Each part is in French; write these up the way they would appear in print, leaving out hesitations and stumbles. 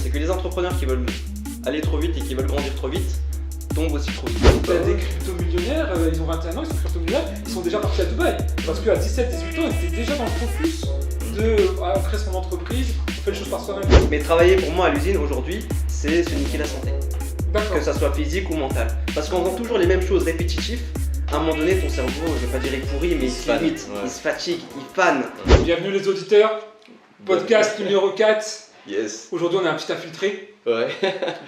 c'est que les entrepreneurs qui veulent aller trop vite et qui veulent grandir trop vite tombent aussi trop vite. T'as des crypto-millionnaires, ils ont 21 ans, ils sont crypto-millionnaires, ils sont déjà partis à Dubaï. Parce qu'à 17-18 ans, ils étaient déjà dans le focus de créer son entreprise, on fait les choses par soi-même. Mais travailler pour moi à l'usine aujourd'hui, c'est se niquer la santé. D'accord. Que ça soit physique ou mental. Parce qu'en faisant toujours les mêmes choses répétitives, à un moment donné, ton cerveau, je vais pas dire il pourrit, mais il se limite, il se fatigue, il fane. Bienvenue les auditeurs, podcast numéro 4. Yes. Aujourd'hui, on a un petit infiltré Ouais.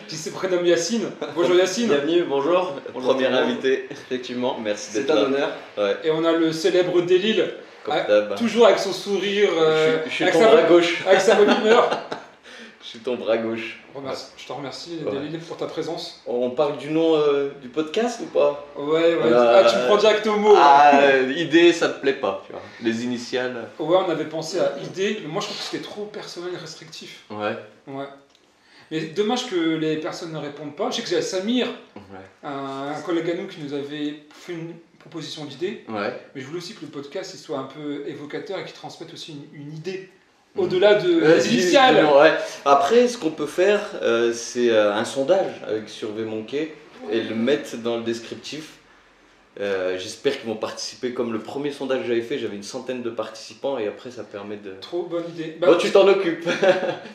qui se prénomme Yacine. Bonjour Yacine. Bienvenue, bonjour. Premier invité. Effectivement, Merci c'est d'être un là. honneur. Ouais. Et on a le célèbre Délil, Comme d'hab. toujours avec son sourire, Je suis avec, ton sa bras bonne, gauche. avec sa bonne humeur. Je suis ton bras gauche. Je te remercie Ouais. Délil pour ta présence. On parle du nom du podcast ou pas? Ouais, tu me prends direct au mot. Idée, ça te plaît pas, tu vois. Les initiales. Ouais, on avait pensé à idée, mais moi je trouve que c'était trop personnel et restrictif. Ouais. Ouais. Mais dommage que les personnes ne répondent pas. Je sais que j'ai Samir, Ouais. un collègue à nous qui nous avait fait une proposition d'idée, Ouais. mais je voulais aussi que le podcast il soit un peu évocateur et qu'il transmette aussi une idée au-delà des initiales. Ouais. Après, ce qu'on peut faire, c'est un sondage avec Survey Monkey et le mettre dans le descriptif. J'espère qu'ils vont participer. Comme le premier sondage que j'avais fait, j'avais une centaine de participants et après ça permet de. Trop bonne idée. Bon, tu t'en occupes.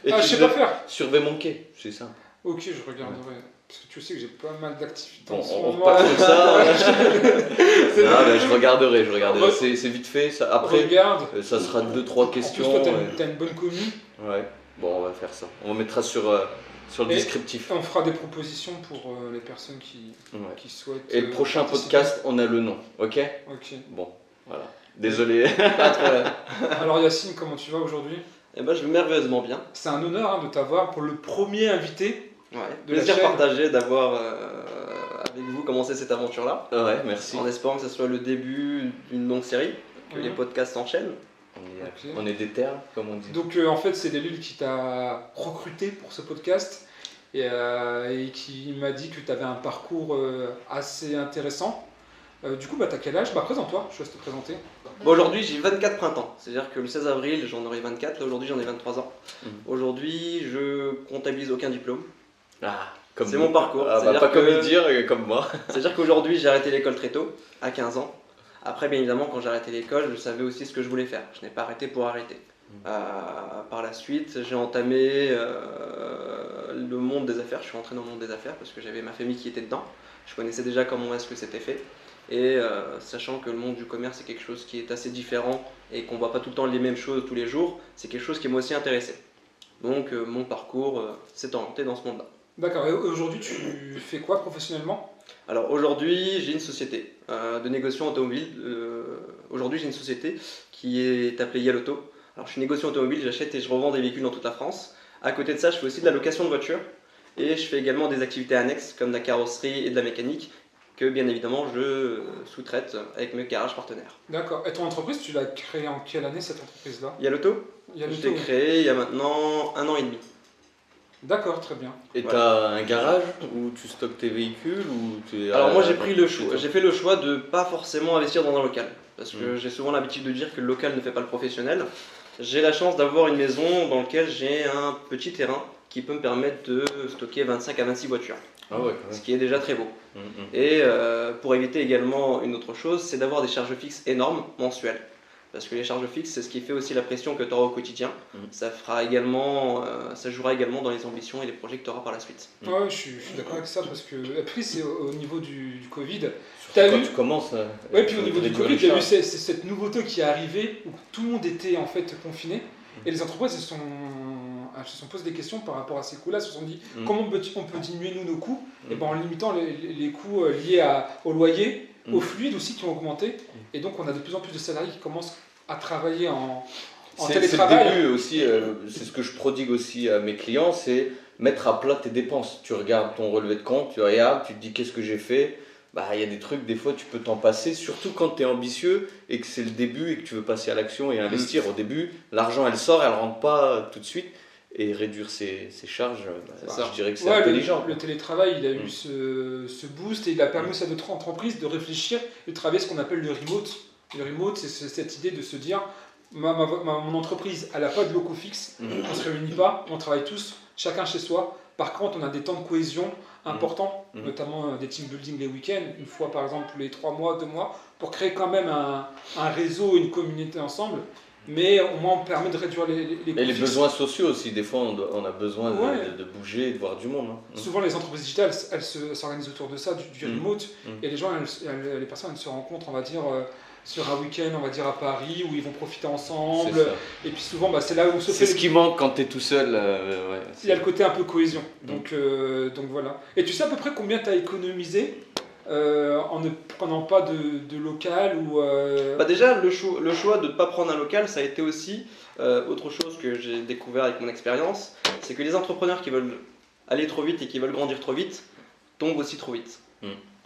Et je tu sais le- pas faire. Survey Monkey, c'est ça. Ok, je regarderai. Parce que tu sais que j'ai pas mal d'activités Bon, en ce on moment. repart sur ça. C'est Non, vrai. mais je regarderai. C'est vite fait. Ça, après, Regarde. ça sera 2-3 questions. En plus, toi, t'as une bonne commune. Ouais. Bon, on va faire ça. On mettra sur le Et- descriptif. On fera des propositions pour les personnes Ouais. qui souhaitent. Et le prochain participer. podcast, on a le nom. Ok. Ok. Bon, voilà. Désolé. Pas de problème. Alors Yacine, comment tu vas aujourd'hui? Eh ben, je vais merveilleusement bien. C'est un honneur de t'avoir pour le premier invité. Ouais. De la Plaisir chaîne. partagé d'avoir avec vous commencé cette aventure-là. Ouais, merci. En espérant que ce soit le début d'une longue série, que Mhm. les podcasts s'enchaînent. On est déter, comme on dit. Donc en fait, c'est Delil qui t'a recruté pour ce podcast et qui m'a dit que tu avais un parcours assez intéressant. Du coup, t'as quel âge? Présente-toi, je laisse te présenter. Bon, aujourd'hui, j'ai 24 printemps. C'est-à-dire que le 16 avril, j'en aurai 24. Là, aujourd'hui, j'en ai 23 ans. Mhm. Aujourd'hui, je comptabilise aucun diplôme. Comme C'est nous. mon parcours. Ah, bah, C'est-à-dire pas comme que- il dire, comme moi. C'est-à-dire qu'aujourd'hui, j'ai arrêté l'école très tôt, à 15 ans. Après, bien évidemment, quand j'ai arrêté l'école, je savais aussi ce que je voulais faire. Je n'ai pas arrêté pour arrêter. Par la suite, j'ai entamé le monde des affaires. Je suis rentré dans le monde des affaires parce que j'avais ma famille qui était dedans. Je connaissais déjà comment est-ce que c'était fait. Et sachant que le monde du commerce est quelque chose qui est assez différent et qu'on ne voit pas tout le temps les mêmes choses tous les jours, c'est quelque chose qui m'a aussi intéressé. Donc mon parcours s'est orienté dans ce monde-là. D'accord, et aujourd'hui, tu fais quoi professionnellement? Alors aujourd'hui, j'ai une société de négociation automobile. Aujourd'hui, j'ai une société qui est appelée Yaloto. Alors, je suis négociant automobile, j'achète et je revends des véhicules dans toute la France. À côté de ça, je fais aussi de la location de voitures et je fais également des activités annexes comme de la carrosserie et de la mécanique que bien évidemment je sous-traite avec mes garages partenaires. D'accord, et ton entreprise, tu l'as créée en quelle année cette entreprise-là? Yaloto, je l'ai créé il y a maintenant 1 an et demi. D'accord, très bien. Et Voilà. t'as un garage où tu stockes tes véhicules ou tu es Alors moi à- j'ai pris le chez choix, toi j'ai fait le choix de pas forcément investir dans un local parce que Mm. j'ai souvent l'habitude de dire que le local ne fait pas le professionnel. J'ai la chance d'avoir une maison dans laquelle j'ai un petit terrain qui peut me permettre de stocker 25 à 26 voitures, Ah ouais, quand ce même. qui est déjà très beau. Mm, mm. Et pour éviter également une autre chose, c'est d'avoir des charges fixes énormes mensuelles. Parce que les charges fixes, c'est ce qui fait aussi la pression que tu auras au quotidien. Mm. Ça fera également, ça jouera également dans les ambitions et les projets que tu auras par la suite. Mm. Ouais, je suis d'accord avec ça parce que après c'est au niveau du Covid. Surtout T'as quand vu tu commences. Ouais, puis au niveau du réduire Covid, les il y a eu charges. cette nouveauté qui est arrivée où tout le monde était en fait confiné et les entreprises elles se sont posées des questions par rapport à ces coûts-là. Elles se sont dit Mm. comment on peut diminuer nous nos coûts et Mm. ben, en limitant les coûts liés au loyer, Mm. aux fluides aussi qui ont augmenté. Et donc on a de plus en plus de salariés qui commencent à travailler en C'est le télétravail. début aussi, c'est ce que je prodigue aussi à mes clients, c'est mettre à plat tes dépenses. Tu regardes ton relevé de compte, tu regardes, tu te dis qu'est-ce que j'ai fait. Bah, il y a des trucs, des fois tu peux t'en passer, surtout quand tu es ambitieux et que c'est le début et que tu veux passer à l'action et investir. Au début, l'argent elle sort, elle rentre pas tout de suite. Et réduire ses charges, C'est ça. je dirais que c'est Ouais, intelligent. le télétravail, il a eu Mm. ce boost et il a permis aussi à d'autres entreprises de réfléchir, de travailler ce qu'on appelle le remote. Le remote, c'est cette idée de se dire Mon entreprise, elle n'a pas de locaux fixes, on ne se réunit pas, on travaille tous, chacun chez soi. Par contre, on a des temps de cohésion importants, notamment des team building les week-ends, une fois par exemple les 3 mois, 2 mois, pour créer quand même un réseau, une communauté ensemble. Mais au moins, on permet de réduire les coûts Et les fixes. besoins sociaux aussi, des fois on a besoin Ouais. de bouger, de voir du monde. Hein. Souvent, les entreprises digitales, elles s'organisent autour de ça, du remote. Mm. Et les gens, les personnes, elles se rencontrent, on va dire, sur un week-end, on va dire à Paris, où ils vont profiter ensemble. C'est ça. Et puis souvent, c'est là où se C'est fait ce qui manque quand t'es tout seul. Ouais, il y a le côté un peu cohésion. Donc voilà. Et tu sais à peu près combien tu as économisé en ne prenant pas de local ou Bah déjà, le choix de ne pas prendre un local, ça a été aussi autre chose que j'ai découvert avec mon expérience, c'est que les entrepreneurs qui veulent aller trop vite et qui veulent grandir trop vite, tombent aussi trop vite.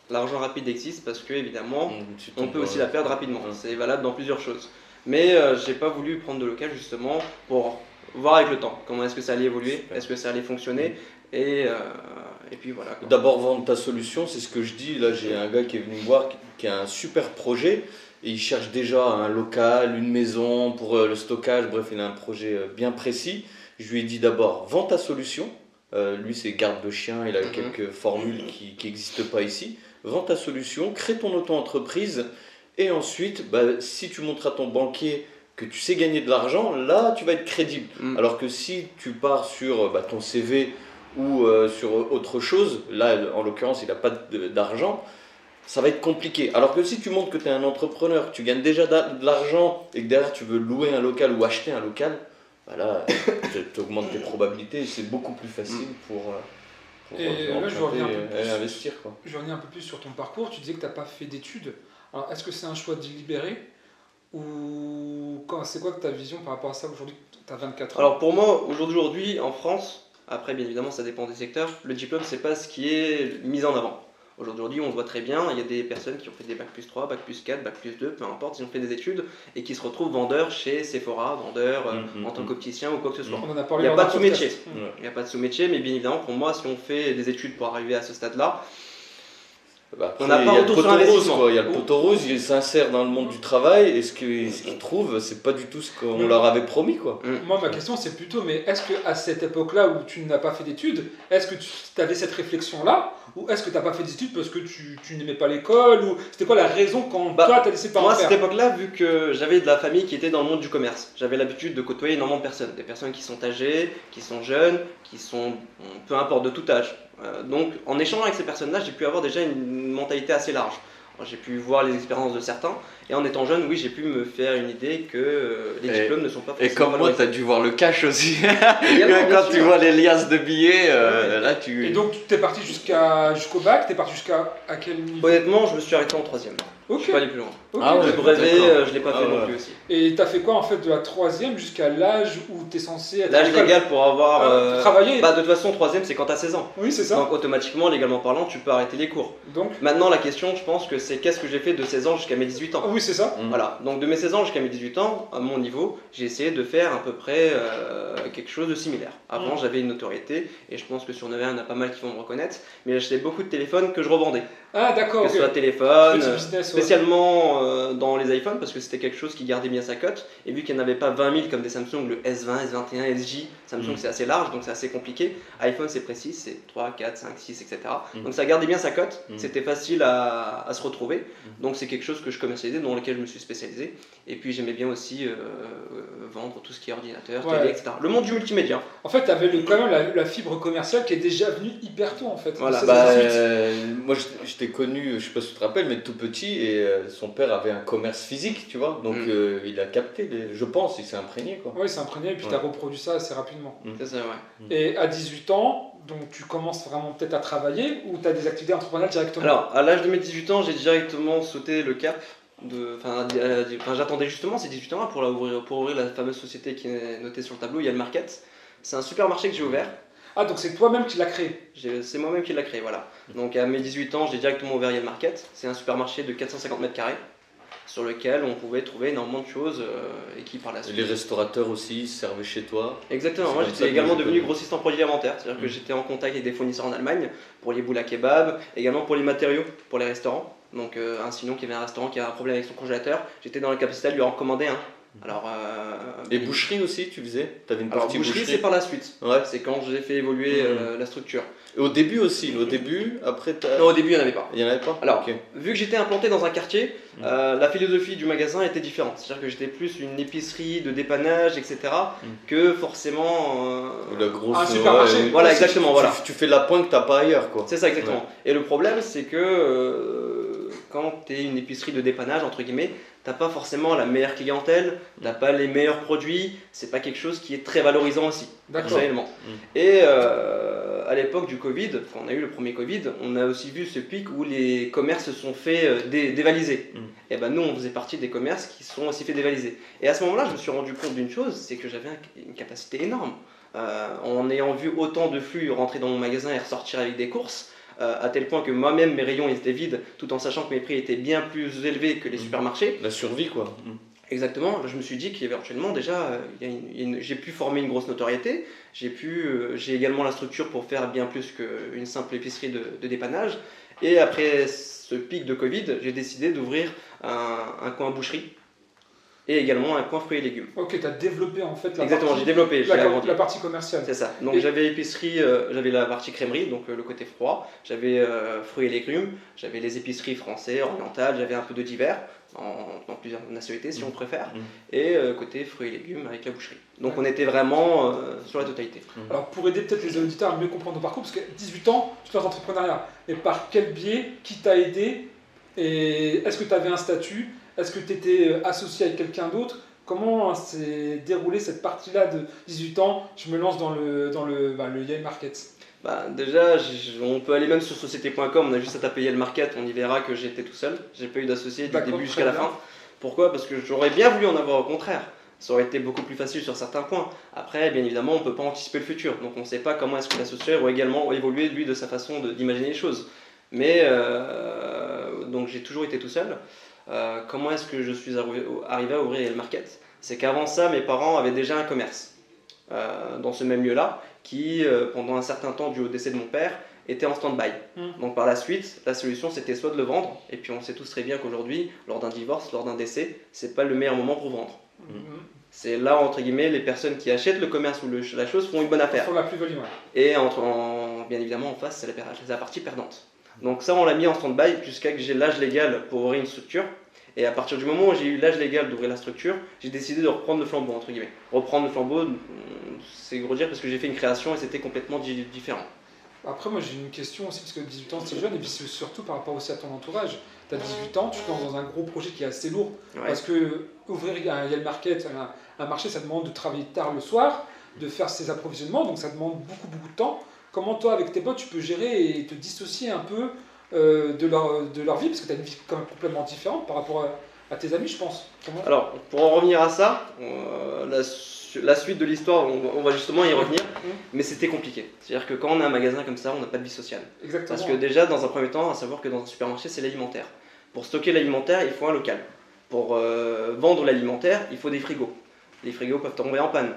L'argent rapide existe parce que, évidemment, on peut aussi la perdre rapidement. C'est valable dans plusieurs choses. Mais j'ai pas voulu prendre de local justement pour voir avec le temps comment est-ce que ça allait évoluer, est-ce que ça allait fonctionner. Et puis voilà. Quoi. D'abord vendre ta solution, c'est ce que je dis. Là, j'ai un gars qui est venu me voir qui a un super projet et il cherche déjà un local, une maison pour le stockage. Bref, il a un projet bien précis. Je lui ai dit d'abord, vends ta solution. Lui, c'est garde de chien, il a quelques formules qui n'existent pas ici. Vends ta solution, crée ton auto-entreprise et ensuite, si tu montres à ton banquier que tu sais gagner de l'argent, là, tu vas être crédible. Alors que si tu pars sur ton CV ou sur autre chose, là en l'occurrence il n'a pas d'argent, ça va être compliqué. Alors que si tu montres que tu es un entrepreneur, que tu gagnes déjà de l'argent et que derrière tu veux louer un local ou acheter un local, là tu augmentes tes probabilités et c'est beaucoup plus facile pour et là, je reviens un peu plus, investir. Quoi. Je reviens un peu plus sur ton parcours. Tu disais que tu n'as pas fait d'études. Alors, est-ce que c'est un choix délibéré ou c'est quoi ta vision par rapport à ça aujourd'hui? Tu as 24 ans. Alors pour moi, aujourd'hui en France, après bien évidemment ça dépend des secteurs, le diplôme c'est pas ce qui est mis en avant. Aujourd'hui on voit très bien, il y a des personnes qui ont fait des bac plus 3, bac plus 4, bac plus 2, peu importe, ils ont fait des études et qui se retrouvent vendeurs chez Sephora, vendeurs en tant qu'opticien ou quoi que ce soit. On en a parlé Il n'y a dans pas de un podcast. sous-métier. Il n'y a pas de sous-métier, mais bien évidemment pour moi si on fait des études pour arriver à ce stade-là, on n'a pas retour sur investissement. Il y a le poteau rose, il s'insère dans le monde du travail et ce qu'ils trouvent, c'est pas du tout ce qu'on leur avait promis. Quoi. Moi, ma question, c'est plutôt, mais est-ce qu'à cette époque-là où tu n'as pas fait d'études, est-ce que tu avais cette réflexion-là ou est-ce que tu n'as pas fait d'études parce que tu n'aimais pas l'école ou c'était quoi la raison quand toi, tu as décidé de pas en Moi, à faire? cette époque-là, vu que j'avais de la famille qui était dans le monde du commerce, j'avais l'habitude de côtoyer énormément de personnes. Des personnes qui sont âgées, qui sont jeunes, qui sont peu importe de tout âge. Donc, en échangeant avec ces personnes-là, j'ai pu avoir déjà une mentalité assez large. Alors, j'ai pu voir les expériences de certains, et en étant jeune, oui, j'ai pu me faire une idée que les diplômes ne sont pas forcément. Et comme moi, tu as dû voir le cash aussi. Également, Quand tu vois les liasses de billets, là tu. Et donc, tu es parti jusqu'au bac, tu es parti jusqu'à quel niveau? Honnêtement, je me suis arrêté en 3ème. Je Ok. suis pas allé plus loin. Ok. Ah ouais. Le brevet, d'accord. je l'ai pas Ah fait ouais. non plus aussi. Et tu as fait quoi en fait de la 3ème jusqu'à l'âge où tu es censé être à L'âge l'école? légal pour avoir. Travailler. De toute façon, 3ème, c'est quand t'as 16 ans. Oui, c'est ça. Donc, automatiquement, légalement parlant, tu peux arrêter les cours. Donc, Maintenant, la question, je pense que c'est qu'est-ce que j'ai fait de 16 ans jusqu'à mes 18 ans. oui, c'est ça. Voilà, donc de mes 16 ans jusqu'à mes 18 ans, à mon niveau, j'ai essayé de faire à peu près quelque chose de similaire. Avant, j'avais une notoriété, et je pense que sur Nevers, il y en a pas mal qui vont me reconnaître, mais j'achetais beaucoup de téléphones que je revendais. Ah, d'accord. Que ce ok. soit téléphone, Petit business, ouais. spécialement dans les iPhones, parce que c'était quelque chose qui gardait bien sa cote, et vu qu'il n'y en avait pas 20 000 comme des Samsung, le S20, S21, SJ, Samsung c'est assez large, donc c'est assez compliqué. iPhone c'est précis, c'est 3, 4, 5, 6, etc. Donc ça gardait bien sa cote, c'était facile à se retrouver, donc c'est quelque chose que je commercialisais, dans lequel je me suis spécialisé, et puis j'aimais bien aussi vendre tout ce qui est ordinateur, Ouais. télé, etc. Le monde du multimédia. En fait, tu avais quand même la fibre commerciale qui est déjà venue hyper tôt en fait. Voilà. C'est Bah, 18. moi je t'ai connu, je sais pas si tu te rappelles, mais tout petit et son père avait un commerce physique, tu vois, donc il a capté, je pense, il s'est imprégné quoi. Oui, c'est imprégné et puis tu as reproduit ça assez rapidement. C'est ça, ouais. Et à 18 ans, donc tu commences vraiment peut-être à travailler ou tu as des activités entrepreneuriales directement? Alors, à l'âge de mes 18 ans, j'ai directement sauté le cap. J'attendais justement ces 18 ans-là pour ouvrir la fameuse société qui est notée sur le tableau, Yann Market. C'est un supermarché que j'ai ouvert. Ah, donc c'est toi-même qui l'as créé? C'est moi-même qui l'ai créé, voilà. Donc à mes 18 ans, j'ai directement ouvert Yann Market. C'est un supermarché de 450 mètres carrés sur lequel on pouvait trouver énormément de choses et qui par la Et suite. les restaurateurs aussi servaient chez toi. Exactement, C'est moi comme ça j'étais que également moi, j'ai devenu connu. grossiste en produits alimentaires, c'est-à-dire que j'étais en contact avec des fournisseurs en Allemagne pour les boules à kebab, également pour les matériaux pour les restaurants. Donc un Sinon qui avait un restaurant qui avait un problème avec son congélateur, j'étais dans la capacité de lui en commander un Alors, Et boucherie aussi, tu faisais? Tu avais une alors partie boucherie, boucherie? c'est par la suite. Ouais. C'est quand j'ai fait évoluer la structure. Et au début aussi, au début, après Non, au début, il n'y en avait pas. Il n'y en avait pas? Alors, Ok. vu que j'étais implanté dans un quartier, la philosophie du magasin était différente. C'est-à-dire que j'étais plus une épicerie de dépannage, etc., que forcément. La grosse. Un supermarché. Voilà, exactement. Voilà. Tu fais la pointe que t'as pas ailleurs, quoi. C'est ça, exactement. Et le problème, c'est que quand tu es une épicerie de dépannage, entre guillemets, t'as pas forcément la meilleure clientèle, t'as pas les meilleurs produits, c'est pas quelque chose qui est très valorisant aussi, D'accord. personnellement. Et à l'époque du Covid, quand on a eu le premier Covid, on a aussi vu ce pic où les commerces se sont fait dévaliser. Et ben nous, on faisait partie des commerces qui se sont aussi fait dévaliser. Et à ce moment-là, je me suis rendu compte d'une chose, c'est que j'avais une capacité énorme. En ayant vu autant de flux rentrer dans mon magasin et ressortir avec des courses, à tel point que moi-même mes rayons étaient vides, tout en sachant que mes prix étaient bien plus élevés que les supermarchés. La survie, quoi. Exactement, je me suis dit qu'éventuellement déjà j'ai pu former une grosse notoriété, j'ai également la structure pour faire bien plus qu'une simple épicerie de dépannage. Et après ce pic de Covid, j'ai décidé d'ouvrir un coin boucherie et également un coin fruits et légumes. Ok, tu as développé en fait Exactement, j'ai développé, j'ai agrandi. la partie commerciale. C'est ça. Donc j'avais épicerie, j'avais la partie crèmerie, donc le côté froid. J'avais fruits et légumes, j'avais les épiceries français, orientales, j'avais un peu de divers, dans plusieurs nationalités si on préfère. Et côté fruits et légumes avec la boucherie. Donc on était vraiment sur la totalité. Alors pour aider peut-être les auditeurs à mieux comprendre ton parcours, parce que 18 ans, tu fais l'entrepreneuriat. Et par quel biais, qui t'a aidé? Et est-ce que tu avais un statut? Est-ce que tu étais associé avec quelqu'un d'autre? Comment s'est déroulée cette partie-là de 18 ans? Je me lance dans le Yale Market. Bah, déjà, on peut aller même sur société.com, on a juste à taper Yale Market, on y verra que j'étais tout seul. J'ai pas eu d'associé du début jusqu'à la fin. Pourquoi? Parce que j'aurais bien voulu en avoir au contraire. Ça aurait été beaucoup plus facile sur certains points. Après, bien évidemment, on ne peut pas anticiper le futur. Donc on ne sait pas comment est-ce que l'associé aurait également évolué, lui, de sa façon d'imaginer les choses. Mais, donc j'ai toujours été tout seul. Comment est-ce que je suis arrivé à ouvrir Yale Market? C'est qu'avant ça, mes parents avaient déjà un commerce dans ce même lieu-là, qui, pendant un certain temps, dû au décès de mon père, était en stand-by. Donc par la suite, la solution c'était soit de le vendre, et puis on sait tous très bien qu'aujourd'hui, lors d'un divorce, lors d'un décès, c'est pas le meilleur moment pour vendre. C'est là, entre guillemets, les personnes qui achètent le commerce ou la chose font une bonne affaire. Font la plus-value, ouais. Et bien évidemment, en face, c'est la partie perdante. Donc ça, on l'a mis en stand-by jusqu'à que j'ai l'âge légal pour ouvrir une structure. Et à partir du moment où j'ai eu l'âge légal d'ouvrir la structure, j'ai décidé de reprendre le flambeau, entre guillemets. Reprendre le flambeau, c'est gros dire parce que j'ai fait une création et c'était complètement différent. Après, moi j'ai une question aussi, parce que 18 ans c'est jeune, et puis c'est surtout par rapport aussi à ton entourage. Tu as 18 ans, tu te lances dans un gros projet qui est assez lourd, parce que ouvrir un Yale Market, un marché, ça demande de travailler tard le soir, de faire ses approvisionnements, donc ça demande beaucoup de temps. Comment toi, avec tes potes, tu peux gérer et te dissocier un peu de leur vie, parce que tu as une vie quand même complètement différente par rapport à tes amis, je pense. Alors, pour en revenir à ça, la suite de l'histoire, on va justement y revenir, mais c'était compliqué. C'est-à-dire que quand on a un magasin comme ça, on n'a pas de vie sociale. Exactement. Parce que déjà, dans un premier temps, à savoir que dans un supermarché, c'est l'alimentaire. Pour stocker l'alimentaire, il faut un local. Pour vendre l'alimentaire, il faut des frigos. Les frigos peuvent tomber en panne.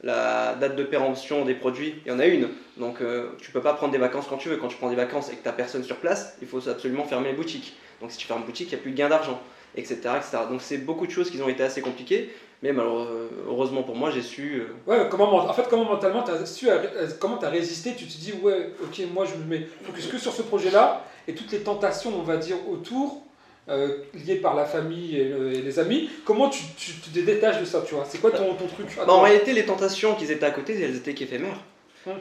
La date de péremption des produits, il y en a une. Donc tu peux pas prendre des vacances quand tu veux. Quand tu prends des vacances et que tu n'as personne sur place, il faut absolument fermer les boutiques. Donc si tu fermes une boutique, il n'y a plus de gain d'argent, etc., etc. Donc c'est beaucoup de choses qui ont été assez compliquées. Mais heureusement pour moi, j'ai su... Ouais, comment mentalement, comment tu as résisté? Tu te dis, ouais, ok, moi je me mets focus que sur ce projet-là, et toutes les tentations, on va dire, autour, liées par la famille et les amis, comment tu te détaches de ça, tu vois? C'est quoi ton truc? En réalité, les tentations qui étaient à côté, elles étaient qu'éphémères.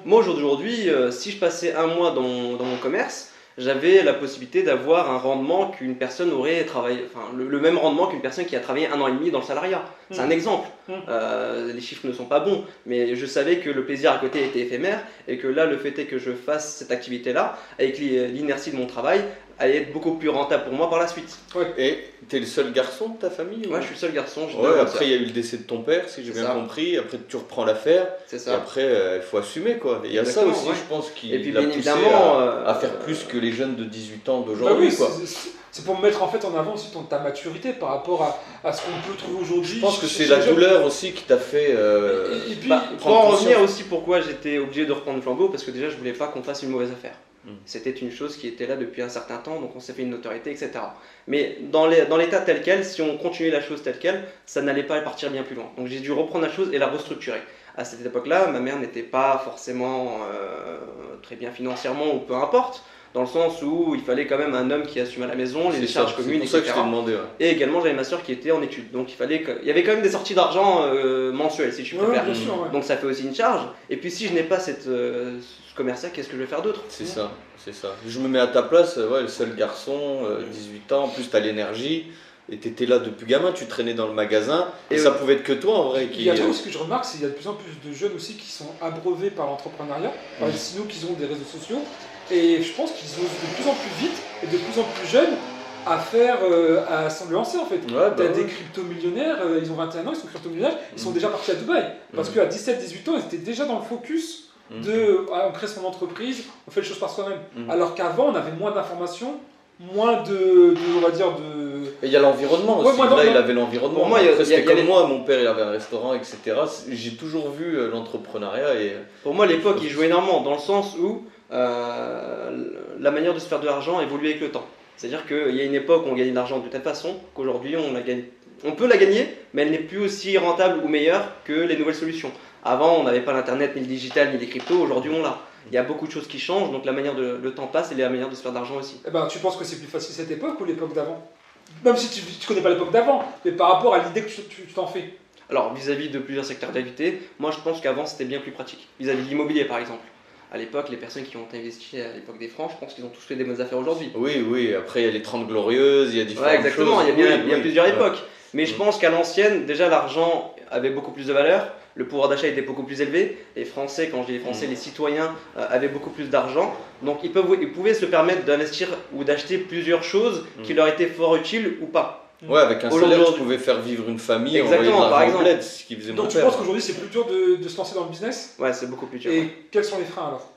Moi, aujourd'hui, si je passais un mois dans mon commerce, j'avais la possibilité d'avoir un rendement qu'une personne aurait travaillé, enfin le même rendement qu'une personne qui a travaillé 1 an et demi dans le salariat. C'est un exemple. Les chiffres ne sont pas bons, mais je savais que le plaisir à côté était éphémère et que là, le fait est que je fasse cette activité-là, avec l'inertie de mon travail, allait être beaucoup plus rentable pour moi par la suite. Ouais. Et t'es le seul garçon de ta famille? Ouais, je suis le seul garçon. Après, il y a eu le décès de ton père, si j'ai bien compris. Après, tu reprends l'affaire. C'est ça. Et après, il faut assumer, quoi. Il y a ça aussi, je pense, qui l'a poussé à faire plus que les jeunes de 18 ans d'aujourd'hui, quoi. C'est pour mettre en fait en avant aussi ta maturité par rapport à ce qu'on peut trouver aujourd'hui. Je pense que c'est la douleur aussi qui t'a fait. Et puis, pour en revenir aussi, pourquoi j'étais obligé de reprendre le flambeau, parce que déjà, je voulais pas qu'on fasse une mauvaise affaire. C'était une chose qui était là depuis un certain temps, donc on s'est fait une notoriété, etc. Mais dans l'état tel quel, si on continuait la chose telle quelle, ça n'allait pas partir bien plus loin. Donc j'ai dû reprendre la chose et la restructurer. À cette époque-là, ma mère n'était pas forcément très bien financièrement, ou peu importe, dans le sens où il fallait quand même un homme qui assume à la maison, les charges communes, etc. C'est pour ça que je t'ai demandé. Ouais. Et également, j'avais ma soeur qui était en études. Donc il y avait quand même des sorties d'argent mensuelles, si tu préfères. Bien sûr, ouais. Donc ça fait aussi une charge. Et puis si je n'ai pas ce commerce-là, qu'est-ce que je vais faire d'autre? C'est ça. Je me mets à ta place, le seul garçon, 18 ans, en plus tu as l'énergie. Et tu étais là depuis gamin, tu traînais dans le magasin, et ça pouvait être que toi en vrai. Il y a ce que je remarque, c'est qu'il y a de plus en plus de jeunes aussi qui sont abreuvés par l'entrepreneuriat, par les signaux qu'ils ont des réseaux sociaux, et je pense qu'ils osent de plus en plus vite et de plus en plus jeunes à s'en lancer en fait. Ouais, T'as des crypto-millionnaires, ils ont 21 ans, ils sont crypto-millionnaires, ils sont déjà partis à Dubaï, parce qu'à 17-18 ans, ils étaient déjà dans le focus on crée son entreprise, on fait les choses par soi-même. Alors qu'avant, on avait moins d'informations, moins on va dire Et il y a l'environnement aussi. Là, il avait l'environnement. Pour moi, c'était comme moi, mon père il avait un restaurant, etc. J'ai toujours vu l'entrepreneuriat. Pour moi, l'époque, il jouait énormément dans le sens où la manière de se faire de l'argent évolue avec le temps. C'est-à-dire qu'il y a une époque où on gagnait de l'argent de telle façon qu'aujourd'hui, on peut la gagner, mais elle n'est plus aussi rentable ou meilleure que les nouvelles solutions. Avant, on n'avait pas l'internet, ni le digital, ni les cryptos. Aujourd'hui, on l'a. Il y a beaucoup de choses qui changent, donc la manière le temps passe et la manière de se faire de l'argent aussi. Eh ben, tu penses que c'est plus facile cette époque ou l'époque d'avant? Même si tu ne connais pas l'époque d'avant, mais par rapport à l'idée que tu t'en fais. Alors, vis-à-vis de plusieurs secteurs d'activité, moi je pense qu'avant c'était bien plus pratique. Vis-à-vis de l'immobilier par exemple. À l'époque, les personnes qui ont investi à l'époque des francs, je pense qu'ils ont tous fait des bonnes affaires aujourd'hui. Oui, après il y a les 30 glorieuses, il y a différentes exactement, choses. Il y a plusieurs époques. Mais je pense qu'à l'ancienne, déjà l'argent avait beaucoup plus de valeur, le pouvoir d'achat était beaucoup plus élevé. Les Français, quand je dis les Français, les citoyens avaient beaucoup plus d'argent. Donc ils pouvaient se permettre d'investir ou d'acheter plusieurs choses qui leur étaient fort utiles ou pas. Ouais, avec un salaire, tu pouvais faire vivre une famille. Exactement, par exemple. Ce qui faisait Donc tu penses qu'aujourd'hui c'est plus dur de se lancer dans le business? Ouais, c'est beaucoup plus dur. Et quels sont les freins alors?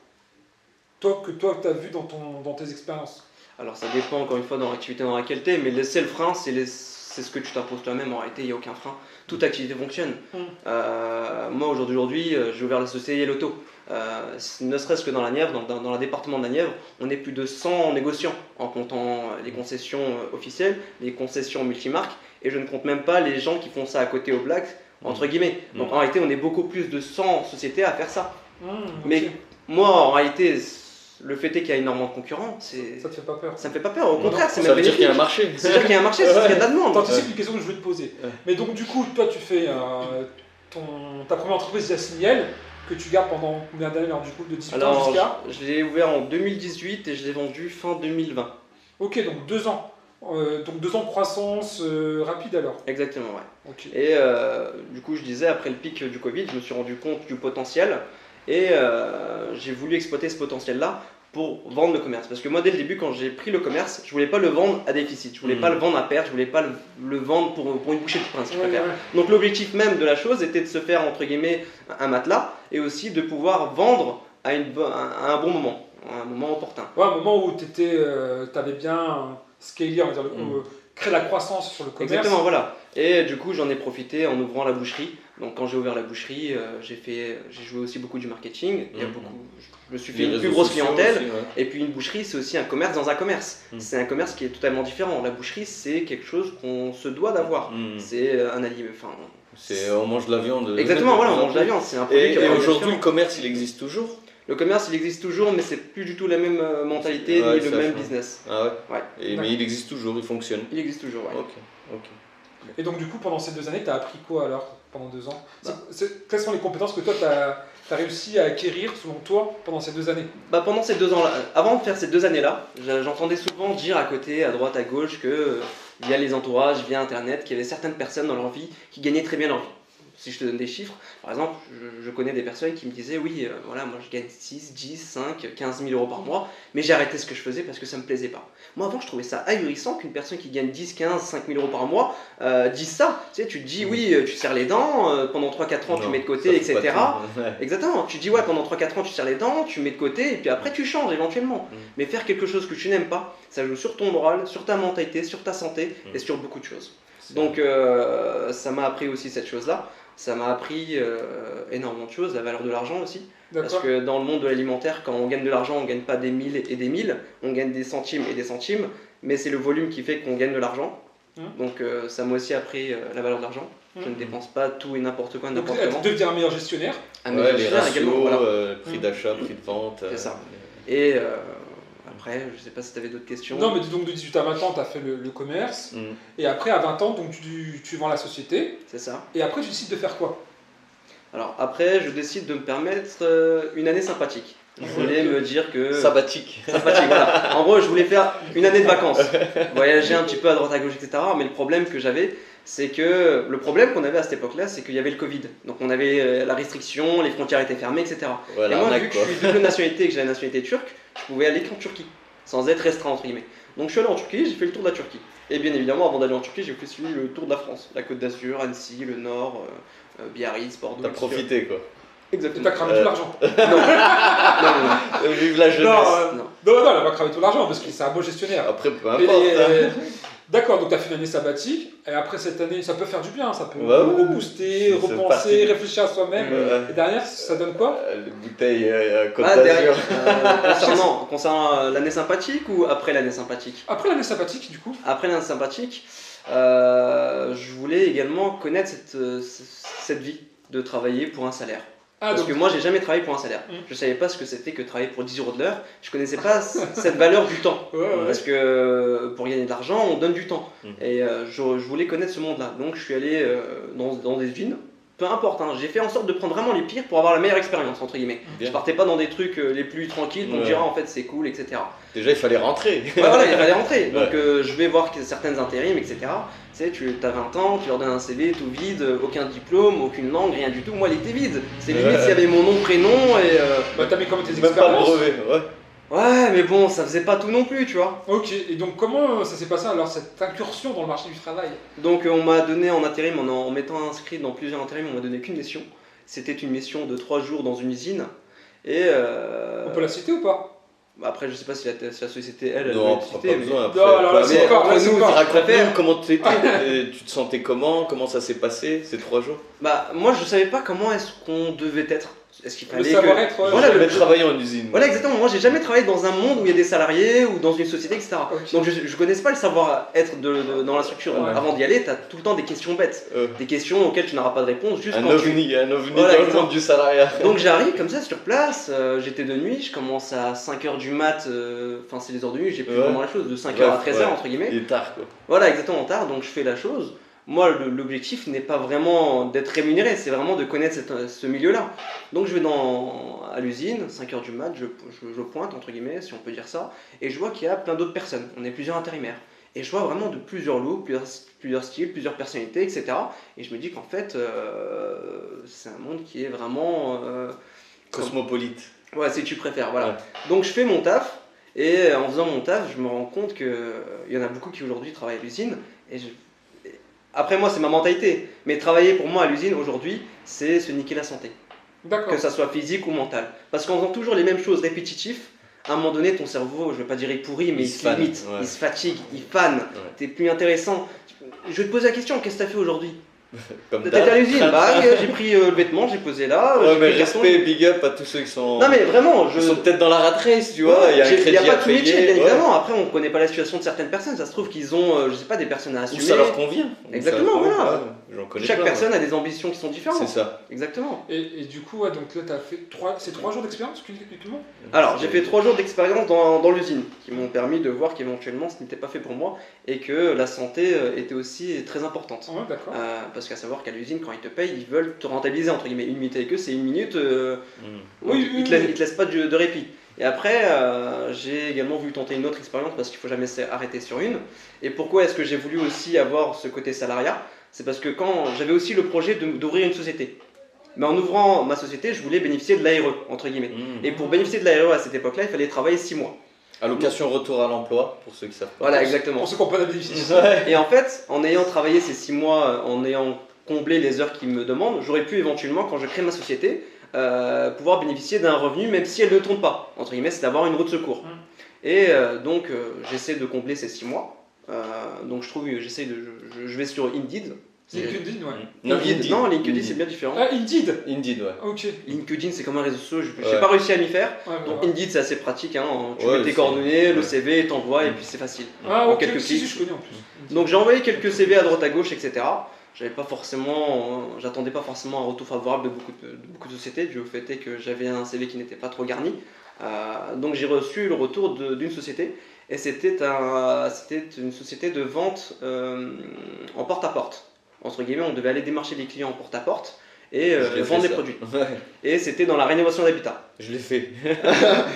Toi que tu as vu dans tes expériences? Alors ça dépend encore une fois dans l'activité dans laquelle tu es, mais le seul frein c'est ce que tu t'imposes toi-même. En réalité, il n'y a aucun frein. Toute activité fonctionne. Moi aujourd'hui, j'ai ouvert la société Yellowto. Ne serait-ce que dans la Nièvre, dans le département de la Nièvre, on est plus de 100 négociants en comptant les concessions officielles, les concessions multimarques, et je ne compte même pas les gens qui font ça à côté au black, entre guillemets. Donc en réalité, on est beaucoup plus de 100 sociétés à faire ça. Mais moi, en réalité, le fait est qu'il y a énormément de concurrents. Ça te fait pas peur? Ça me fait pas peur, au contraire, c'est ça même veut dire qu'il y a un marché. C'est dire qu'il y a un marché, c'est ce qu'il y a de la demande. Attends, c'est une question que je voulais te poser. Mais donc du coup, toi tu fais ta première entreprise Yassiniel, que tu gardes pendant combien d'années alors du coup, de 18 ans jusqu'à? Je l'ai ouvert en 2018 et je l'ai vendu fin 2020. Ok, donc 2 ans. Donc 2 ans de croissance rapide alors. Exactement, ouais. Okay. Et du coup, je disais, après le pic du Covid, je me suis rendu compte du potentiel et j'ai voulu exploiter ce potentiel-là pour vendre le commerce. Parce que moi, dès le début, quand j'ai pris le commerce, je voulais pas le vendre à déficit, je voulais pas le vendre à perte, je voulais pas le vendre pour une bouchée de pain, si je préfère. Donc l'objectif même de la chose était de se faire, entre guillemets, un matelas et aussi de pouvoir vendre à un bon moment, à un moment opportun. Ouais, un moment où tu avais bien scalé, on va dire, créé la croissance sur le commerce. Exactement, voilà. Et du coup, j'en ai profité en ouvrant la boucherie. Donc quand j'ai ouvert la boucherie, j'ai joué aussi beaucoup du marketing. Il y a je me suis fait une plus grosse clientèle. Aussi, ouais. Et puis une boucherie, c'est aussi un commerce dans un commerce. C'est un commerce qui est totalement différent. La boucherie, c'est quelque chose qu'on se doit d'avoir. C'est un aliment. Enfin, on mange de la viande. Exactement, voilà, on mange de la viande. C'est un produit et aujourd'hui, le commerce, il existe toujours? Le commerce, il existe toujours, mais c'est plus du tout la même mentalité ni le même business. Ah ouais, mais il existe toujours, il fonctionne. Il existe toujours, ouais. Ok. Et donc du coup, pendant ces 2 années, tu as appris quoi alors, pendant 2 ans? Quelles sont les compétences que toi, tu as réussi à acquérir, selon toi, pendant ces 2 années? Pendant ces 2 ans-là, avant de faire ces 2 années-là, j'entendais souvent dire à côté, à droite, à gauche, que via les entourages, via Internet, qu'il y avait certaines personnes dans leur vie qui gagnaient très bien leur vie. Si je te donne des chiffres, par exemple, je connais des personnes qui me disaient oui, voilà, moi je gagne 6, 10, 5, 15 000 euros par mois, mais j'ai arrêté ce que je faisais parce que ça me plaisait pas. Moi avant, je trouvais ça ahurissant qu'une personne qui gagne 10, 15, 5 000 euros par mois dise ça. Tu sais, tu te dis oui, tu serres les dents, pendant 3-4 ans tu mets de côté, etc. Exactement, tu dis ouais, pendant 3-4 ans tu serres les dents, tu mets de côté, et puis après tu changes éventuellement. Mais faire quelque chose que tu n'aimes pas, ça joue sur ton moral, sur ta mentalité, sur ta santé et sur beaucoup de choses. Donc ça m'a appris aussi cette chose-là. ça m'a appris énormément de choses, la valeur de l'argent aussi. Parce D'accord. que dans le monde de l'alimentaire, quand on gagne de l'argent, on ne gagne pas des mille et des mille, on gagne des centimes et des centimes, mais c'est le volume qui fait qu'on gagne de l'argent. Donc ça m'a aussi appris la valeur de l'argent. Je ne dépense pas tout et n'importe quoi, Donc, n'importe comment. devenir un meilleur gestionnaire. Ah, Ouais, les gestionnaire ratios, également, voilà. prix d'achat, prix de vente. C'est ça. Et après, je sais pas si tu avais d'autres questions. Non, mais donc de 18 à 20 ans, tu as fait le commerce. Mm. Et après, à 20 ans, donc tu vends la société. C'est ça. Et après, tu décides de faire quoi? Alors après, je décide de me permettre une année sympathique. Je voulais me dire que... Sabbatique. Sympathique, voilà. En gros, je voulais faire une année de vacances. Voyager un petit peu à droite à gauche, etc. Mais le problème que j'avais, c'est que... Le problème qu'on avait à cette époque-là, c'est qu'il y avait le Covid. Donc on avait la restriction, les frontières étaient fermées, etc. Voilà, et moi, vu arnaque, que quoi. je suis double nationalité et que j'ai la nationalité turque, je pouvais aller qu'en Turquie, sans être restreint, entre guillemets. Donc je suis allé en Turquie, j'ai fait le tour de la Turquie. Et bien évidemment, avant d'aller en Turquie, j'ai fait le tour de la France. La Côte d'Azur, Annecy, le Nord, Biarritz, Bordeaux. T'as etc. profité, quoi. Et Exactement. t'as cramé tout l'argent. Non. Vive la jeunesse. Non. Non, elle a pas cramé tout l'argent parce que c'est un beau gestionnaire. Après, peu Et- importe. hein. D'accord, donc tu as fait une année sabbatique, et après cette année, ça peut faire du bien, ça peut Bah ouais. rebooster, C'est repenser, parti. réfléchir à soi-même. Ouais. Et derrière, ça donne quoi? Les bouteilles Côte Ah, derrière, d'Azur. concernant l'année sympathique ou après l'année sympathique? Après l'année sabbatique, du coup, Après l'année sympathique, je voulais également connaître cette vie de travailler pour un salaire. Parce que moi, j'ai jamais travaillé pour un salaire. Je savais pas ce que c'était que travailler pour 10 € de l'heure. Je connaissais pas cette valeur du temps. ouais. Parce que pour gagner de l'argent, on donne du temps. Mhm. Et je voulais connaître ce monde-là. Donc je suis allé dans des usines. Peu importe, hein, j'ai fait en sorte de prendre vraiment les pires pour avoir la meilleure expérience, entre guillemets. Bien. Je partais pas dans des trucs les plus tranquilles pour me dire ah, en fait c'est cool, etc. Déjà, il fallait rentrer. Ouais, voilà, il fallait rentrer. Ouais. Donc je vais voir certaines intérims, etc. Tu sais, tu as 20 ans, tu leur donnes un CV tout vide, aucun diplôme, aucune langue, rien du tout. Moi, il était vide. C'est limite Ouais. s'il y avait mon nom, prénom et. Bah, t'as mis comme tes Même pas le expériences. brevet. Ouais. Ouais, mais bon, ça faisait pas tout non plus, tu vois. Ok, et donc comment ça s'est passé alors cette incursion dans le marché du travail? Donc on m'a donné en intérim, en m'étant inscrit dans plusieurs intérims, on m'a donné qu'une mission. C'était une mission de 3 jours dans une usine. Et. On peut la citer ou pas? Après, je sais pas si la société, elle Non, veut pas citer, mais. besoin. Après, Non, alors là, mais c'est pas, entre là, c'est nous, pas. raconte-nous comment t'étais. Tu te sentais comment ça s'est passé ces 3 jours? Bah, moi, je savais pas comment est-ce qu'on devait être. Est-ce qu'il Le fallait savoir-être, ouais. Voilà, J'ai le- jamais travaillé en usine. Voilà, exactement. Moi, j'ai jamais travaillé dans un monde où il y a des salariés ou dans une société, etc. Ok. Donc, je connaissais pas le savoir-être dans la structure. Ouais. Avant d'y aller, tu as tout le temps des questions bêtes. Des questions auxquelles tu n'auras pas de réponse juste Un quand tu... ovni Voilà, dans le exactement. monde du salariat. Donc, j'arrive comme ça sur place, j'étais de nuit, je commence à 5h du mat, enfin, c'est les heures de nuit, j'ai plus Ouais. vraiment la chose, de 5h à Bref, 13h, ouais. entre guillemets. Il est tard, quoi. Voilà, exactement, tard, donc je fais la chose. Moi, l'objectif n'est pas vraiment d'être rémunéré, c'est vraiment de connaître ce milieu-là. Donc je vais à l'usine, 5h du mat, je pointe, entre guillemets, si on peut dire ça, et je vois qu'il y a plein d'autres personnes, on est plusieurs intérimaires. Et je vois vraiment de plusieurs looks, plusieurs styles, plusieurs personnalités, etc. Et je me dis qu'en fait, c'est un monde qui est vraiment... Cosmopolite. Ouais, si tu préfères, voilà. Ouais. Donc je fais mon taf, et en faisant mon taf, je me rends compte qu'il y en a beaucoup qui aujourd'hui travaillent à l'usine. Après moi, c'est ma mentalité, mais travailler pour moi à l'usine aujourd'hui, c'est se niquer la santé. D'accord. Que ça soit physique ou mental. Parce qu'en faisant toujours les mêmes choses répétitif, à un moment donné, ton cerveau, je vais pas dire il pourrit, mais Il il se se fane, limite, ouais. il se fatigue, il fane, t'es plus intéressant. Je vais te poser la question, qu'est-ce que t'as fait aujourd'hui? Comme T'étais d'hab. à l'usine, bah j'ai pris le vêtement, j'ai posé là. Ouais, j'ai mais pris le carton. respect, big up à tous ceux qui sont. Non mais vraiment, Ils sont peut-être dans la rat race, tu vois. Ouais, Il y a un crédit y a à pas tout payer. métier, bien ouais. évidemment. Après, on connaît pas la situation de certaines personnes. Ça se trouve qu'ils ont, je sais pas, des personnes à Ou assumer. ça leur convient. Ou Exactement, ça leur convient, voilà. ouais. J'en connais Chaque plein, personne a des ambitions qui sont ouais. différentes. C'est ça. Exactement. Et du coup, ouais, donc là, t'as fait 3 jours d'expérience uniquement? Alors, j'ai fait 3 jours d'expérience dans l'usine qui m'ont permis de voir qu'éventuellement ce n'était pas fait pour moi et que la santé était aussi très importante. Ouais, d'accord. Parce qu'à savoir qu'à l'usine, quand ils te payent, ils veulent te rentabiliser entre guillemets. Une minute avec eux, c'est une minute. Oui, Ils te laissent pas de répit. Et après, j'ai également voulu tenter une autre expérience parce qu'il faut jamais s'arrêter sur une. Et pourquoi est-ce que j'ai voulu aussi avoir ce côté salariat? C'est parce que quand j'avais aussi le projet d'ouvrir une société. Mais en ouvrant ma société, je voulais bénéficier de l'ARE, entre guillemets. Et pour bénéficier de l'ARE à cette époque-là, il fallait travailler 6 mois. Allocation retour à l'emploi, pour ceux qui savent pas. Voilà, exactement. Pour ceux qui n'ont pas d'habitude. Et en fait, en ayant travaillé ces 6 mois, en ayant comblé les heures qu'ils me demandent, j'aurais pu éventuellement, quand je crée ma société, pouvoir bénéficier d'un revenu, même si elle ne tourne pas. Entre guillemets, c'est d'avoir une roue de secours. Et donc, j'essaie de combler ces 6 mois. Donc, je vais sur Indeed. LinkedIn, ouais. Non, Indeed. Non, LinkedIn c'est bien différent. Ah, Indeed. Indeed, ouais. Ok. LinkedIn c'est comme un réseau social, j'ai Ouais. pas réussi à m'y faire. Ouais, Donc ouais. Indeed c'est assez pratique, hein. Tu Ouais, mets tes c'est- coordonnées, le ouais. CV, t'envoies et puis c'est facile. Ah, En ok. quelques Si, clics. je connais en plus. Donc j'ai envoyé quelques CV à droite à gauche, etc. J'attendais pas forcément un retour favorable de beaucoup de sociétés, dû au fait est que j'avais un CV qui n'était pas trop garni. Donc j'ai reçu le retour d'une société, et c'était une société de vente en porte-à-porte. Entre guillemets, on devait aller démarcher les clients en porte-à-porte et Je l'ai vendre fait, des ça. produits. Ouais, Et c'était dans la rénovation d'habitat. je l'ai fait.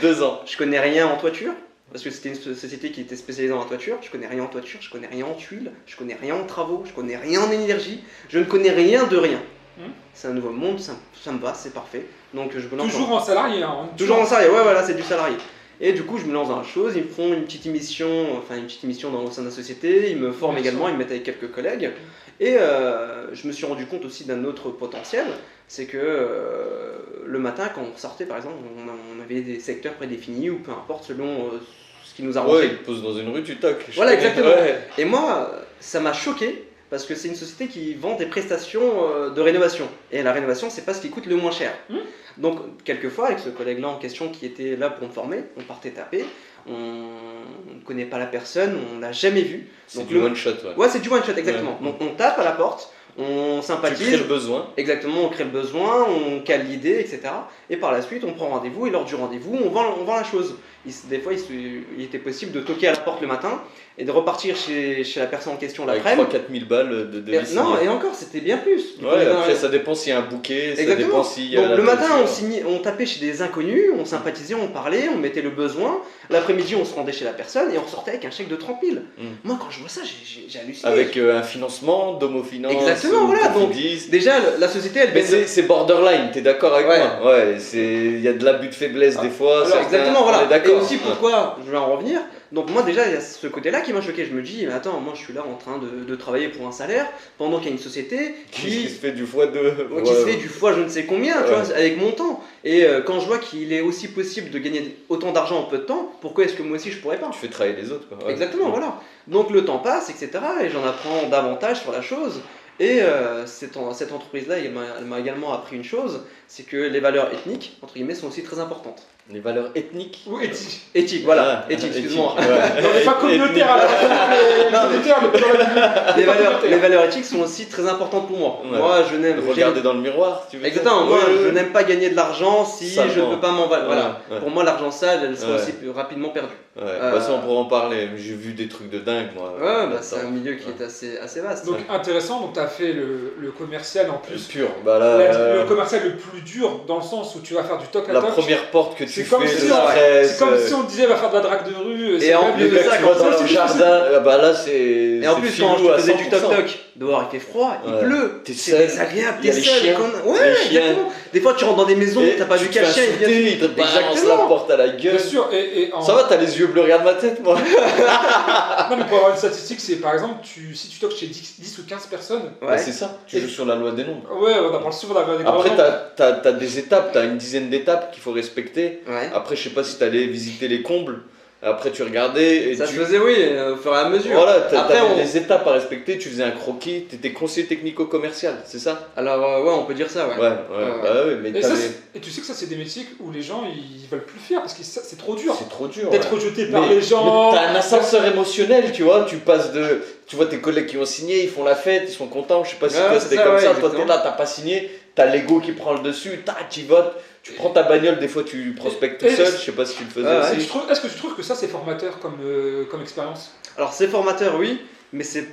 2 ans. Je connais rien en toiture, parce que c'était une société qui était spécialisée dans la toiture. Je connais rien en toiture, je connais rien en tuiles, je connais rien en travaux, je connais rien en énergie, je ne connais rien de rien. C'est un nouveau monde, ça me va, c'est parfait. Donc je me lance Toujours en salarié, hein. toujours en salarié, ouais voilà, c'est du salarié. Et du coup je me lance dans la chose, ils me font une petite émission au sein de la société, ils me forment Bien également, sûr. ils me mettent avec quelques collègues. Et je me suis rendu compte aussi d'un autre potentiel, c'est que le matin quand on sortait par exemple, on avait des secteurs prédéfinis ou peu importe selon ce qui nous arrangeait. Ouais, il te pose dans une rue, tu toques. Je Voilà, connais. exactement. Ouais. Et moi, ça m'a choqué parce que c'est une société qui vend des prestations de rénovation. Et la rénovation, c'est pas ce qui coûte le moins cher. Donc, quelquefois, avec ce collègue-là en question qui était là pour me former, on partait taper, on ne connaît pas la personne, on l'a jamais vu. C'est Donc du one shot, ouais. Ouais, c'est du one shot, exactement. Ouais. Donc, on tape à la porte, on Tu sympathise. crées le besoin. Exactement, on crée le besoin, on cale l'idée, etc. Et par la suite, on prend rendez-vous, et lors du rendez-vous, on vend la chose. Des fois, il était possible de toquer à la porte le matin et de repartir chez la personne en question Avec l'après-midi. 3-4 000 balles de Et- vie Non, signée. et encore, c'était bien plus. Donc, on Ouais, est dans après la- ça dépend s'il y a un bouquet, ça Exactement. dépend s'il y a Donc la le matin, toiture. on tapait chez des inconnus, on sympathisait, on parlait, on mettait le besoin. L'après-midi, on se rendait chez la personne et on sortait avec un chèque de 30 000. Moi, quand je vois ça, j'ai halluciné. Avec un financement, Domo Finance, Exactement, ou voilà, donc, Cofidis. Déjà, la société, elle Mais baisse. c'est borderline, t'es d'accord avec Ouais. moi? Ouais, il y a de l'abus de faiblesse des fois. Alors certains- exactement, on voilà. est d'accord. Et aussi pourquoi, je vais en revenir. Donc moi déjà, il y a ce côté-là qui m'a choqué. Je me dis, mais attends, moi je suis là en train de travailler pour un salaire, pendant qu'il y a une société Qui qui se fait du x2. qui se fait du fois je ne sais combien, tu Ouais. vois, avec mon temps. Et quand je vois qu'il est aussi possible de gagner autant d'argent en peu de temps, pourquoi est-ce que moi aussi je pourrais pas? Tu fais travailler les autres, quoi. Ouais. Exactement, voilà. Donc le temps passe, etc. Et j'en apprends davantage sur la chose. Et cette entreprise-là, elle m'a également appris une chose, c'est que les valeurs ethniques, entre guillemets, sont aussi très importantes. Les valeurs ethniques. Ou éthique. Éthique, voilà, Ah, éthique, excuse-moi. ouais. On n'est pas communautaire alors. Communautaire, mais pas dans la- Les valeurs éthiques sont aussi très importantes pour moi. Ouais. Moi, je n'aime. Regarder dans le miroir, tu veux dire. Exactement, moi Ouais, je ouais. n'aime pas gagner de l'argent si je Salement. ne peux pas m'en valoir. Voilà. Ouais. Pour moi, l'argent sale, elle sera Ouais. aussi plus rapidement perdue. Ouais, bah ça on pourra en parler. J'ai vu des trucs de dingue, moi. Ouais, bah, c'est un milieu qui Ouais. est assez vaste. Donc intéressant, donc tu as fait le commercial en plus. Pur. Bah là, Le commercial le plus dur dans le sens où tu vas faire du toc à la toc. première porte que tu C'est fais, comme le si stress. C'est comme si on disait va faire de la drague de rue. c'est en quand même plus les de gars ça, qui quand vont dans ça, leur c'est jardin, bah là c'est. Et en c'est plus, quand filou je à faisais du 100%. toc-toc, dehors il fait froid, il Ouais. pleut, T'es c'est seul, désagréable, il y a t'es les seul. chiens, Ouais, les chiens. exactement. Des fois, tu rentres dans des maisons, Et t'as pas vu tu te quel fais chien il vient. insulter, il te balance la Exactement. porte à la gueule. Bien sûr, et en... Ça va, t'as les yeux bleus, regarde ma tête, moi. Non, mais pour avoir une statistique, c'est par exemple, si tu toques chez 10 ou 15 personnes, Bah, Ouais. c'est ça, tu joues sur la loi des nombres. ouais, on en parle souvent d'avoir des Après, grands nombres. t'as des étapes, t'as une dizaine d'étapes qu'il faut respecter. Ouais. Après, je sais pas si t'allais visiter les combles. Après, tu regardais. Et Ça tu... se faisait, oui, au fur et à mesure. Voilà, Après, t'avais on- des étapes à respecter. Tu faisais un croquis, t'étais conseiller technico-commercial, c'est ça? Alors, ouais, on peut dire ça, ouais. Ouais, bah ouais, mais Et, ça, t'avais. et tu sais que ça, c'est des métiers où les gens ils veulent plus faire parce que c'est trop dur C'est trop dur. d'être ouais. rejeté par Mais- les gens. mais t'as un ascenseur émocionnel, tu vois, tu passes de... Tu vois tes collègues qui ont signé, ils font la fête, ils sont contents, je sais pas si Ouais, toi c'est c'était ça, comme ouais, ça, toi exactement. t'es là, t'as pas signé, t'as l'ego qui prend le dessus, tu votes, tu prends ta bagnole, des fois tu prospectes tout Et- seul, je sais pas si tu le faisais Ouais, Est-ce que aussi. est-ce que tu trouves que ça c'est formateur comme expérience? Alors, c'est formateur, oui, mais c'est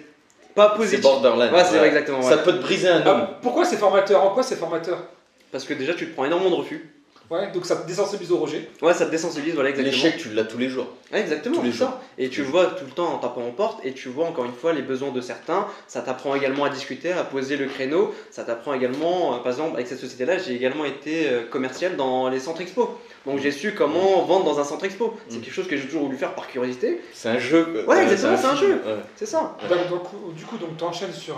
pas C'est positif. borderline. Ouais, c'est vrai, exactement. Ça ouais. peut te briser un homme. Pourquoi c'est formateur? En quoi c'est formateur? Parce que déjà, tu te prends énormément de refus. Ouais, donc ça te désensibilise au rejet. Ouais, ça te désensibilise, voilà, exactement. L'échec, tu l'as tous les jours. Ouais, exactement, tous les c'est jours. ça. Et tu le vois tout le temps en tapant en porte, et tu vois encore une fois les besoins de certains. Ça t'apprend également à discuter, à poser le créneau. Ça t'apprend également, par exemple, avec cette société-là, j'ai également été commercial dans les centres expo. Donc j'ai su comment vendre dans un centre expo. C'est quelque chose que j'ai toujours voulu faire par curiosité. C'est un jeu. quoi. Ouais, exactement, c'est un film. jeu. Ouais. C'est ça. Du coup, tu enchaînes sur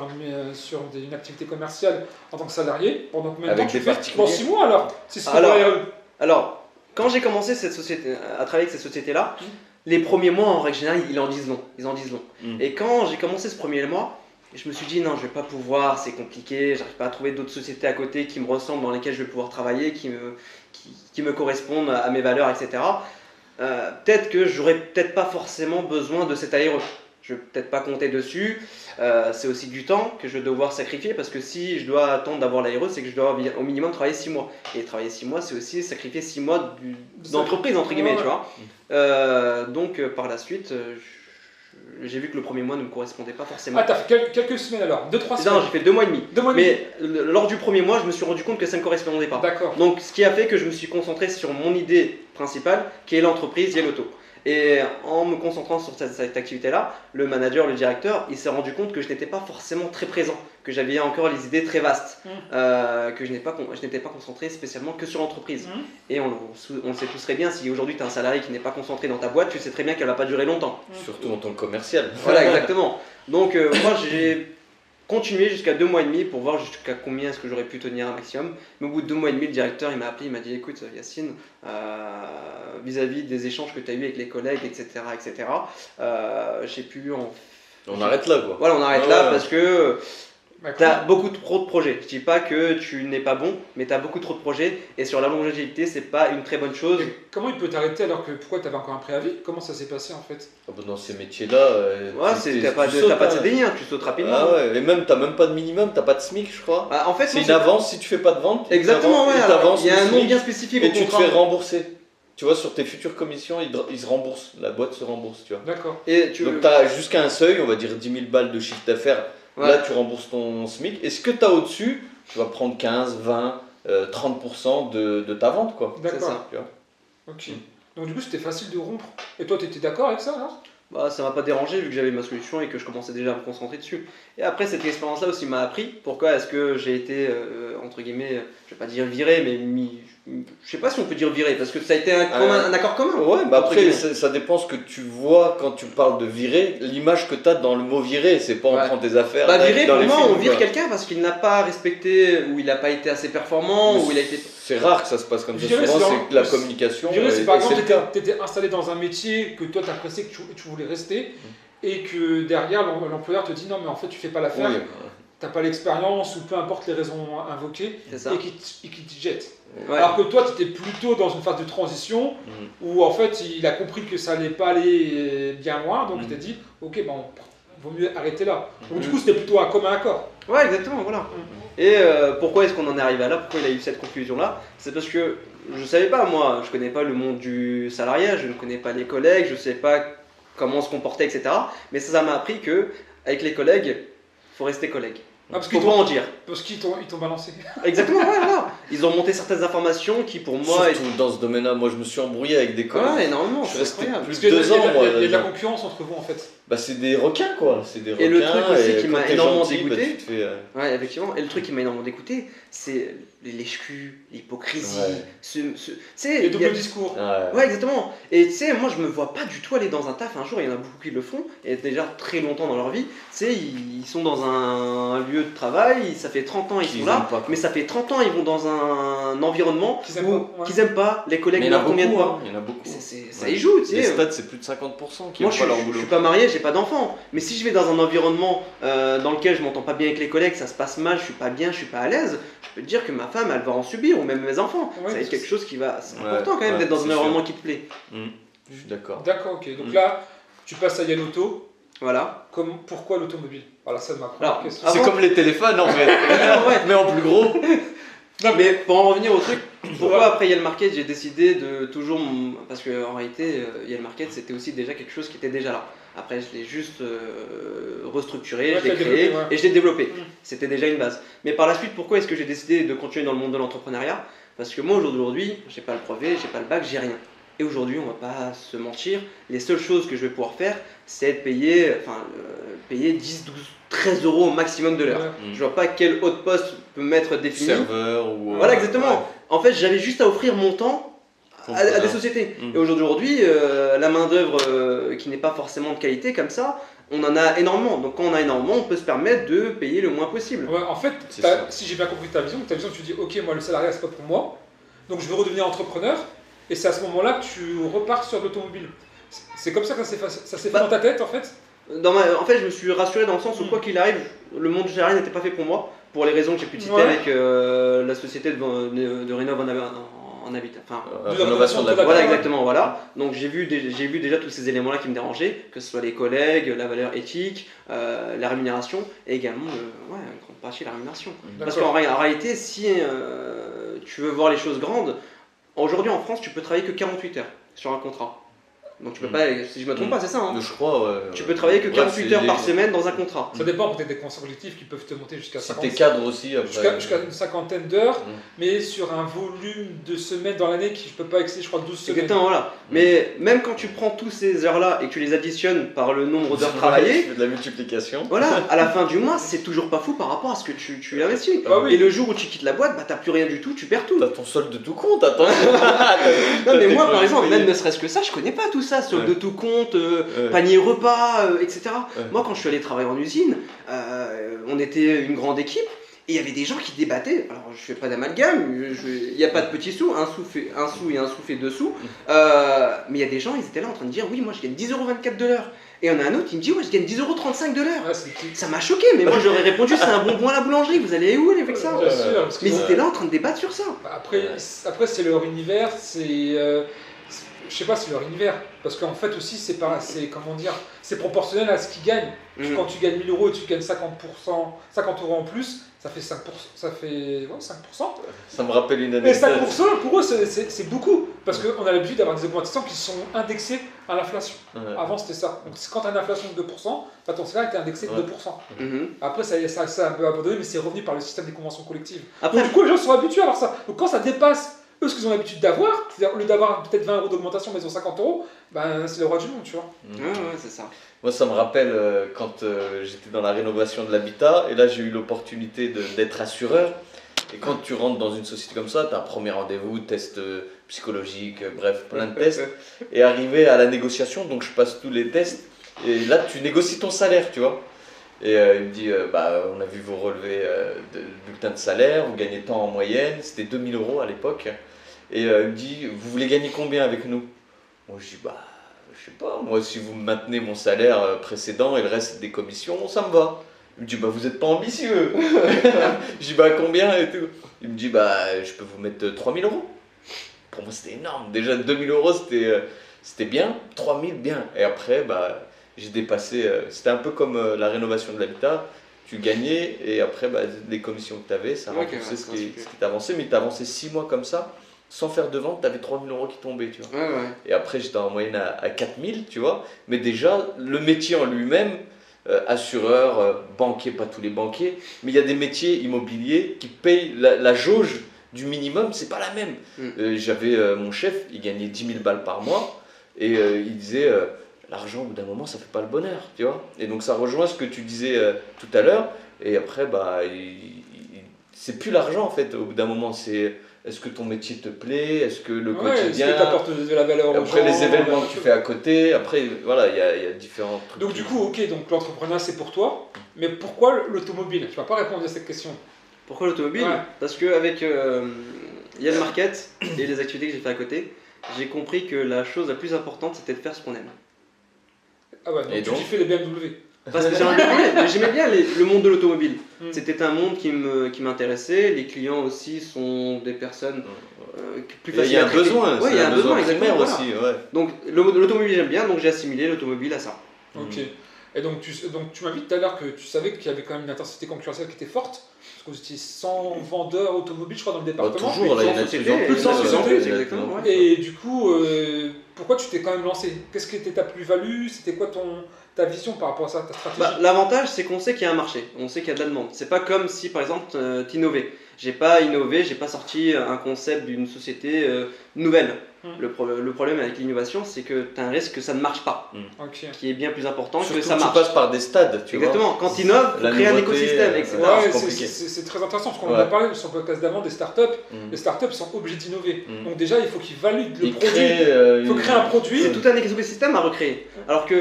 une activité commerciale en tant que salarié pendant combien de Avec temps tu des fais? particuliers. Dans 6 mois alors? Si c'est Alors, pas- Alors, quand j'ai commencé à travailler avec cette société-là, les premiers mois, en règle générale, ils en disent long. Mm. Et quand j'ai commencé ce premier mois, Et je me suis dit non, je vais pas pouvoir, c'est compliqué, j'arrive pas à trouver d'autres sociétés à côté qui me ressemblent, dans lesquelles je vais pouvoir travailler, qui me correspondent à mes valeurs, etc. Peut-être que j'aurais peut-être pas forcément besoin de cet aéro. Je vais peut-être pas compter dessus. C'est aussi du temps que je vais devoir sacrifier parce que si je dois attendre d'avoir l'aéro, c'est que je dois au minimum travailler 6 mois. Et travailler 6 mois, c'est aussi sacrifier 6 mois d'entreprise, entre guillemets, tu vois. Donc par la suite, j'ai vu que le premier mois ne me correspondait pas forcément. Ah, t'as fait quelques semaines alors, 2-3 semaines. Non, j'ai fait 2 mois et demi. 2 mois et demi. Mais lors du premier mois, je me suis rendu compte que ça ne me correspondait pas. D'accord. Donc ce qui a fait que je me suis concentré sur mon idée principale, qui est l'entreprise Yellowto. Et en me concentrant sur cette activité-là, le manager, le directeur, il s'est rendu compte que je n'étais pas forcément très présent, que j'avais encore les idées très vastes, que je n'étais pas concentré spécialement que sur l'entreprise. Et on le sait tous très bien, si aujourd'hui tu as un salarié qui n'est pas concentré dans ta boîte, tu sais très bien qu'elle ne va pas durer longtemps. Surtout en tant que commercial. Voilà, exactement. Donc moi j'ai continué jusqu'à 2 mois et demi pour voir jusqu'à combien est-ce que j'aurais pu tenir un maximum. Mais au bout de 2 mois et demi, le directeur il m'a appelé, il m'a dit écoute Yacine, vis-à-vis des échanges que tu as eu avec les collègues, etc., j'ai pu en... On arrête là quoi. Voilà, on arrête là parce que Bah, tu as beaucoup trop de projets. Je dis pas que tu n'es pas bon, mais tu as beaucoup trop de projets et sur la longévité, c'est pas une très bonne chose. Et comment il peut t'arrêter alors que pourquoi tu avais encore un préavis? Comment ça s'est passé en fait? Ah bah dans ces métiers-là, T'as pas de CDI, hein, tu sautes rapidement. Ah ouais, et même t'as même pas de minimum, t'as pas de SMIC je crois. Bah, en fait, C'est une avance si tu fais pas de vente. Exactement, ouais. Il y a un nom bien spécifique au et tu te contrat. fais rembourser. Tu vois, sur tes futures commissions, ils se remboursent. La boîte se rembourse, tu vois. D'accord. Donc tu as jusqu'à un seuil, on va dire 10 000 balles de chiffre d'affaires. Ouais. Là, tu rembourses ton SMIC. Et ce que tu as au-dessus, tu vas prendre 15, 20, 30% de ta vente, quoi. C'est D'accord. ça. Tu vois. Ok. Donc du coup c'était facile de rompre. Et toi tu étais d'accord avec ça alors? Bah, ça m'a pas dérangé vu que j'avais ma solution et que je commençais déjà à me concentrer dessus. Et après, cette expérience-là aussi m'a appris pourquoi est-ce que j'ai été, entre guillemets, je vais pas dire viré, mais je sais pas si on peut dire viré, parce que ça a été un accord commun. Ouais, bah entre après, guillemets. ça dépend ce que tu vois quand tu parles de virer. L'image que tu as dans le mot virer, c'est pas on Ouais. prend tes affaires. Bah, virer, dans pour les moi, films, on vire quoi. quelqu'un parce qu'il n'a pas respecté, ou il n'a pas été assez performant, ou il a été. C'est rare que ça se passe comme ça. Virer, Souvent, c'est c'est que la communication. Virer, c'est et par c'est exemple le cas. tu étais installé dans un métier que toi t'appréciais, que tu voulais rester, et que derrière l'employeur te dit non mais en fait tu fais pas l'affaire, Oui. t'as pas l'expérience ou peu importe les raisons invoquées, C'est ça. et qui te jette. Ouais. Alors que toi tu étais plutôt dans une phase de transition où en fait il a compris que ça allait pas aller bien loin, donc il t'a dit ok bon vaut mieux arrêter là. Donc du coup c'était plutôt un commun accord. Ouais, exactement, voilà. Et pourquoi est-ce qu'on en est arrivé à là? Pourquoi il a eu cette conclusion-là? C'est parce que je savais pas, moi, je connais pas le monde du salariat, je ne connais pas les collègues, je sais pas comment se comporter, etc. Mais ça m'a appris que avec les collègues, faut rester collègue. Ah, parce Faut qu'ils pas t'ont en dire. ils t'ont balancé. Exactement, ouais, voilà. Ils ont monté certaines informations qui pour moi... Surtout dans ce domaine-là, moi je me suis embrouillé avec des collègues. Ouais, énormément, Je suis c'est resté incroyable. plus Parce de qu'il 2 ans, moi. y a de la concurrence entre vous en fait. Bah, c'est des requins, quoi. C'est des requins. Et le truc aussi qui quand m'a t'es énormément gentil, bah, dégoûté, tu te fais, Ouais, effectivement. Et le truc qui m'a énormément dégoûté, c'est les lèche-culs, l'hypocrisie. Ouais. Tu sais, Les il y a- doubles discours. Ouais, exactement. Et tu sais, moi je me vois pas du tout aller dans un taf. Un jour, il y en a beaucoup qui le font, et déjà très longtemps dans leur vie. Tu sais, ils sont dans un lieu de travail, ça fait 30 ans ils Qu'ils sont là, aiment pas, quoi. mais ça fait 30 ans ils vont dans un environnement Qu'ils aiment où pas, ouais. qu'ils aiment pas, les collègues Mais il y en a leur conviennent beaucoup, pas. hein. Il y en a beaucoup. Ça Ouais. y joue, tu Les sais. stats, c'est plus de 50% qui Moi n'ont je pas leur suis, je boulot. suis pas marié, j'ai pas d'enfant. Mais si je vais dans un environnement dans lequel je m'entends pas bien avec les collègues, ça se passe mal, je suis pas bien, je suis pas à l'aise, je peux te dire que ma femme elle va en subir, ou même mes enfants. Ouais, Ça va être quelque chose qui va. C'est Ouais, important quand même ouais, d'être dans c'est un sûr. environnement qui te plaît. Je suis d'accord. D'accord, ok. Donc là, tu passes à Yellowto. Voilà. Pourquoi l'automobile? Voilà, c'est ma première Alors, question. avant- C'est comme les téléphones en fait. Ouais. Mais en plus gros. Mais pour en revenir au truc, pourquoi après Yale Market j'ai décidé de toujours. Parce qu'en réalité, Yale Market c'était aussi déjà quelque chose qui était déjà là. Après, je l'ai juste restructuré, Ouais, je l'ai t'as créé développé, ouais. et je l'ai développé. Mm. C'était déjà une base. Mais par la suite, pourquoi est-ce que j'ai décidé de continuer dans le monde de l'entrepreneuriat? Parce que moi aujourd'hui, j'ai pas le brevet, j'ai pas le bac, j'ai rien. Et aujourd'hui, on va pas se mentir, les seules choses que je vais pouvoir faire, c'est être payé, payer 10, 12, 13 euros au maximum de l'heure. Ouais. Je vois pas quel autre poste peut m'être défini. Serveur ou. Voilà, exactement. En fait, j'avais juste à offrir mon temps à des sociétés. Mm. Et aujourd'hui, la main-d'œuvre qui n'est pas forcément de qualité comme ça, on en a énormément. Donc, quand on a énormément, on peut se permettre de payer le moins possible. Ouais, en fait, C'est ça. si j'ai bien compris ta vision, tu dis ok, moi le salariat c'est pas pour moi, donc je veux redevenir entrepreneur, et c'est à ce moment-là que tu repars sur l'automobile. C'est comme ça que ça s'est fait Bah, dans ta tête en fait? En fait, je me suis rassuré dans le sens où, quoi qu'il arrive, le monde salarié n'était pas fait pour moi, pour les raisons que j'ai pu citer avec la société de Rénov en habitat. Enfin, rénovation de la voilà, exactement, voilà. Donc j'ai vu déjà tous ces éléments-là qui me dérangeaient, que ce soit les collègues, la valeur éthique, la rémunération, et également, une grande partie de la rémunération. Parce qu'en réalité, si tu veux voir les choses grandes, aujourd'hui en France, tu peux travailler que 48 heures sur un contrat. Donc tu peux pas, si je me trompe pas, c'est ça. Hein. Je crois. Tu peux travailler que 48 heures par semaine dans un contrat. Ça dépend, peut-être des consécutifs qui peuvent te monter jusqu'à 50. Si t'es cadre aussi, jusqu'à une cinquantaine d'heures, mais sur un volume de semaines dans l'année qui ne peut pas excéder, je crois, 12 semaines. Exactement, voilà. Mais même quand tu prends tous ces heures-là et que tu les additionnes par le nombre d'heures travaillées, tu fais de la multiplication. Voilà, à la fin du mois, c'est toujours pas fou par rapport à ce que tu investis. Oui. Et le jour où tu quittes la boîte, t'as plus rien du tout, tu perds tout. T'as ton solde de tout compte, attends. Non mais moi par exemple, même ne serait-ce que ça, je connais pas tout ça, solde de tout compte, panier repas, etc. Moi quand je suis allé travailler en usine, on était une grande équipe et il y avait des gens qui débattaient. Alors je fais pas d'amalgame, il n'y a pas de petits sous, un sou et un sou fait 2 sous. Mais il y a des gens, ils étaient là en train de dire oui, moi je gagne 10,24€ de l'heure. Et on a un autre qui me dit ouais, je gagne 10,35€ de l'heure. Ça m'a choqué, mais moi j'aurais répondu c'est un bonbon à la boulangerie, vous allez où avec ça? Bien sûr, mais ils étaient là en train de débattre sur ça. Après c'est leur univers, je sais pas, c'est leur univers. Parce qu'en fait aussi, c'est proportionnel à ce qu'ils gagnent. Quand tu gagnes 1000€ et tu gagnes 50 € en plus, ça fait 5%. Ça fait 5%. Ça me rappelle une Mais anecdote. 5% pour eux, c'est beaucoup. Parce qu'on a l'habitude d'avoir des augmentations qui sont indexées à l'inflation. Avant, c'était ça. Donc quand tu as une inflation de 2%, ton salaire était indexé de 2%. Après, ça a un peu abandonné, mais c'est revenu par le système des conventions collectives. Après, donc, du coup, les gens sont habitués à ça. Donc quand ça dépasse eux, ce qu'ils ont l'habitude d'avoir, c'est-à-dire au lieu d'avoir peut-être 20€ d'augmentation, mais ils ont 50€, c'est le roi du monde, tu vois. Ouais, c'est ça. Moi, ça me rappelle quand j'étais dans la rénovation de l'habitat, et là, j'ai eu l'opportunité d'être assureur. Et quand tu rentres dans une société comme ça, tu as un premier rendez-vous, test psychologique, bref, plein de tests. Et arrivé à la négociation, donc je passe tous les tests, et là, tu négocies ton salaire, tu vois. Et il me dit, on a vu vos relevés de bulletin de salaire, vous gagnez tant en moyenne, c'était 2000€ à l'époque. Et il me dit, vous voulez gagner combien avec nous? Moi je dis, je sais pas, moi si vous me maintenez mon salaire précédent et le reste des commissions, ça me va. Il me dit, vous êtes pas ambitieux. Je dis, combien et tout. Il me dit, je peux vous mettre 3000€. Pour moi c'était énorme, déjà 2000€ c'était bien, 3000 bien. Et après, j'ai dépassé, c'était un peu comme la rénovation de l'habitat, tu gagnais et après les commissions que tu avais, ça remboursait ce qui t'avançait, mais tu avancé 6 mois comme ça, sans faire de vente, tu avais 3000€ qui tombaient, tu vois. Et après j'étais en moyenne à 4000, tu vois, mais déjà le métier en lui-même, assureur, banquier, pas tous les banquiers, mais il y a des métiers immobiliers qui payent la jauge du minimum, c'est pas la même. J'avais mon chef, il gagnait 10 000 balles par mois et il disait... l'argent, au bout d'un moment, ça fait pas le bonheur, tu vois. Et donc ça rejoint ce que tu disais tout à l'heure. Et après, c'est plus l'argent en fait. Au bout d'un moment, c'est est-ce que ton métier te plaît, est-ce que le quotidien, est-ce que t'apportes de la valeur aux gens, après les événements que tu fais à côté. Après, voilà, il y a différents trucs. Donc du coup, donc l'entrepreneuriat c'est pour toi. Mais pourquoi l'automobile? Tu vas pas répondre à cette question. Pourquoi l'automobile? Parce qu'avec Yann Market et les activités que j'ai fait à côté, j'ai compris que la chose la plus importante c'était de faire ce qu'on aime. Ah ouais, donc tu fais les BMW. Parce que j'aimais bien le monde de l'automobile. C'était un monde qui m'intéressait. Les clients aussi sont des personnes plus faciles à traiter. Il y a un besoin, il y a un besoin primaire voilà. aussi. Ouais. Donc l'automobile j'aime bien, donc j'ai assimilé l'automobile à ça. Ok. Et donc tu m'as dit tout à l'heure que tu savais qu'il y avait quand même une intensité concurrentielle qui était forte. Parce que vous étiez 100 vendeurs automobiles, je crois, dans le département. Toujours, là, il y en a de plus en plus. 100 sociétés, exactement. Et du coup, pourquoi tu t'es quand même lancé? Qu'est-ce qui était ta plus-value? C'était quoi ta vision par rapport à ça, ta stratégie? L'avantage, c'est qu'on sait qu'il y a un marché, on sait qu'il y a de la demande. C'est pas comme si, par exemple, tu innovais. J'ai pas innové, j'ai pas sorti un concept d'une société nouvelle. Le problème avec l'innovation, c'est que tu as un risque que ça ne marche pas, qui est bien plus important surtout que ça marche. Tu passes par des stades, tu Exactement, quand tu innoves, il faut créer un écosystème, etc. C'est très intéressant, parce qu'on en a parlé sur le podcast d'avant des startups. Les startups sont obligés d'innover. Donc déjà, il faut qu'ils valident le produit. Il faut créer un produit. C'est tout un écosystème à recréer. Alors que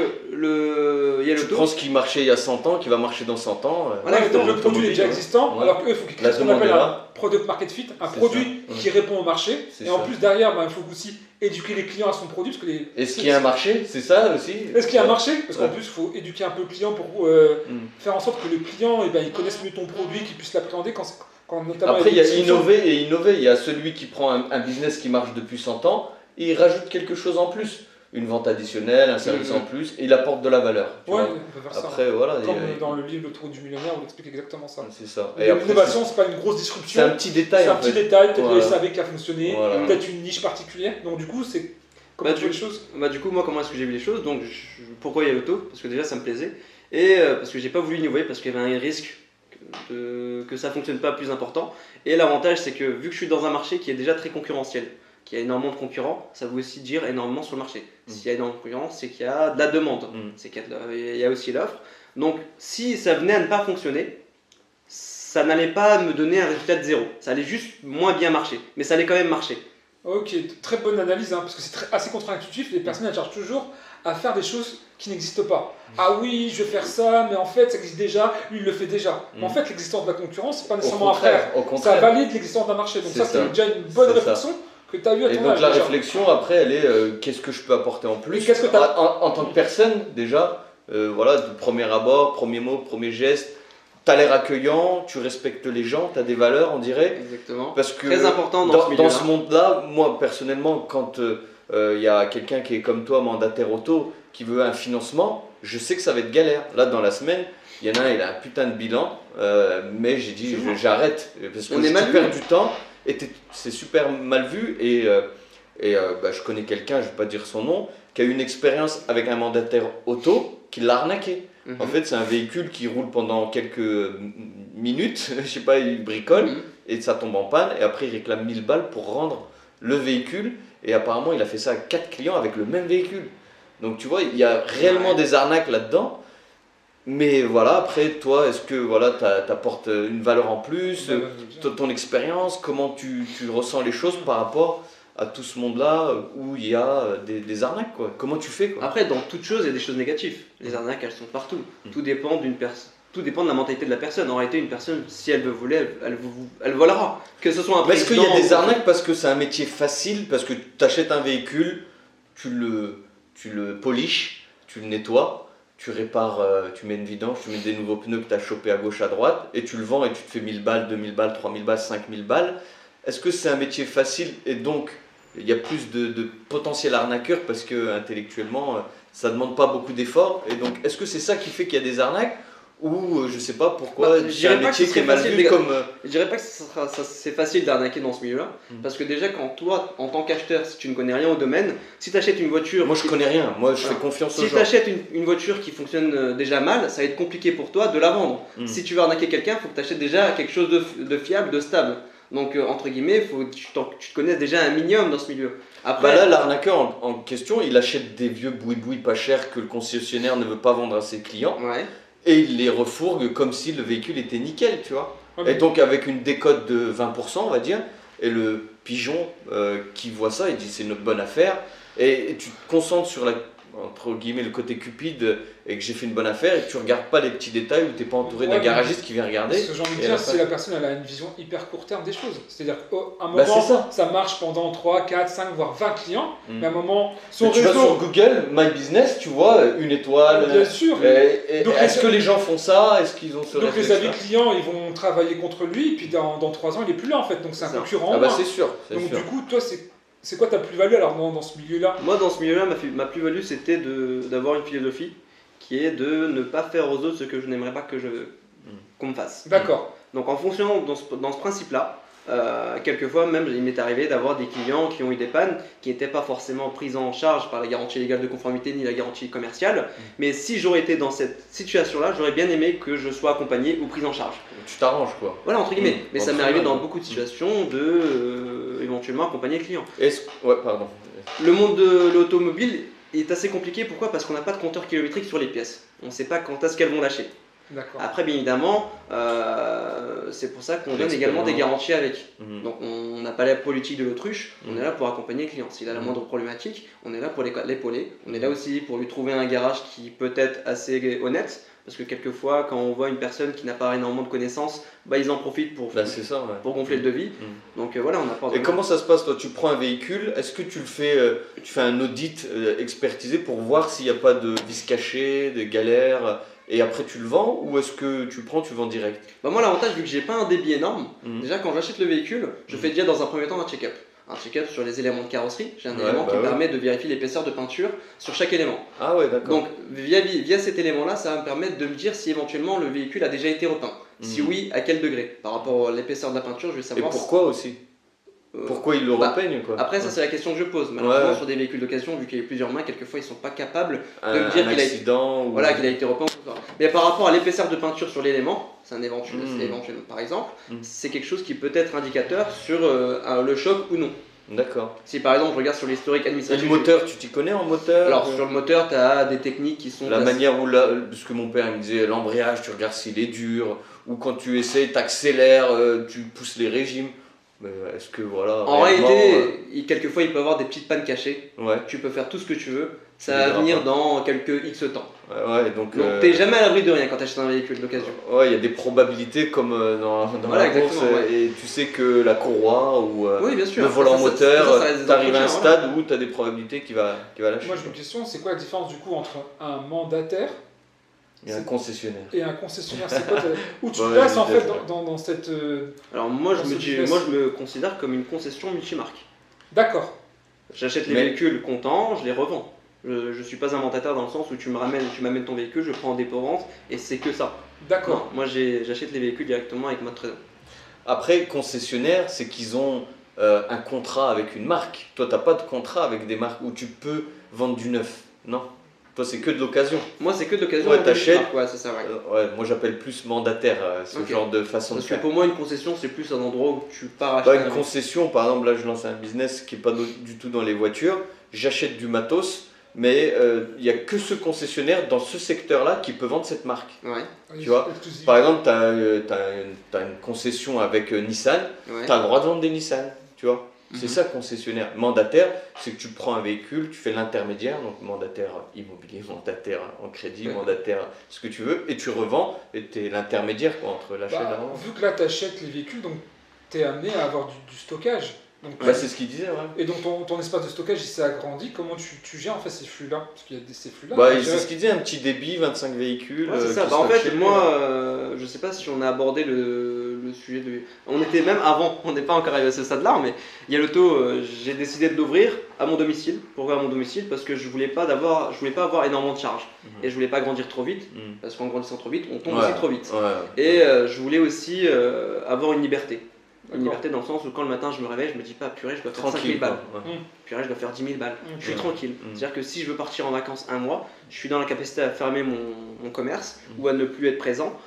tu prends ce qui marchait il y a 100 ans, qui va marcher dans 100 ans. Voilà, donc le produit est déjà existant, alors qu'eux, il faut qu'ils créent ce qu'on appelle product market fit, un C'est produit ça. qui répond au marché. C'est Et en ça. plus, derrière, il faut aussi éduquer les clients à son produit. Parce que Est-ce qu'il y a un marché? C'est ça aussi? Est-ce qu'il y a un marché? Parce qu'en Ouais. plus, il faut éduquer un peu le client pour faire en sorte que le client il connaisse mieux ton produit, qu'il puisse l'appréhender quand notamment Après, il y a des discussions. innover et innover. Il y a celui qui prend un business qui marche depuis 100 ans et il rajoute quelque chose en plus. Une vente additionnelle, un service en plus, et il apporte de la valeur. tu Ouais, vois. on peut faire ça. Après, voilà. Comme il y a- dans le livre Le Tour du millionnaire, on explique exactement ça. C'est ça. Et Et après, l'innovation, c'est pas une grosse c'est disruption. un petit détail C'est un en petit fait. détail, peut-être Voilà. le SAV qui a fonctionné, Voilà. peut-être une niche particulière. Donc du coup, c'est comment Bah, tu vois les choses. Bah, du coup, moi, comment est-ce que j'ai vu les choses? Donc, pourquoi il y a l'auto? Parce que déjà, ça me plaisait. Et parce que j'ai pas voulu innover, parce qu'il y avait un risque que ça fonctionne pas plus important. Et l'avantage, c'est que vu que je suis dans un marché qui est déjà très concurrentiel, qu'il y a énormément de concurrents, ça veut aussi dire énormément sur le marché. S'il y a énormément de concurrence, c'est qu'il y a de la demande, c'est qu'il y a aussi l'offre. Donc, si ça venait à ne pas fonctionner, ça n'allait pas me donner un résultat de zéro. Ça allait juste moins bien marcher, mais ça allait quand même marcher. Ok, très bonne analyse, parce que c'est assez contre-intuitif. Les personnes elles cherchent toujours à faire des choses qui n'existent pas. Ah oui, je vais faire ça, mais en fait, ça existe déjà, lui, il le fait déjà. Mais en fait, l'existence de la concurrence, c'est pas nécessairement à faire. Au Ça contraire. valide l'existence d'un marché. Donc C'est ça, c'est ça. déjà une bonne C'est ça. réflexion que tu as eue à Et ton donc âge. la déjà. réflexion après elle est qu'est-ce que je peux apporter en plus Et qu'est-ce que t'as- en tant que personne déjà voilà du premier abord, premier mot, premier geste, t'as l'air accueillant, tu respectes les gens, t'as des valeurs on dirait Exactement. parce que Très important dans ce milieu-là. ce monde-là, moi personnellement quand il y a quelqu'un qui est comme toi mandataire auto qui veut un financement, je sais que ça va être galère. Là dans la semaine il y en a un, il a un putain de bilan, mais j'ai dit j'arrête parce que On est tu mal vu. perds du temps et c'est super mal vu et je connais quelqu'un, je ne vais pas dire son nom, qui a eu une expérience avec un mandataire auto qui l'a arnaqué. En fait, c'est un véhicule qui roule pendant quelques minutes, je sais pas, il bricole et ça tombe en panne et après il réclame 1000 balles pour rendre le véhicule et apparemment il a fait ça à 4 clients avec le même véhicule. Donc tu vois, il y a réellement des arnaques là-dedans. Mais voilà, après toi, est-ce que voilà, t'apportes une valeur en plus, ton expérience, comment tu ressens les choses par rapport à tout ce monde-là où il y a des arnaques quoi. Comment tu fais quoi? Après, dans toute chose, il y a des choses négatives. Les arnaques, elles sont partout. Tout dépend d'une personne. Tout dépend de la mentalité de la personne. En réalité, une personne, si elle veut voler, elle volera. Que ce soit un Mais est-ce qu'il y a président des ou- arnaques parce que c'est un métier facile, parce que tu achètes un véhicule, tu le poliches, tu le nettoies, tu répares, tu mets une vidange, tu mets des nouveaux pneus que tu as chopés à gauche, à droite, et tu le vends et tu te fais 1000 balles, 2000 balles, 3000 balles, 5000 balles. Est-ce que c'est un métier facile et donc il y a plus de potentiel arnaqueur parce que intellectuellement ça demande pas beaucoup d'efforts et donc est-ce que c'est ça qui fait qu'il y a des arnaques ou je sais pas pourquoi Je c'est dirais un pas que métier ce qui est serait mal facile, vu les gars. comme Je dirais pas que c'est facile d'arnaquer dans ce milieu-là. Parce que déjà, quand toi, en tant qu'acheteur, si tu ne connais rien au domaine, si tu achètes une voiture. moi je connais rien, moi je fais Voilà. confiance aux Si gens. tu achètes une voiture qui fonctionne déjà mal, ça va être compliqué pour toi de la vendre. Si tu veux arnaquer quelqu'un, il faut que tu achètes déjà quelque chose de fiable, de stable. Donc, entre guillemets, il faut que tu te connaisses déjà un minimum dans ce milieu. Après, Bah là, l'arnaqueur en question, il achète des vieux boui-boui pas chers que le concessionnaire ne veut pas vendre à ses clients ouais. et il les refourgue comme si le véhicule était nickel, tu vois. Ouais, Et donc avec une décote de 20%, on va dire, et le pigeon qui voit ça, il dit c'est notre bonne affaire, et tu te concentres sur entre guillemets le côté cupide et que j'ai fait une bonne affaire et que tu regardes pas les petits détails où tu n'es pas entouré d'un Ouais, garagiste qui vient regarder. Ce que j'ai envie de Et dire, après- c'est la personne elle a une vision hyper court terme des choses. C'est-à-dire qu'à un moment, Bah, c'est ça. marche pendant 3, 4, 5, voire 20 clients, mais à un moment, son Mais tu vas sur réseau. Google, My Business, tu vois, une étoile. Bien sûr. Et Donc, est-ce que les gens font ça? Est-ce qu'ils ont ce Donc les réflexe-là avis clients, ils vont travailler contre lui, et puis dans 3 ans, il est plus là en fait. Donc c'est un C'est ça. concurrent. Ah en bah moins. c'est sûr, c'est Donc sûr. du coup, toi, c'est quoi ta plus-value alors dans ce milieu-là? Moi, dans ce milieu-là, ma plus-value, c'était d'avoir une philosophie qui est de ne pas faire aux autres ce que je n'aimerais pas qu'on me fasse. D'accord. Donc, en fonction dans ce principe-là, quelquefois même, il m'est arrivé d'avoir des clients qui ont eu des pannes qui n'étaient pas forcément prises en charge par la garantie légale de conformité ni la garantie commerciale. Mais si j'aurais été dans cette situation-là, j'aurais bien aimé que je sois accompagné ou pris en charge. Tu t'arranges quoi. Voilà, entre guillemets. Mais ça m'est arrivé dans Entraînement. beaucoup de situations de éventuellement accompagner le client. Ouais, pardon. Le monde de l'automobile est assez compliqué. Pourquoi? Parce qu'on n'a pas de compteur kilométrique sur les pièces. On ne sait pas quand est-ce qu'elles vont lâcher. D'accord. Après, bien évidemment, c'est pour ça qu'on donne également des garanties avec. Mhm. Donc on n'a pas la politique de l'autruche, on Mhm. est là pour accompagner le client. S'il a la Mhm. moindre problématique, on est là pour l'épauler. On est là aussi pour lui trouver un garage qui peut être assez honnête. Parce que quelquefois, quand on voit une personne qui n'a pas énormément de connaissances, bah, ils en profitent pour C'est ça, ouais. pour gonfler le devis. Donc voilà, on apporte. Et comment ça se passe, toi? Tu prends un véhicule, est-ce que tu le fais, tu fais un audit expertisé pour voir s'il n'y a pas de vis cachés, de galères, et après tu le vends, ou est-ce que tu le prends, tu vends direct? Bah moi l'avantage vu que j'ai pas un débit énorme, Mhm. déjà quand j'achète le véhicule, je fais déjà dans un premier temps un check-up. Un check-up sur les éléments de carrosserie. J'ai un élément qui me permet de vérifier l'épaisseur de peinture sur chaque élément. Ah ouais, d'accord. Donc via cet élément-là, ça va me permettre de me dire si éventuellement le véhicule a déjà été repeint. Si oui, à quel degré? Par rapport à l'épaisseur de la peinture, je vais Et savoir. pourquoi aussi? Pourquoi ils le repeignent, quoi? Après, ça c'est la question que je pose. Malheureusement, sur des véhicules d'occasion, vu qu'il y a plusieurs mains, quelquefois ils sont pas capables de me dire qu'il a été repeint. Mais par rapport à l'épaisseur de peinture sur l'élément, c'est un éventuel, par exemple, c'est quelque chose qui peut être indicateur sur le choc ou non. D'accord. Si par exemple je regarde sur l'historique Et administratif. le moteur, tu t'y connais en moteur? Alors sur le moteur, tu as des techniques qui sont. La manière où, parce que mon père il me disait, l'embrayage, tu regardes s'il est dur, ou quand tu essaies, tu accélères, tu pousses les régimes. Mais est-ce que voilà. En réalité, quelquefois il peut y avoir des petites pannes cachées. Ouais. Tu peux faire tout ce que tu veux, ça va venir dans quelques X temps. Ouais, donc t'es jamais à l'abri de rien quand tu achètes un véhicule d'occasion. Ouais, il y a des probabilités comme dans la course, et tu sais que la courroie ou bien sûr. le volant moteur, t'arrives à un stade où tu as des probabilités qu'il va lâcher. Moi j'ai une question, c'est quoi la différence du coup entre un mandataire et un concessionnaire? Et un concessionnaire, c'est quoi où tu places en fait dans cette. Alors moi je me considère comme une concession multimarque. D'accord. J'achète les véhicules comptants, je les revends. Je ne suis pas un mandataire dans le sens où tu m'amènes ton véhicule, je prends en dépôt-vente et c'est que ça. D'accord. Moi j'achète les véhicules directement avec ma trésor. Après, concessionnaire, c'est qu'ils ont un contrat avec une marque. Toi, tu n'as pas de contrat avec des marques où tu peux vendre du neuf. Non. Toi, c'est que de l'occasion. Moi, c'est que de l'occasion. Ouais, t'achètes. Ouais, c'est ça, ouais. Moi, j'appelle plus mandataire ce genre de façon de faire. Parce que pour moi, une concession, c'est plus un endroit où tu pars acheter. Une concession, par exemple, là, je lance un business qui n'est pas du tout dans les voitures. J'achète du matos, mais il n'y a que ce concessionnaire dans ce secteur-là qui peut vendre cette marque. Ouais. Tu vois, par exemple, tu as une concession avec Nissan, tu as le droit de vendre des Nissan, tu vois. C'est ça, concessionnaire. Mandataire, c'est que tu prends un véhicule, tu fais l'intermédiaire, donc mandataire immobilier, mandataire en crédit, mandataire ce que tu veux, et tu revends, et tu es l'intermédiaire entre l'achat et la vente. Vu que là, tu achètes les véhicules, donc tu es amené à avoir du stockage. Donc, c'est ce qu'il disait, ouais. Et donc ton espace de stockage il s'est agrandi, comment tu gères en fait ces flux-là? Parce qu'il y a ces flux-là. C'est ce qu'il disait, un petit débit, 25 véhicules. Ouais, c'est ça. En fait, moi, je sais pas si on a abordé le sujet de. On était même avant, on n'est pas encore arrivé à ce stade-là, mais il y a l'auto, j'ai décidé de l'ouvrir à mon domicile. Pourquoi à mon domicile? Parce que je voulais pas avoir énormément de charges. Et je voulais pas grandir trop vite, parce qu'en grandissant trop vite, on tombe aussi trop vite. Et je voulais aussi avoir une liberté. Une liberté dans le sens où quand le matin je me réveille, je me dis pas purée, je dois faire 5 000 balles. Purée, je dois faire 10 000 balles. Je suis tranquille. C'est-à-dire que si je veux partir en vacances un mois, je suis dans la capacité à fermer mon commerce ou à ne plus être présent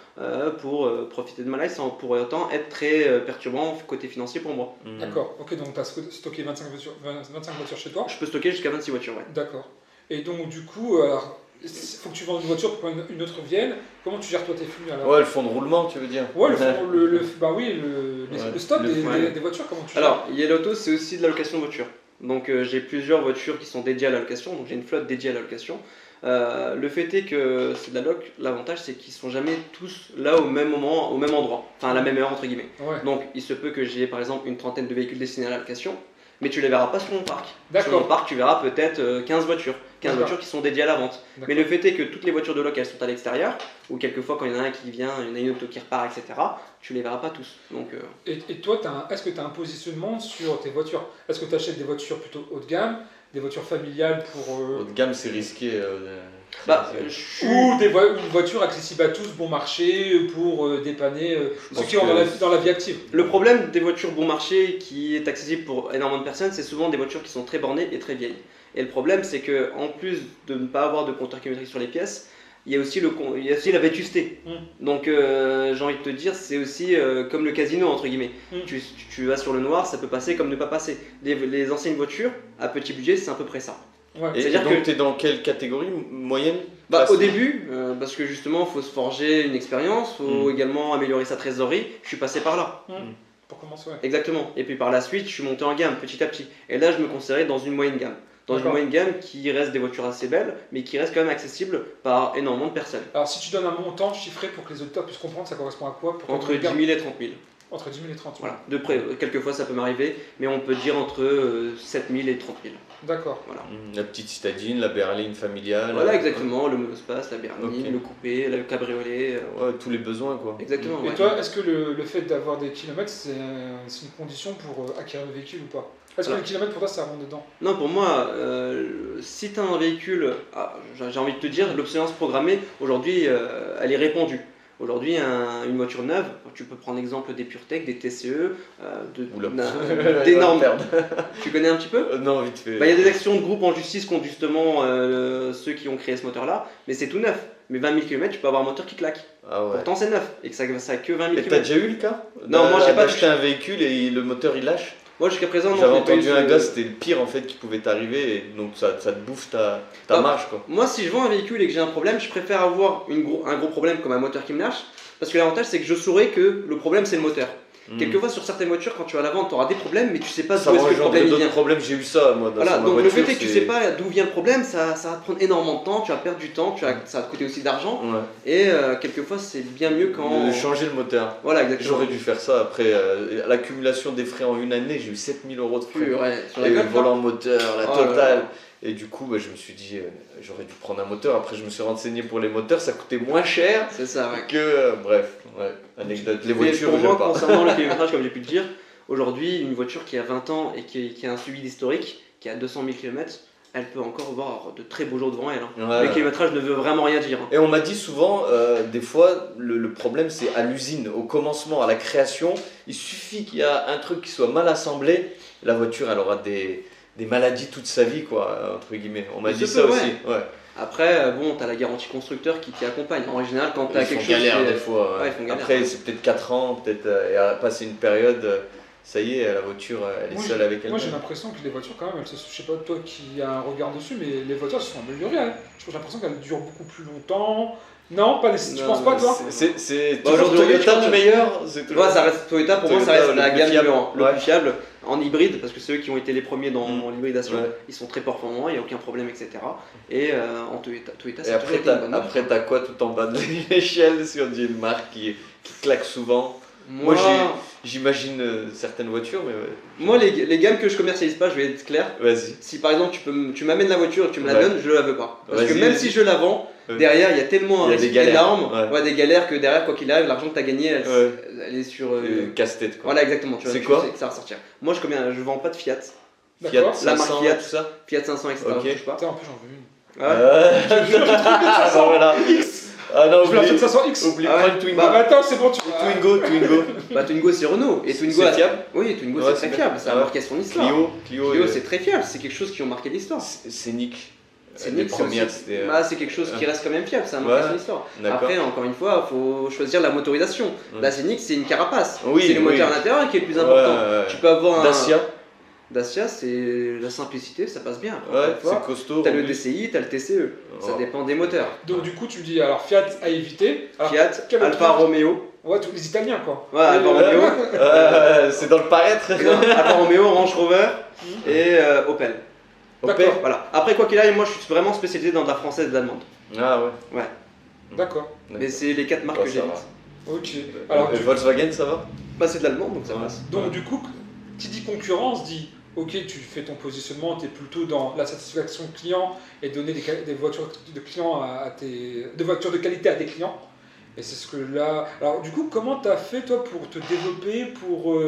pour profiter de ma life sans pour autant être très perturbant côté financier pour moi. D'accord, ok, donc tu as stocké 25 voitures chez toi? Je peux stocker jusqu'à 26 voitures, ouais. D'accord. Et donc du coup, il faut que tu vendes une voiture pour qu'une autre vienne. Comment tu gères toi tes flux alors? Ouais, le fonds de roulement, tu veux dire? Ouais, le stock des voitures, comment tu gères? Alors, Yellowto, c'est aussi de la location de voitures. Donc j'ai plusieurs voitures qui sont dédiées à la location, donc j'ai une flotte dédiée à la location. Le fait est que c'est de la loc, l'avantage c'est qu'ils sont jamais tous là au même moment, au même endroit, enfin à la même heure entre guillemets. Ouais. Donc il se peut que j'ai par exemple une trentaine de véhicules destinés à la location, mais tu les verras pas sur mon parc. D'accord. Sur mon parc, tu verras peut-être 15 voitures. 15 voitures qui sont dédiées à la vente. D'accord. Mais le fait est que toutes les voitures de loc, elles sont à l'extérieur, ou quelquefois quand il y en a un qui vient, il y en a une auto qui repart, etc., tu les verras pas tous. Donc, Et toi, est-ce que tu as un positionnement sur tes voitures? Est-ce que tu achètes des voitures plutôt haut de gamme, des voitures familiales pour... Haut de gamme, c'est risqué. Ou une voiture accessible à tous, bon marché, pour dépanner ceux qui sont dans la vie active. Le problème des voitures bon marché qui est accessible pour énormément de personnes, c'est souvent des voitures qui sont très bornées et très vieilles. Et le problème, c'est que en plus de ne pas avoir de compteur kilométrique sur les pièces, il y a aussi la vétusté. Donc j'ai envie de te dire, c'est aussi comme le casino entre guillemets. Tu vas sur le noir, ça peut passer comme ne pas passer. Les anciennes voitures à petit budget, c'est à peu près ça. Ouais. Et C'est-à-dire donc que- tu es dans quelle catégorie? Moyenne? Bah, Classe? au début, parce que justement, il faut se forger une expérience, il faut Mm. également améliorer sa trésorerie. Je suis passé par là. Pour commencer, ouais. Exactement. Et puis par la suite, je suis monté en gamme petit à petit. Et là, je me considérais dans une moyenne gamme. Dans une D'accord. moyenne gamme qui reste des voitures assez belles, mais qui reste quand même accessible par énormément de personnes. Alors, si tu donnes un montant chiffré pour que les auditeurs puissent comprendre, ça correspond à quoi pour Entre ton 10 gamme 000 et 30 000. Entre 10 000 et 30 000. Voilà. De près, quelquefois ça peut m'arriver, mais on peut dire entre 7 000 et 30 000. D'accord. Voilà. La petite citadine, la berline familiale. Voilà, exactement. Le monospace, la berline, Ok. le coupé, le cabriolet. Ouais, tous les besoins quoi. Exactement. Et ouais. toi, est-ce que le fait d'avoir des kilomètres, c'est une condition pour acquérir le véhicule ou pas? Est-ce que Alors- les kilomètres pour toi ça rentre dedans? Non, pour moi, si tu as un véhicule, j'ai envie de te dire, l'obsolescence programmée, aujourd'hui, elle est répandue. Aujourd'hui, une voiture neuve, tu peux prendre l'exemple des PureTech, des TCE, Oula. d'énormes. Perdre. Tu connais un petit peu? Non, vite fait. Bah, il y a des actions de groupe en justice contre justement ceux qui ont créé ce moteur-là, mais c'est tout neuf. Mais 20 000 km, tu peux avoir un moteur qui claque. Ah ouais. Pourtant, c'est neuf et que ça a que 20 000 Et t'as km. déjà eu le cas? Non, moi, j'ai pas d'acheter un véhicule et le moteur il lâche. Moi, jusqu'à présent, non, J'avais je n'ai pas eu entendu un ce- gars, c'était le pire en fait qui pouvait t'arriver, et donc ça te bouffe ta Ah. marge quoi. Moi, si je vends un véhicule et que j'ai un problème, je préfère avoir un gros problème comme un moteur qui me lâche. Parce que l'avantage, c'est que je saurais que le problème, c'est le moteur. Quelquefois, sur certaines voitures, quand tu vas la vendre, tu auras des problèmes, mais tu sais pas Ça d'où va est-ce que le engendrer problème il d'autres vient. problèmes, j'ai eu ça moi dans Voilà, sur ma donc le voiture. fait est que tu sais pas d'où vient le problème, ça va te prendre énormément de temps, tu vas perdre du temps, ça va te coûter aussi d'argent. Ouais. Et quelquefois, c'est bien mieux quand. De changer le moteur. Voilà, exactement. J'aurais dû faire ça après l'accumulation des frais en une année, j'ai eu 7000 € de frais. Ouais, sur la Et le Golf, là. volant moteur, la Oh là totale. là. Et du coup, bah, je me suis dit, j'aurais dû prendre un moteur. Après, je me suis renseigné pour les moteurs, ça coûtait moins cher C'est ça, ouais. que. Bref, ouais, anecdote. Les Mais voitures, pour j'aime moi, pas. concernant le kilométrage, comme j'ai pu le dire, aujourd'hui, une voiture qui a 20 ans et qui a un suivi d'historique, qui a 200 000 km, elle peut encore avoir de très beaux jours devant elle. Hein. Ouais. Le kilométrage ne veut vraiment rien dire. Hein. Et on m'a dit souvent, des fois, le problème c'est à l'usine, au commencement, à la création. Il suffit qu'il y a un truc qui soit mal assemblé, la voiture elle aura des maladies toute sa vie, quoi, entre guillemets. On m'a Il dit se ça peut, aussi. Ouais. Après, bon, t'as la garantie constructeur qui t'y accompagne. En général, quand t'as Ils font quelque chose. galère qui est- des fois. Ouais, ils font galère. Après, c'est peut-être 4 ans, peut-être, et à passer une période, ça y est, la voiture elle est Moi, seule avec elle. Moi j'ai l'impression que les voitures quand même, je sais pas toi qui a un regard dessus, mais les voitures se sont améliorées. Hein. J'ai l'impression qu'elles durent beaucoup plus longtemps. Non, pas tu Non, penses pas toi? C'est Bah, toujours aujourd'hui, Toyota tu vois, le meilleur. C'est toujours- Ouais, ça reste Toyota, pour moi, ça Toyota, reste la le plus gamme fiable. numéro 1, le Ouais. plus fiable. En hybride, parce que c'est eux qui ont été les premiers dans l'hybridation, Ouais. ils sont très performants, il n'y a aucun problème, etc. Et en Toyota, Et c'est après, toujours été une bonne marque. t'as quoi tout en bas de l'échelle si on dit une marque qui claque souvent? Moi, J'imagine certaines voitures, mais ouais. moi les gammes que je commercialise pas, je vais être clair. Vas-y. Si par exemple tu m'amènes la voiture et que tu me la Ouais. donnes, je la veux pas. Parce que Vas-y, même vas-y. si je la vends, Ouais. derrière il y a tellement Il y un a des risque galères. énorme, Ouais. des galères que derrière, quoi qu'il arrive, l'argent que tu as gagné, Ouais. elle est sur. Casse-tête quoi. Voilà, exactement. Tu vois, C'est tu quoi sais que ça va sortir. Moi je vends pas de Fiat. Fiat D'accord. La marque 500, Fiat. tout ça. Fiat 500, etc. Ok. Je touche pas. Putain, en plus j'en veux une. Ouais. Ah, voilà. Ah non, Je veux la oublie, 500X. oublie Ah ouais. pas le Twingo. Bah attends, c'est bon, tu Twingo. Bah Twingo c'est Renault. Et Twingo, C'est fiable. Oui, Twingo Ouais, c'est c'est très bien. fiable. Ça Ah a ouais. marqué son histoire. Clio, Clio c'est très fiable. C'est quelque chose qui ont marqué l'histoire. Scénic. C'est Les Nick, premières, c'est aussi- c'était. bah, c'est quelque chose qui reste quand même fiable, ça a marqué Ouais. son histoire. D'accord. Après, encore une fois, il faut choisir la motorisation. Ouais. La Scénic, c'est une carapace. Oui, c'est le moteur oui. à l'intérieur qui est le plus important. Ouais. Tu peux avoir un. Dacia. Dacia, c'est la simplicité, ça passe bien. Encore Ouais, une fois, c'est costaud. t'as en le plus. DCI, t'as le TCE. Ça Oh. dépend des moteurs. Donc du coup tu me dis alors Fiat à éviter. Alors, Fiat, quel autre Alfa marque Romeo. Ouais, tous les Italiens quoi. Ouais, Alfa Et, Romeo. C'est dans le paraître. Non, Alfa Romeo, Range Rover et Opel. D'accord. Voilà. Après, quoi qu'il arrive, moi je suis vraiment spécialisé dans de la française et de l'allemande. Ah ouais. D'accord. Mais c'est les 4 marques Ouais, que ça j'évite. Ok. Alors Volkswagen, ça va? Bah, c'est de l'allemand donc ça Ouais. passe. donc du coup, qui dit concurrence dit ok, tu fais ton positionnement, tu es plutôt dans la satisfaction client et donner des voitures de clients des voitures de qualité à tes clients. Et c'est ce que là. Alors du coup, comment tu as fait toi pour te développer, pour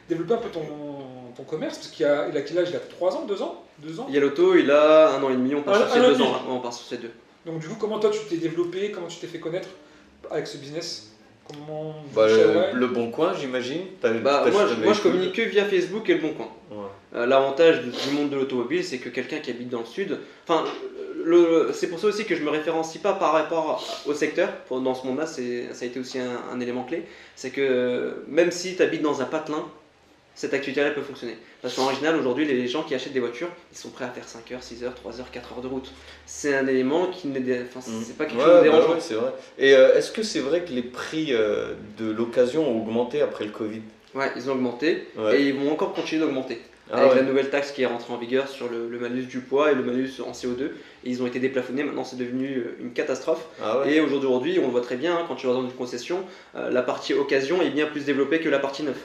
développer un peu ton commerce? Parce qu'il a quel âge? Il a 3 ans, 2 ans 2 ans? Yaloto, il a 1 an et demi, on part Un sur ces an et 2 demi. ans là. On part sur ces 2. Donc du coup, comment toi tu t'es développé, comment tu t'es fait connaître avec ce business? Comment Bah, Ouais. le Bon Coin, j'imagine. Bah, moi je communique que via Facebook et le Bon Coin. Ouais. L'avantage du monde de l'automobile, c'est que quelqu'un qui habite dans le sud, enfin, c'est pour ça aussi que je me référencie pas par rapport au secteur. Dans ce monde-là, ça a été aussi un élément clé. C'est que même si tu habites dans un patelin, cette activité-là peut fonctionner. Parce qu'en général, aujourd'hui, les gens qui achètent des voitures, ils sont prêts à faire 5 heures, 6 heures, 3 heures, 4 heures de route. C'est un élément qui c'est pas quelque chose de dérangeant. Ouais, c'est vrai. Et est-ce que c'est vrai que les prix de l'occasion ont augmenté après le Covid? Ouais, ils ont augmenté Ouais. et ils vont encore continuer d'augmenter. Ah Avec ouais. la nouvelle taxe qui est rentrée en vigueur sur le malus du poids et le malus en CO2. Et ils ont été déplafonnés, maintenant c'est devenu une catastrophe. Ah ouais. Et aujourd'hui, on le voit très bien, hein, quand tu vas dans une concession, la partie occasion est bien plus développée que la partie neuf.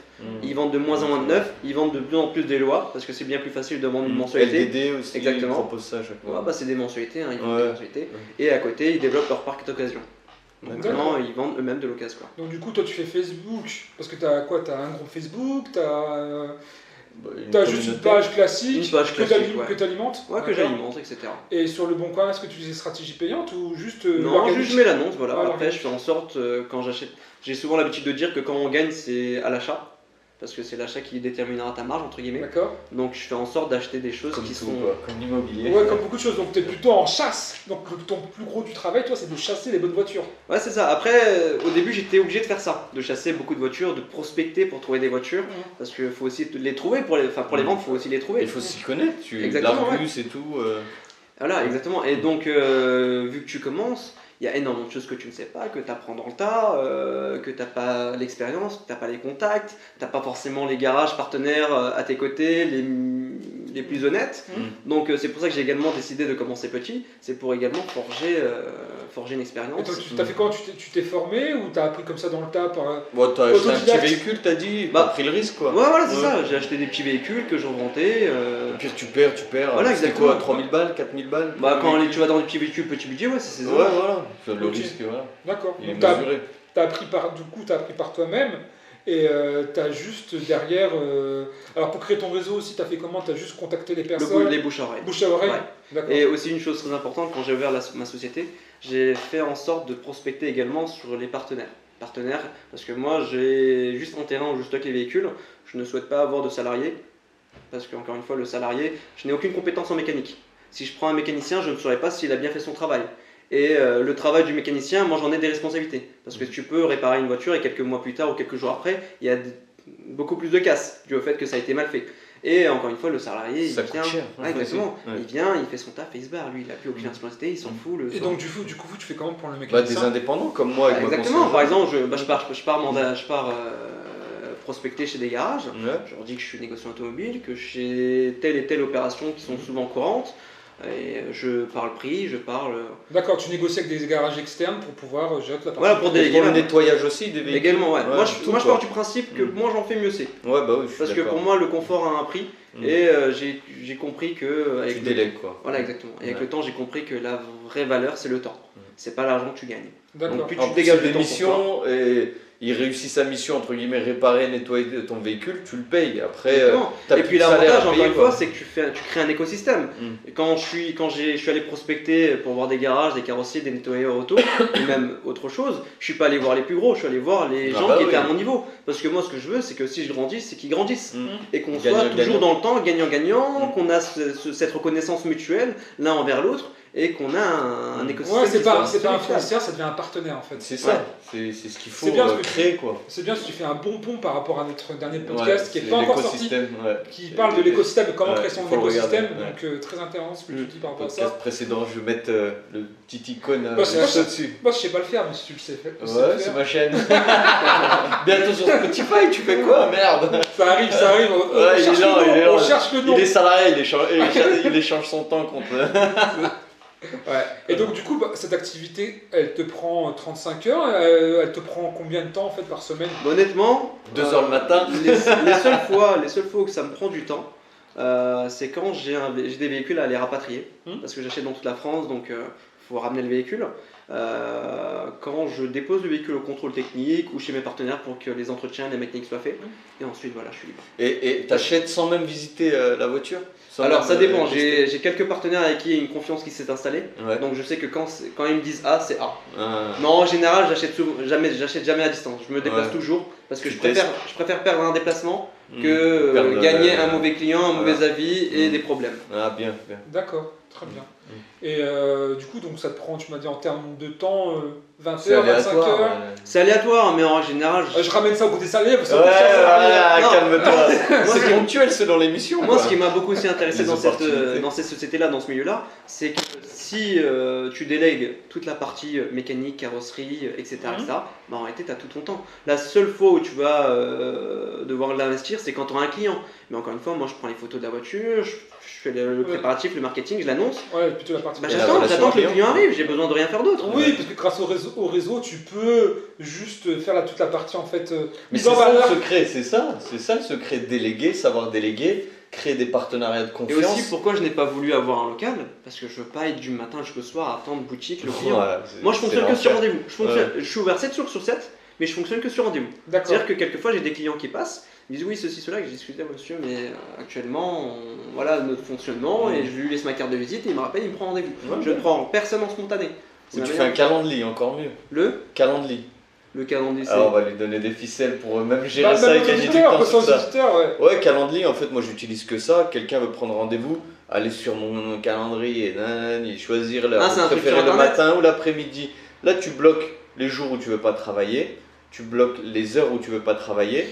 Ils vendent de moins en moins de neuf, ils vendent de plus en plus des lois, parce que c'est bien plus facile de vendre une mensualité. LDD aussi, Exactement. ils proposent ça à chaque fois. Ouais, bah, c'est des mensualités, hein, ils vendent Ouais. des mensualités. Et à côté, ils développent leur parc d'occasion. Donc D'accord. maintenant, ils vendent eux-mêmes de l'occasion. Quoi. Donc du coup, toi, tu fais Facebook, parce que t'as quoi? T'as un groupe Facebook, t'as Une juste une communauté. page classique, Une page classique, ouais. que t'alimentes. Ouais, que D'accord. j'alimente, etc. Et sur le Bon Coin, est-ce que tu utilises stratégie payante ou juste Non, l'organique? juste je mets l'annonce, voilà. Ouais, Après, l'organique. je fais en sorte, quand j'achète, j'ai souvent l'habitude de dire que quand on gagne, c'est à l'achat. Parce que c'est l'achat qui déterminera ta marge, entre guillemets. D'accord. Donc je fais en sorte d'acheter des choses Comme qui tout, sont. quoi, comme l'immobilier. Ouais, comme beaucoup de choses. Donc tu es plutôt en chasse. Donc ton plus gros du travail, toi, c'est de chasser les bonnes voitures. Ouais, c'est ça. Après, au début, j'étais obligé de faire ça, de chasser beaucoup de voitures, de prospecter pour trouver des voitures. Parce qu'il faut aussi les trouver, pour les vendre, il faut aussi les trouver. Il faut s'y connaître, Exactement, l'Argus et tout. Voilà, exactement. Et donc, vu que tu commences, il y a énormément de choses que tu ne sais pas, que tu apprends dans le tas, que tu n'as pas l'expérience, que tu n'as pas les contacts, tu n'as pas forcément les garages partenaires à tes côtés, les plus honnêtes. Donc c'est pour ça que j'ai également décidé de commencer petit, c'est pour également forger une expérience. Et toi, tu t'as fait quoi? Tu t'es formé ou t'as appris comme ça dans le tas par... Bon, t'as acheté un petit Autodidacte. véhicule, t'as dit, Bah, t'as pris le risque quoi. Ouais, voilà, c'est ça. J'ai acheté des petits véhicules que je revendais. Au pire, tu perds. Voilà, C'était exactement. quoi, 3000 balles, 4000 balles Bah, le quand véhicule tu vas dans des petits véhicules, petit budget, ouais, c'est Ouais, saisonnier. voilà. Le Ok. risque, voilà. D'accord. Il est Donc t'as mesuré. appris par toi-même et t'as juste derrière... Alors pour créer ton réseau aussi, t'as fait comment? T'as juste contacté les personnes? Les bouches à oreille. Bouche à oreille. Ouais. D'accord. Et aussi une chose très importante, quand j'ai ouvert ma société, j'ai fait en sorte de prospecter également sur les partenaires. Parce que moi j'ai juste un terrain où je stocke les véhicules, je ne souhaite pas avoir de salariés, parce qu'encore une fois le salarié, je n'ai aucune compétence en mécanique. Si je prends un mécanicien, je ne saurais pas s'il a bien fait son travail. Et le travail du mécanicien, moi j'en ai des responsabilités. Parce que tu peux réparer une voiture et quelques mois plus tard ou quelques jours après, il y a beaucoup plus de casse dû au fait que ça a été mal fait. Et encore une fois, le salarié, Ça il coûte vient, cher. ouais, exactement. Ouais. Il vient, il fait son taf et il se barre. Lui, il n'a plus aucune responsabilité, il s'en fout. Le Et soir. donc du coup, tu fais comment pour le Bah, mécanicien? des indépendants comme moi avec ma Exactement. concierge. Par exemple, je pars prospecter chez des garages. Ouais. Je leur dis que je suis négociant automobile, que j'ai telle et telle opération qui sont souvent courantes. Et je parle prix, je parle. D'accord, tu négocies avec des garages externes pour pouvoir gérer toute la partie... Voilà, pour déléguer. Pour le nettoyage aussi des véhicules. Également, ouais. Moi, tout, je quoi. pars du principe que moins j'en fais, mieux c'est. Ouais, bah oui, je suis Parce que d'accord. pour moi, le confort a un prix. Mm. Et j'ai compris que. Tu délègues quoi. Voilà, exactement. Et avec Ouais. le temps, j'ai compris que la vraie valeur, c'est le temps. C'est pas l'argent que tu gagnes. D'accord. Donc, plus En tu plus, dégages c'est de des temps pour toi. missions et il réussit sa mission entre guillemets réparer, nettoyer ton véhicule, tu le payes. Après, Exactement. t'as Et plus puis de salaire l'avantage, à encore payer, une quoi. fois, c'est que tu crées un écosystème. Et quand je suis allé prospecter pour voir des garages, des carrossiers, des nettoyeurs auto, ou même autre chose, je suis pas allé voir les plus gros, je suis allé voir les Ah gens bah qui oui. étaient à mon niveau. Parce que moi, ce que je veux, c'est que si je grandisse, c'est qu'ils grandissent. Et qu'on soit Gagnant-gagnant. toujours dans le temps, gagnant-gagnant, qu'on a cette reconnaissance mutuelle l'un envers l'autre, et qu'on a un écosystème. Ouais, c'est qui pas soit un solidaire. fournisseur, ça devient un partenaire en fait. C'est ça, c'est ce qu'il faut C'est bien ce que créer quoi. C'est bien si tu fais un bon pont par rapport à notre dernier podcast Ouais, qui est c'est pas encore sorti, l'écosystème, ouais. qui parle de l'écosystème, de comment Ouais, créer son faut le écosystème. regarder, Donc très intéressant ce que tu dis par rapport à Podcast ça. précédent, je vais mettre le petit icône Bah, c'est juste pas- au-dessus. Moi je sais pas le faire, mais si tu le sais faire. Ouais, c'est ma chaîne. Bientôt sur Spotify, tu fais quoi, merde? Ça arrive, on Ouais, il cherche est là, le nom, il est là. on cherche le nom. Il est salarié, il échange son temps contre. Ouais. Et donc du coup, cette activité, elle te prend 35 heures, elle te prend combien de temps en fait par semaine? Honnêtement, 2 heures le matin. les seules fois où ça me prend du temps, c'est quand j'ai des véhicules à les rapatrier, parce que j'achète dans toute la France, donc faut ramener le véhicule. Quand je dépose le véhicule au contrôle technique ou chez mes partenaires pour que les entretiens, les mécaniques soient faits, et ensuite voilà, je suis libre. Et t'achètes sans même visiter la voiture? Sans Alors même, ça dépend, tester j'ai quelques partenaires avec qui il y a une confiance qui s'est installée, Ouais. donc je sais que quand ils me disent A, c'est A. Ah. Non, en général, j'achète jamais à distance, je me déplace Ouais. toujours, parce que Tu je préfère perdre un déplacement que Perdre gagner le- un mauvais client, un mauvais Voilà. avis et des problèmes. Ah, bien, bien. D'accord, très bien. Et du coup, donc ça te prend, tu m'as dit en termes de temps, 20 C'est heures, 25 aléatoire. heures. C'est aléatoire, mais en général, Je ramène ça au côté salarié parce que Ouais, voilà, Non. calme-toi. Moi, C'est ponctuel selon l'émission. moi, quoi. ce qui m'a beaucoup aussi intéressé Les dans opportunités. dans ces sociétés-là, dans ce milieu-là, c'est que si tu délègues toute la partie mécanique, carrosserie, etc., etc., bah, en réalité, tu as tout ton temps. La seule fois où tu vas devoir l'investir, c'est quand tu as un client. Mais encore une fois, moi, je prends les photos de la voiture, je fais le préparatif, le marketing, je l'annonce. Ouais, plutôt la partie. Bah, Et la j'attends relation que le client. client arrive, j'ai besoin de rien faire d'autre. Oui, parce que grâce au réseau, tu peux juste faire toute la partie en fait. Mais mise c'est en ça valeur. le secret, c'est ça le secret, déléguer, savoir déléguer, créer des partenariats de Et confiance. aussi, pourquoi je n'ai pas voulu avoir un local? Parce que je veux pas être du matin jusqu'au soir à attendre boutique le client. Voilà, Moi, je fonctionne que sur rendez-vous. Ouais. Je suis ouvert 7 jours sur 7, mais je fonctionne que sur rendez-vous. D'accord. C'est-à-dire que quelquefois, j'ai des clients qui passent, ils disent oui, ceci, cela, que j'ai discuté, monsieur, mais actuellement, voilà notre fonctionnement, et je lui laisse ma carte de visite, et il me rappelle, il me prend rendez-vous. Ouais. Je ne prends personne en spontané. C'est Ou ma tu fais manière un de- calendrier, encore mieux. Le Calendrier. calendrier, c'est. Alors on va lui donner des ficelles pour même gérer Bah, ça et même aux gagner du auditeurs, temps parce sur qu'aux ça. auditeurs, ouais. Ouais, calendrier, en fait, moi j'utilise que ça. Quelqu'un veut prendre rendez-vous, aller sur mon calendrier, choisir l'heure Ah, c'est un truc préférée sur le Internet. matin ou l'après-midi. Là, tu bloques les jours où tu veux pas travailler, tu bloques les heures où tu veux pas travailler,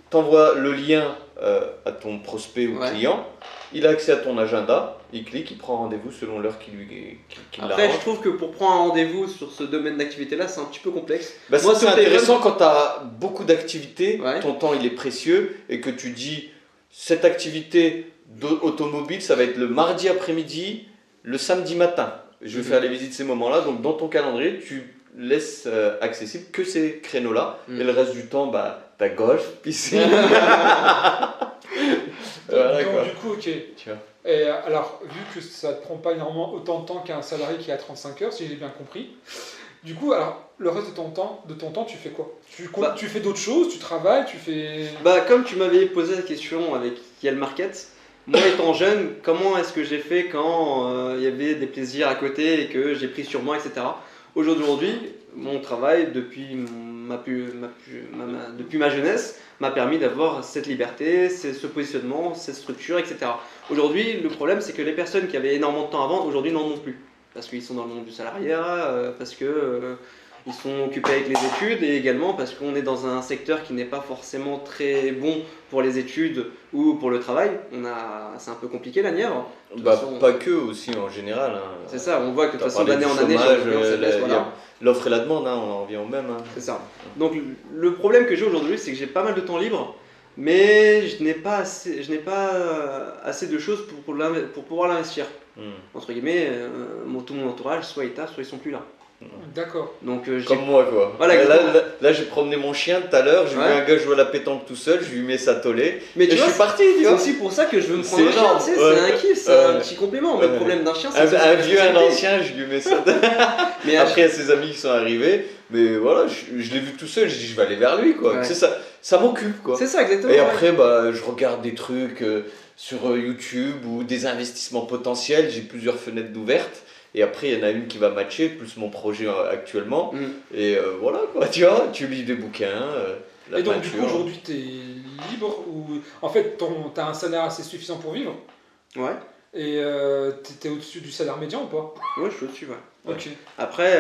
t'envoies le lien à ton prospect ou Ouais. client, il a accès à ton agenda, il clique, il prend rendez-vous selon l'heure qui Après, l'arrange. je trouve que pour prendre un rendez-vous sur ce domaine d'activité-là, c'est un petit peu complexe. Bah, Moi, ça, sur c'est le intéressant quand tu as beaucoup d'activités, Ouais. ton temps il est précieux et que tu dis cette activité automobile ça va être le mardi après-midi, le samedi matin. Je vais Mhm. faire les visites ces moments-là, donc dans ton calendrier tu laisses accessible que ces créneaux-là et le reste du temps bah t'as golf, piscine. Voilà, Donc quoi. du coup, ok. Tu vois. Et alors, vu que ça te prend pas énormément autant de temps qu'un salarié qui est à 35 heures, si j'ai bien compris, du coup, alors, le reste de ton temps, tu fais quoi? Bah. Tu fais d'autres choses, tu travailles, tu fais... Bah, comme tu m'avais posé la question avec Kiel Market, moi étant jeune, comment est-ce que j'ai fait quand il y avait des plaisirs à côté et que j'ai pris sur moi, etc. Aujourd'hui, mon travail depuis depuis ma jeunesse m'a permis d'avoir cette liberté, ce positionnement, cette structure, etc. Aujourd'hui, le problème c'est que les personnes qui avaient énormément de temps avant, aujourd'hui n'en ont plus. Parce qu'ils sont dans le monde du salariat, parce que ils sont occupés avec les études et également parce qu'on est dans un secteur qui n'est pas forcément très bon pour les études ou pour le travail. C'est un peu compliqué la Nièvre. De toute Bah, façon, pas que aussi en général. Hein. c'est ça, on voit que de toute T'as façon parlé d'année du en année, chômage, j'ai l'impression que ça baisse, il y a voilà. l'offre et la demande, hein, on en revient au même. Hein. C'est ça. Donc le problème que j'ai aujourd'hui, c'est que j'ai pas mal de temps libre, mais je n'ai pas assez de choses pour pouvoir l'investir. Entre guillemets, tout mon entourage, soit ils taffent, soit ils sont plus là. D'accord. Donc Comme moi quoi. Voilà, là, exactement. là, j'ai promené mon chien tout à l'heure, j'ai vu Ouais. un gars jouer à la pétanque tout seul, je lui mets sa tollée Mais et tu je vois, suis parti, tu c'est vois. aussi pour ça que je veux me C'est prendre un chien, énorme, tu sais, ouais. c'est un kiff, c'est un Ouais. petit complément. Mais le Ouais. problème d'un chien, c'est Un, que un vieux, un société. ancien, je lui mets ça. Mais Après, il y a ses amis qui sont arrivés, mais voilà, je l'ai vu tout seul, j'ai dit je vais aller vers lui quoi. Ouais. C'est ça m'occupe quoi. c'est ça exactement. Et ouais. après, bah, je regarde des trucs sur YouTube ou des investissements potentiels. J'ai plusieurs fenêtres d'ouvertes. Et après, il y en a une qui va matcher, plus mon projet actuellement. Mm. Et voilà, quoi, tu vois, tu lis des bouquins, la Et donc, peinture. du coup, aujourd'hui, tu es libre ou... En fait, tu as un salaire assez suffisant pour vivre Ouais, et tu es au-dessus du salaire médian ou pas? ouais, je suis au-dessus, ouais. Ok. Après,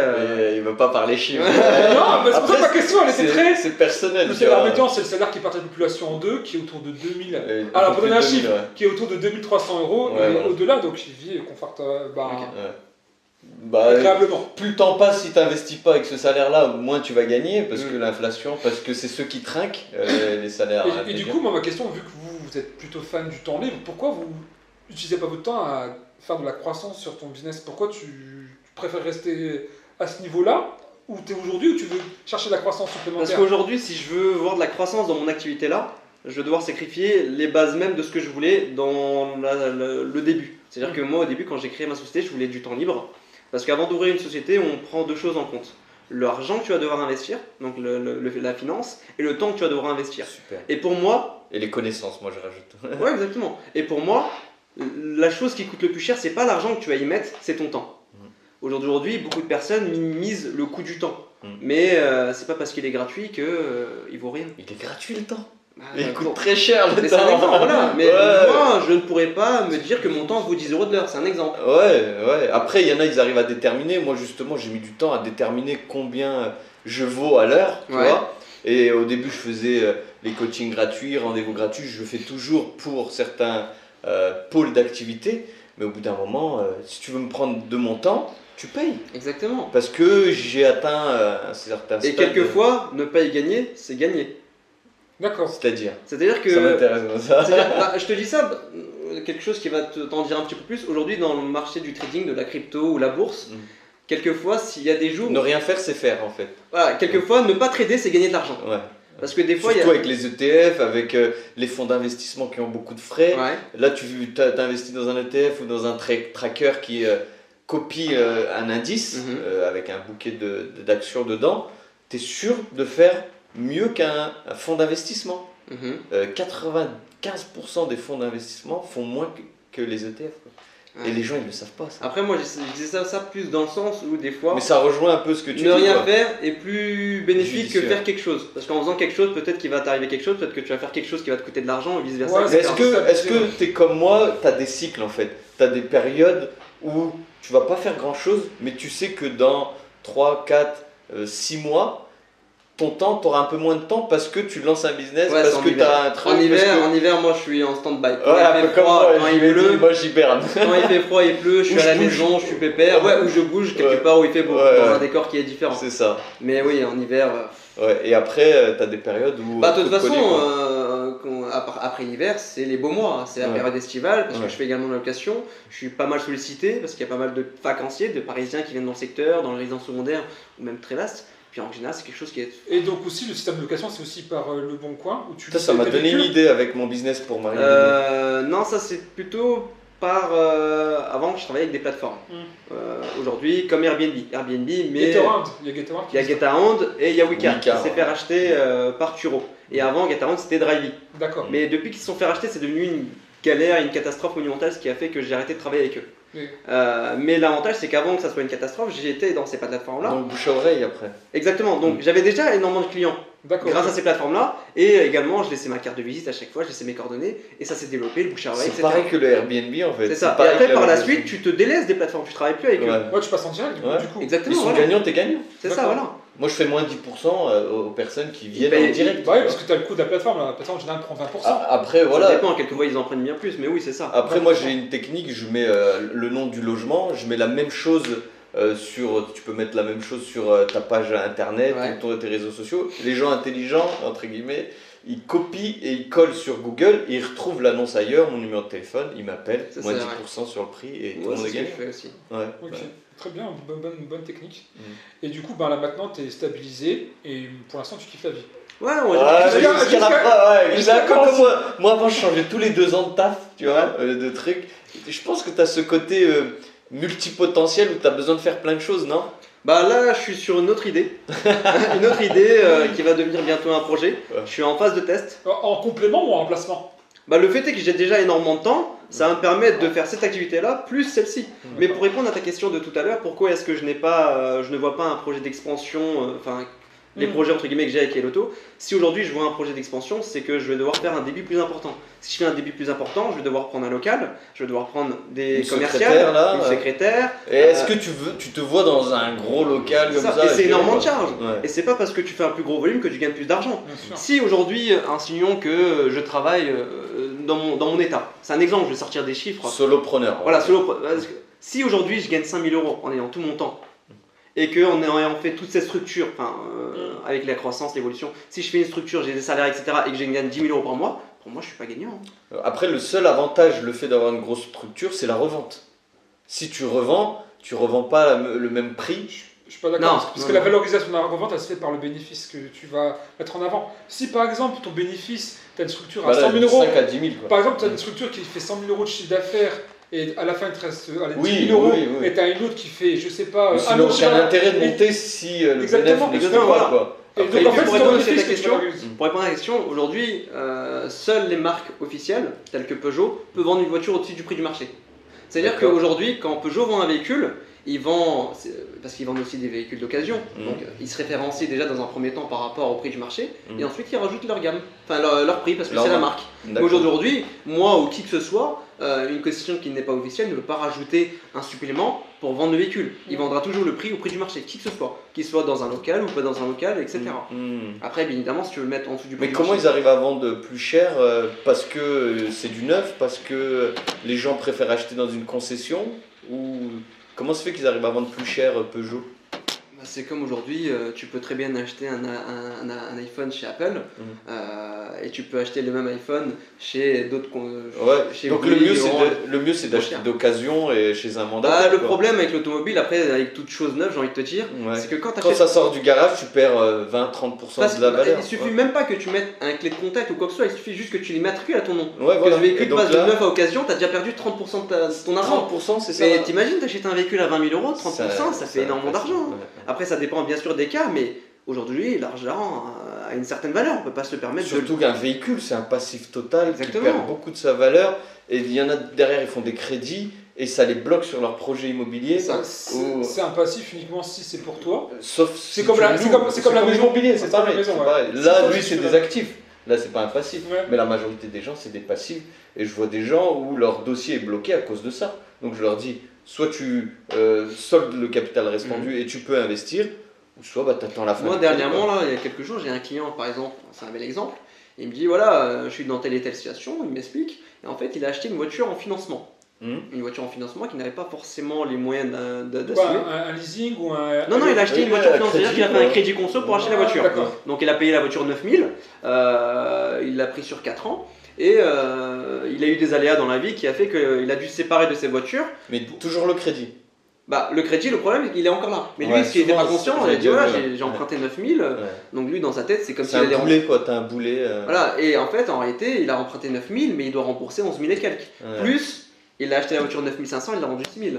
Et il veut pas parler chiffres. Non, bah, c'est pour ça Après, que ma question, elle était très... C'est personnel. Le tu salaire vois. médian, c'est le salaire qui partage la population en deux, qui est autour de 2000. Un Alors, peu pour donner un plus de 2000, chiffre, ouais. qui est autour de 2300 euros, Ouais, et voilà. au-delà, donc il vit confortablement, Ok. Ouais. Bah, agréablement. plus le temps passe, si tu n'investis pas avec ce salaire-là, moins tu vas gagner, parce Mm. que l'inflation, parce que c'est ceux qui trinquent, les salaires. Et du coup, moi, ma question, vu que vous êtes plutôt fan du temps libre, pourquoi vous n'utilisez pas votre temps à faire de la croissance sur ton business? Pourquoi tu préfères rester à ce niveau-là, où tu es aujourd'hui, ou tu veux chercher de la croissance parce supplémentaire? qu'aujourd'hui, si je veux voir de la croissance dans mon activité là, je vais devoir sacrifier les bases même de ce que je voulais dans le début. C'est-à-dire que moi, au début, quand j'ai créé ma société, je voulais du temps libre. Parce qu'avant d'ouvrir une société, on prend deux choses en compte. L'argent que tu vas devoir investir, donc la finance, et le temps que tu vas devoir investir. Super. Et pour moi, Et les connaissances, moi je rajoute. ouais, exactement. Et pour moi, la chose qui coûte le plus cher, c'est pas l'argent que tu vas y mettre, c'est ton temps. Aujourd'hui, beaucoup de personnes minimisent le coût du temps. Mm. Mais c'est pas parce qu'il est gratuit qu'il vaut rien. Il est gratuit le temps. Il coûte très cher le Mais c'est un temps. exemple, voilà. Mais Ouais. moi, je ne pourrais pas me dire que mon temps vaut 10 € de l'heure, c'est un exemple. Ouais. Après, il y en a, ils arrivent à déterminer. Moi, justement, j'ai mis du temps à déterminer combien je vaux à l'heure, tu Ouais. vois. Et au début, je faisais les coachings gratuits, rendez-vous gratuits. Je le fais toujours pour certains pôles d'activité. Mais au bout d'un moment, si tu veux me prendre de mon temps, tu payes. Exactement. Parce que j'ai atteint un certain Et stade. quelquefois, ne pas y gagner, c'est gagner. D'accord. C'est-à-dire, C'est-à-dire que. ça m'intéresse ça. Je te dis ça, quelque chose qui va t'en dire un petit peu plus. Aujourd'hui, dans le marché du trading, de la crypto ou la bourse, Mm. quelquefois, s'il y a des jours. Ne rien faire, c'est faire en fait. Voilà, quelquefois, ne pas trader, c'est gagner de l'argent. Ouais. Parce que des fois, Surtout avec les ETF, avec les fonds d'investissement qui ont beaucoup de frais. Ouais. Là, tu investis dans un ETF ou dans un tracker qui copie un indice Mhm. avec un bouquet d'actions dedans. Tu es sûr de faire mieux qu'un fonds d'investissement. Mhm. 95% des fonds d'investissement font moins que les ETF. quoi. Ouais. Et les gens, ils ne le savent pas. Ça. Après, moi, je disais ça plus dans le sens où des fois. Mais ça rejoint un peu ce que tu Ne dis. rien quoi. faire est plus bénéfique que Judicieux. faire quelque chose. Parce qu'en faisant quelque chose, peut-être qu'il va t'arriver quelque chose, peut-être que tu vas faire quelque chose qui va te coûter de l'argent, et vice versa. Ouais, Mais etc. est-ce que tu es comme moi, tu as des cycles en fait. Tu as des périodes où tu vas pas faire grand chose, mais tu sais que dans 3, 4, 6 mois, ton temps, tu auras un peu moins de temps parce que tu lances un business, Ouais, parce c'est en que tu hiver. as un truc. En hiver, parce que- en hiver, moi je suis en stand-by. Quand Ouais, un il peu fait comme froid, moi, quand je il l'ai dit, pleut, moi j'hiberne. quand il fait froid, il pleut, je Où suis à je la bouge. maison, je suis pépère, ouais, où je bouge quelque Ouais. part où il fait beau, Ouais, dans ouais. un décor qui est différent. C'est ça. Mais oui, en hiver. Ouais. Et après, tu as des périodes où. Bah, de toute faut te façon, coller, quoi. après l'hiver, c'est les beaux mois, hein. C'est la Ouais. période estivale, parce Ouais. que je fais également de la location. Je suis pas mal sollicité, parce qu'il y a pas mal de vacanciers, de Parisiens qui viennent dans le secteur, dans les résidences secondaires, ou même très vastes. Puis en général, c'est quelque chose qui est. Et donc aussi, le système de location, c'est aussi par Le Bon Coin où tu Ça m'a tes donné une véhicules. idée avec mon business pour Marie. Non, ça c'est plutôt par. Avant, je travaillais avec des plateformes. Aujourd'hui, comme Airbnb. Airbnb, mais. Getaround, il y a Getaround qui Il y a existe. Getaround et il y a Wika, Wika, qui s'est fait racheter par Turo. Et avant, Getaround c'était Drivey. D'accord. Mais depuis qu'ils se sont fait racheter, c'est devenu une galère, une catastrophe monumentale, ce qui a fait que j'ai arrêté de travailler avec eux. Oui. Mais l'avantage, c'est qu'avant que ça soit une catastrophe, j'étais dans ces plateformes-là. Donc bouche à oreille après. Exactement, donc j'avais déjà énormément de clients D'accord. grâce à ces plateformes-là. Et également, je laissais ma carte de visite à chaque fois, je laissais mes coordonnées. Et ça s'est développé, le bouche à oreille, C'est etc. pareil que le Airbnb en fait. C'est ça. Et pareil après, que par la location. suite, tu te délaisses des plateformes, tu travailles plus avec eux. Ouais. Ouais, tu passes en direct Ouais. du coup. Exactement, Ils sont voilà. gagnants, t'es gagnant. C'est ça, D'accord. voilà. Moi je fais moins 10% aux personnes qui viennent payent- en direct. Bah oui, parce que tu as le coût de la plateforme. La plateforme en général prend 20%. Après Ça voilà. dépend, quelquefois ils en prennent bien plus, mais oui, c'est ça. Après moi j'ai une technique, je mets le nom du logement, je mets la même chose tu peux mettre la même chose sur ta page internet, Ouais. tes réseaux sociaux. Les gens intelligents, entre guillemets, ils copient et ils collent sur Google et ils retrouvent l'annonce ailleurs, mon numéro de téléphone, ils m'appellent, Ça, moins c'est 10% sur le prix et tout le Ouais, monde c'est est ce que gagné. je fais aussi. Ouais. Ok, Ouais. très bien, bonne technique. Mm. Et du coup, ben là maintenant, tu es stabilisé et pour l'instant, tu kiffes la vie. Ouais, on Ouais, va dire que jusqu'à la jusqu'à- fin, ouais, jusqu'à jusqu'à quand comme moi, avant, je changeais tous les 2 ans de taf, tu vois, de trucs. Je pense que tu as ce côté multipotentiel où tu as besoin de faire plein de choses, non? Bah là, je suis sur une autre idée. Une autre idée qui va devenir bientôt un projet. Ouais. Je suis en phase de test. En complément ou en remplacement? Bah, le fait est que j'ai déjà énormément de temps, ça va me permettre de faire cette activité-là plus celle-ci. Mais pour répondre à ta question de tout à l'heure, pourquoi est-ce que je ne vois pas un projet d'expansion, enfin les projets entre guillemets que j'ai avec Eloto, si aujourd'hui je vois un projet d'expansion, c'est que je vais devoir faire un débit plus important. Si je fais un débit plus important, je vais devoir prendre un local, je vais devoir prendre des Une commerciales, secrétaire, là, une ouais. secrétaire. Et est-ce que tu te vois dans un gros local comme ça Et c'est énormément de charges. Ouais. Et c'est pas parce que tu fais un plus gros volume que tu gagnes plus d'argent. Bien sûr. Si aujourd'hui, insinuons que je travaille dans mon état, c'est un exemple, je vais sortir des chiffres. Solopreneur. Voilà, parce que si aujourd'hui je gagne 5 000 € en ayant tout mon temps, et qu'en ayant fait toute cette structure, avec la croissance, l'évolution, si je fais une structure, j'ai des salaires, etc., et que je gagne 10 000 € par mois, pour moi je suis pas gagnant. Après, le seul avantage, le fait d'avoir une grosse structure, c'est la revente. Si tu revends pas le même prix. Je suis pas d'accord, Non, parce non, que la non. valorisation de la revente, elle se fait par le bénéfice que tu vas mettre en avant. Si par exemple, ton bénéfice, tu as une structure à 100 000 euros, 5 à 10 000 quoi. par exemple, tu as une structure qui fait 100 000 euros de chiffre d'affaires, et à la fin, il te reste allez, 10 Oui, 000 euros, oui, oui. et tu as une autre qui fait, je sais pas, Mais un sinon, autre aucun chiffre- intérêt de et- monter si le Exactement, bénéfice ne exactement, suit pas voilà. quoi. Et Après, donc en fait, pour c'est ton répondre à bénéfice ta que tu question, valorises. Pour répondre à la question, aujourd'hui, seules les marques officielles, telles que Peugeot, peuvent vendre une voiture au-dessus du prix du marché. C'est-à-dire D'accord. qu'aujourd'hui, quand Peugeot vend un véhicule, parce qu'ils vendent aussi des véhicules d'occasion, donc ils se référencient déjà dans un premier temps par rapport au prix du marché, et ensuite ils rajoutent leur gamme, enfin leur prix, parce que c'est la marque. Mais aujourd'hui, moi ou qui que ce soit, une concession qui n'est pas officielle ne peut pas rajouter un supplément pour vendre le véhicule. Il vendra toujours le prix au prix du marché, qui que ce soit, qu'il soit dans un local ou pas dans un local, etc. Après, bien évidemment, si tu veux le mettre en dessous du prix Mais du comment marché, ils arrivent à vendre plus cher parce que c'est du neuf, parce que les gens préfèrent acheter dans une concession, ou comment se fait qu'ils arrivent à vendre plus cher Peugeot? c'est comme aujourd'hui, tu peux très bien acheter un iPhone chez Apple et tu peux acheter le même iPhone chez d'autres. Chez donc Bouygues, le mieux c'est d'acheter d'occasion et chez un mandataire. Le problème avec l'automobile, après, avec toute chose neuve, j'ai envie de te dire, c'est que quand ça sort du garage, tu perds 20-30% de la valeur. Il suffit même pas que tu mettes un clé de contact ou quoi que ce soit, il suffit juste que tu l'immatricules à ton nom. Voilà. Que le véhicule passe de neuf à occasion, tu as déjà perdu 30% de ton argent. 30%, c'est ça. Mais t'imagines, t'achètes un véhicule à 20 000 €, 30%, ça fait énormément d'argent. Après, ça dépend bien sûr des cas, mais aujourd'hui, l'argent a une certaine valeur, on peut pas se le permettre. Surtout qu'un véhicule, c'est un passif total Exactement. qui perd beaucoup de sa valeur. Et il y en a derrière, ils font des crédits et ça les bloque sur leur projet immobilier. C'est un passif uniquement si c'est pour toi. Sauf c'est comme la maison immobilier, c'est pareil. Ouais. Là, lui, c'est des actifs. Là, c'est pas un passif. Ouais. Mais la majorité des gens, c'est des passifs. Et je vois des gens où leur dossier est bloqué à cause de ça. Donc je leur dis, soit tu soldes le capital respondu et tu peux investir, ou soit tu attends la fin. Moi, dernièrement, là, il y a quelques jours, j'ai un client, par exemple, c'est un bel exemple, il me dit voilà, je suis dans telle et telle situation, il m'explique, et en fait, il a acheté une voiture en financement. Une voiture en financement qui n'avait pas forcément les moyens d'assumer. Un leasing ou un. Non, il a acheté une voiture financée, c'est-à-dire qu'il a fait un crédit conso pour acheter la voiture. Donc il a payé la voiture 9 000, il l'a pris sur 4 ans. Et il a eu des aléas dans la vie qui a fait qu'il a dû se séparer de ses voitures. Mais toujours le crédit. Le crédit, le problème, il est encore là. Mais lui, ce qui n'était pas conscient, il a dit voilà, j'ai emprunté 9 000. Donc lui, dans sa tête, c'est comme s'il allait. C'est un boulet, quoi, t'as un boulet. Voilà, et en fait, en réalité, il a emprunté 9 000, mais il doit rembourser 11 000 et quelques. Plus, il a acheté la voiture 9 500, il l'a rendu 6 000.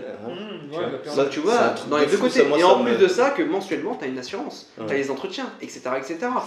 Donc tu vois, dans les deux côtés. Et en plus de ça, que mensuellement, tu as une assurance, tu as les entretiens, etc.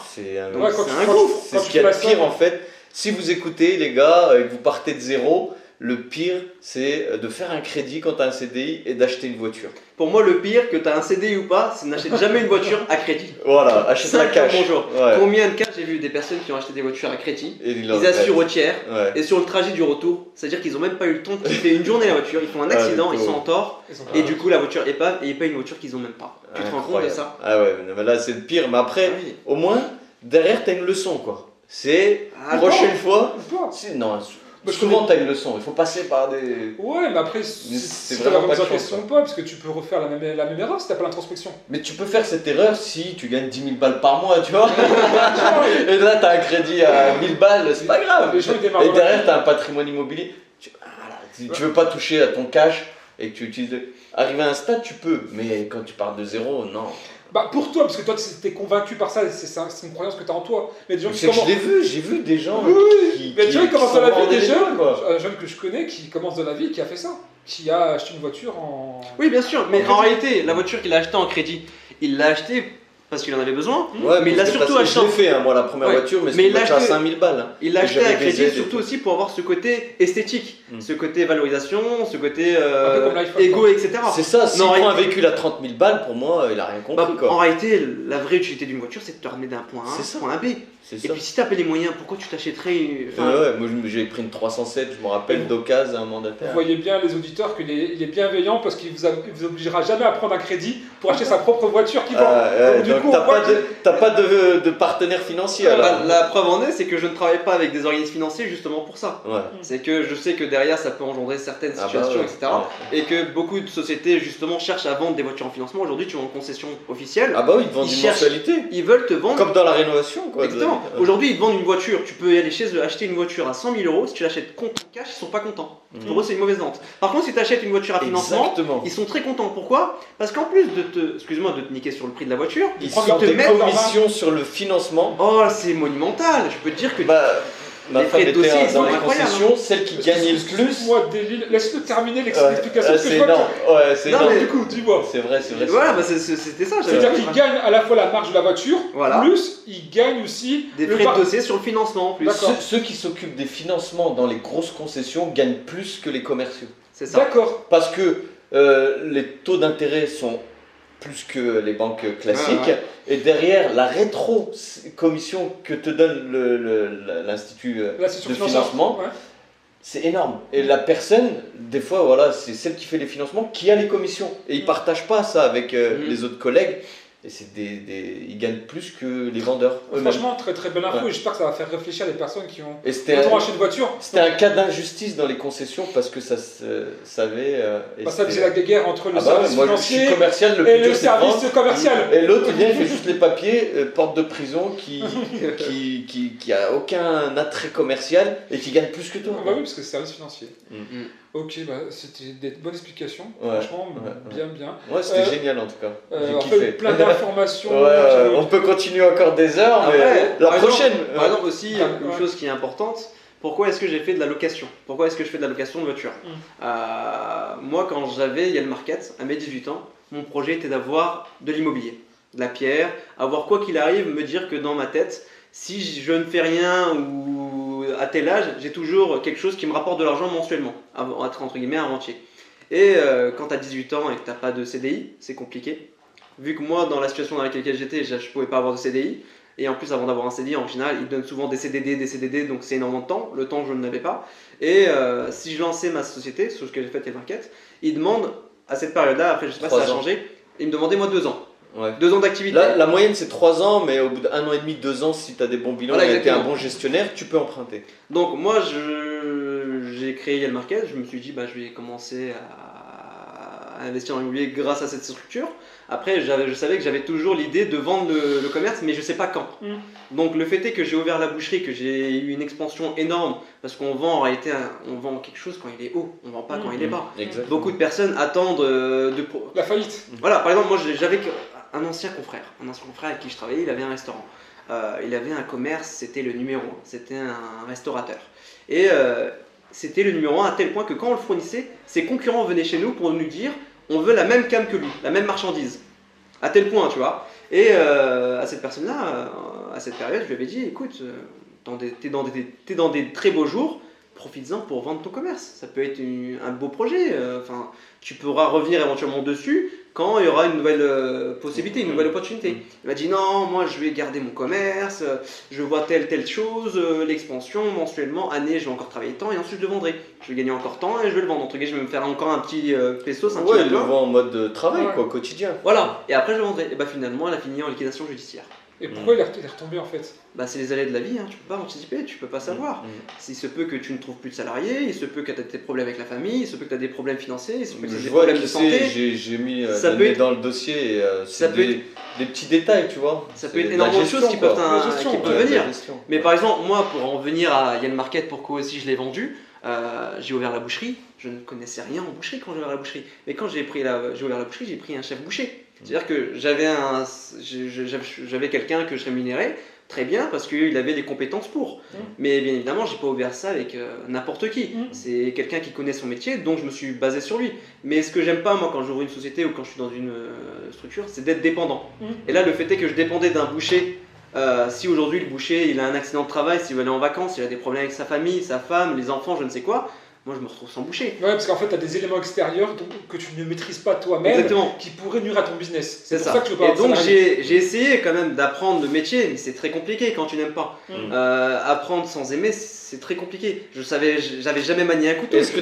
C'est un gouffre. C'est ce qu'il y a de pire en fait. Si vous écoutez les gars et que vous partez de zéro, le pire c'est de faire un crédit quand tu as un CDI et d'acheter une voiture. Pour moi, le pire, que tu as un CDI ou pas, c'est n'achète jamais une voiture à crédit. Voilà, achète la cash. Bonjour. Combien de cas j'ai vu des personnes qui ont acheté des voitures à crédit, ils assurent au tiers, et sur le trajet du retour, c'est-à-dire qu'ils n'ont même pas eu le temps de kiffer une journée la voiture, ils font un accident, ils sont en tort, et du coup la voiture épave et ils payent une voiture qu'ils n'ont même pas. Tu te rends compte de ça? Ah ouais, mais là c'est le pire, mais après, au moins, derrière tu as une leçon quoi. C'est prochaine fois. Non, souvent tu as une leçon, il faut passer par des. Ouais, mais après, c'est vraiment pas de question ou pas, parce que tu peux refaire la même erreur si t'as pas l'introspection. Mais tu peux faire cette erreur si tu gagnes 10 000 balles par mois, tu vois. Et là tu as un crédit à 1000 balles, c'est pas grave. Et derrière tu as un patrimoine immobilier. Tu veux pas toucher à ton cash et que tu utilises. Arriver à un stade, tu peux, mais quand tu pars de zéro, non. Pour toi, parce que toi tu es convaincu par ça, c'est une croyance que tu as en toi. Mais des gens j'ai vu des gens mais des gens qui commencent dans la vie, des jeunes, un jeune que je connais qui commence dans la vie et qui a fait ça, qui a acheté une voiture en. Oui, bien sûr, mais en réalité, la voiture qu'il a achetée en crédit, il l'a achetée parce qu'il en avait besoin, mais il l'a surtout acheté. Je l'ai fait, moi, la première voiture, mais c'était à 5 000 balles. Il l'a acheté à crédit surtout aussi pour avoir ce côté esthétique, ce côté valorisation, ce côté égo, etc. C'est ça, s'il prend un véhicule à 30 000 balles, pour moi, il a rien compris. En réalité, la vraie utilité d'une voiture, c'est de te ramener d'un point A à un point B. Et puis si tu n'as pas les moyens, pourquoi tu t'achèterais moi j'ai pris une 307, je me rappelle, d'occasion à un mandataire. Vous voyez bien les auditeurs qu'il est bienveillant parce qu'il vous obligera jamais à prendre un crédit pour acheter sa propre voiture qu'il vend. Donc t'as pas de partenaire financier alors. La preuve en est, c'est que je ne travaille pas avec des organismes financiers justement pour ça. C'est que je sais que derrière ça peut engendrer certaines situations, etc. Et que beaucoup de sociétés justement cherchent à vendre des voitures en financement. Aujourd'hui tu vas en concession officielle. Ah bah oui, ils vendent une mensualité. Ils veulent te vendre. Comme dans la rénovation quoi. Exactement. Aujourd'hui, ils te vendent une voiture, tu peux y aller chez eux acheter une voiture à 100 000 €, si tu l'achètes compte cash, ils sont pas contents. Pour eux, c'est une mauvaise vente. Par contre, si tu achètes une voiture à financement, ils sont très contents. Pourquoi? Parce qu'en plus de te niquer sur le prix de la voiture, ils prennent des commissions sur le financement. Oh, c'est monumental. Je peux te dire que ma femme était dans les concessions, celle qui gagnait le plus. Moi, laisse-le terminer l'explication. C'est énorme. C'est énorme. Du coup, dis-moi. C'est vrai. Voilà, c'était ça. C'est-à-dire qu'il gagne à la fois la marge de la voiture, plus il gagne aussi des frais de dossier sur le financement. Ceux qui s'occupent des financements dans les grosses concessions gagnent plus que les commerciaux. C'est ça. D'accord. Parce que les taux d'intérêt sont plus que les banques classiques. Et derrière, la rétro-commission que te donne l'Institut de financement, c'est énorme. Et la personne, des fois, voilà, c'est celle qui fait les financements qui a les commissions. Et ils ne partagent pas ça avec les autres collègues. Et ils gagnent plus que les vendeurs. Franchement, très très belle info. Et j'espère que ça va faire réfléchir les personnes qui ont acheté une voiture. C'était un cas d'injustice dans les concessions parce que ça savait. Ça faisait la guerre entre le service financier je suis commercial, et le service commercial. Et l'autre, il vient, il fait juste les papiers, porte de prison, qui a aucun attrait commercial et qui gagne plus que toi. Bah oui, parce que c'est service financier. Ok, c'était des bonnes explications. Franchement, bien. Ouais, c'était génial en tout cas. J'ai kiffé. Plein d'informations. On peut continuer encore des heures, mais la prochaine. Par exemple, aussi, une chose qui est importante, pourquoi est-ce que j'ai fait de la location ? Pourquoi est-ce que je fais de la location de voiture ? Moi, quand j'avais Yale Market, à mes 18 ans, mon projet était d'avoir de l'immobilier, de la pierre, avoir quoi qu'il arrive, me dire que dans ma tête, si je ne fais rien ou à tel âge, j'ai toujours quelque chose qui me rapporte de l'argent mensuellement, être entre guillemets un rentier. Et quand tu as 18 ans et que tu n'as pas de CDI, c'est compliqué. Vu que moi, dans la situation dans laquelle j'étais, je ne pouvais pas avoir de CDI. Et en plus, avant d'avoir un CDI, en final, ils donnent souvent des CDD, donc c'est énormément de temps, le temps je ne l'avais pas. Et si je lançais ma société, sur ce que j'ai fait Yale Market, ils demandent à cette période-là, après je ne sais pas si ça a changé, ils me demandaient moi 2 ans. 2 ans d'activité. Là, la moyenne c'est 3 ans, mais au bout d'1 an et demi, 2 ans, si tu as des bons bilans et tu es un bon gestionnaire, tu peux emprunter. Donc moi, j'ai créé Yale Market, je me suis dit, je vais commencer à investir en immobilier grâce à cette structure. Après, je savais que j'avais toujours l'idée de vendre le commerce, mais je ne sais pas quand. Donc le fait est que j'ai ouvert la boucherie, que j'ai eu une expansion énorme, parce qu'on vend en réalité, on vend quelque chose quand il est haut, on ne vend pas quand il est bas. Exactement. Beaucoup de personnes attendent la faillite. Voilà, par exemple, moi j'avais un ancien confrère avec qui je travaillais, il avait un restaurant. Il avait un commerce, c'était le numéro 1, c'était un restaurateur. Et c'était le numéro 1 à tel point que quand on le fournissait, ses concurrents venaient chez nous pour nous dire on veut la même cam que lui, la même marchandise. À tel point, tu vois. Et à cette personne-là, à cette période, je lui avais dit écoute, t'es dans des très beaux jours, profites-en pour vendre ton commerce. Ça peut être un beau projet. Tu pourras revenir éventuellement dessus quand il y aura une nouvelle possibilité, une nouvelle opportunité. Il m'a dit non, moi je vais garder mon commerce, je vois telle chose, l'expansion, mensuellement, année, je vais encore travailler tant et ensuite je le vendrai. Je vais gagner encore tant et je vais le vendre. Entre guillemets, je vais me faire encore un petit pesos, un petit il le vend en mode travail, quoi, quotidien. Voilà, et après je le vendrai. Et finalement, elle a fini en liquidation judiciaire. Et pourquoi il est retombé en fait ? C'est les aléas de la vie, tu peux pas anticiper, tu peux pas savoir. Il se peut que tu ne trouves plus de salariés, il se peut que tu aies des problèmes avec la famille, il se peut que tu as des problèmes financiers, il se peut que tu aies des problèmes de santé. J'ai mis dans le dossier, c'est des petits détails, tu vois. Ça peut être énormément de choses qui peuvent venir. Mais par exemple, moi, pour en venir à Yale Market, pourquoi aussi je l'ai vendu, j'ai ouvert la boucherie, je ne connaissais rien en boucherie quand j'ai ouvert la boucherie. Mais quand j'ai ouvert la boucherie, j'ai pris un chef boucher. C'est-à-dire que j'avais quelqu'un que je rémunérais très bien parce qu'il avait les compétences pour. Mais bien évidemment, j'ai pas ouvert ça avec n'importe qui. C'est quelqu'un qui connaît son métier, donc je me suis basé sur lui. Mais ce que j'aime pas, moi, quand j'ouvre une société ou quand je suis dans une structure, c'est d'être dépendant. Et là, le fait est que je dépendais d'un boucher. Si aujourd'hui le boucher il a un accident de travail, s'il veut aller en vacances, il a des problèmes avec sa famille, sa femme, les enfants, je ne sais quoi, moi je me retrouve sans boucher. Ouais, parce qu'en fait tu as des éléments extérieurs que tu ne maîtrises pas toi-même qui pourraient nuire à ton business. C'est ça. Et donc j'ai essayé quand même d'apprendre le métier, mais c'est très compliqué quand tu n'aimes pas. Apprendre sans aimer, c'est très compliqué. J'avais jamais manié un couteau. Est-ce que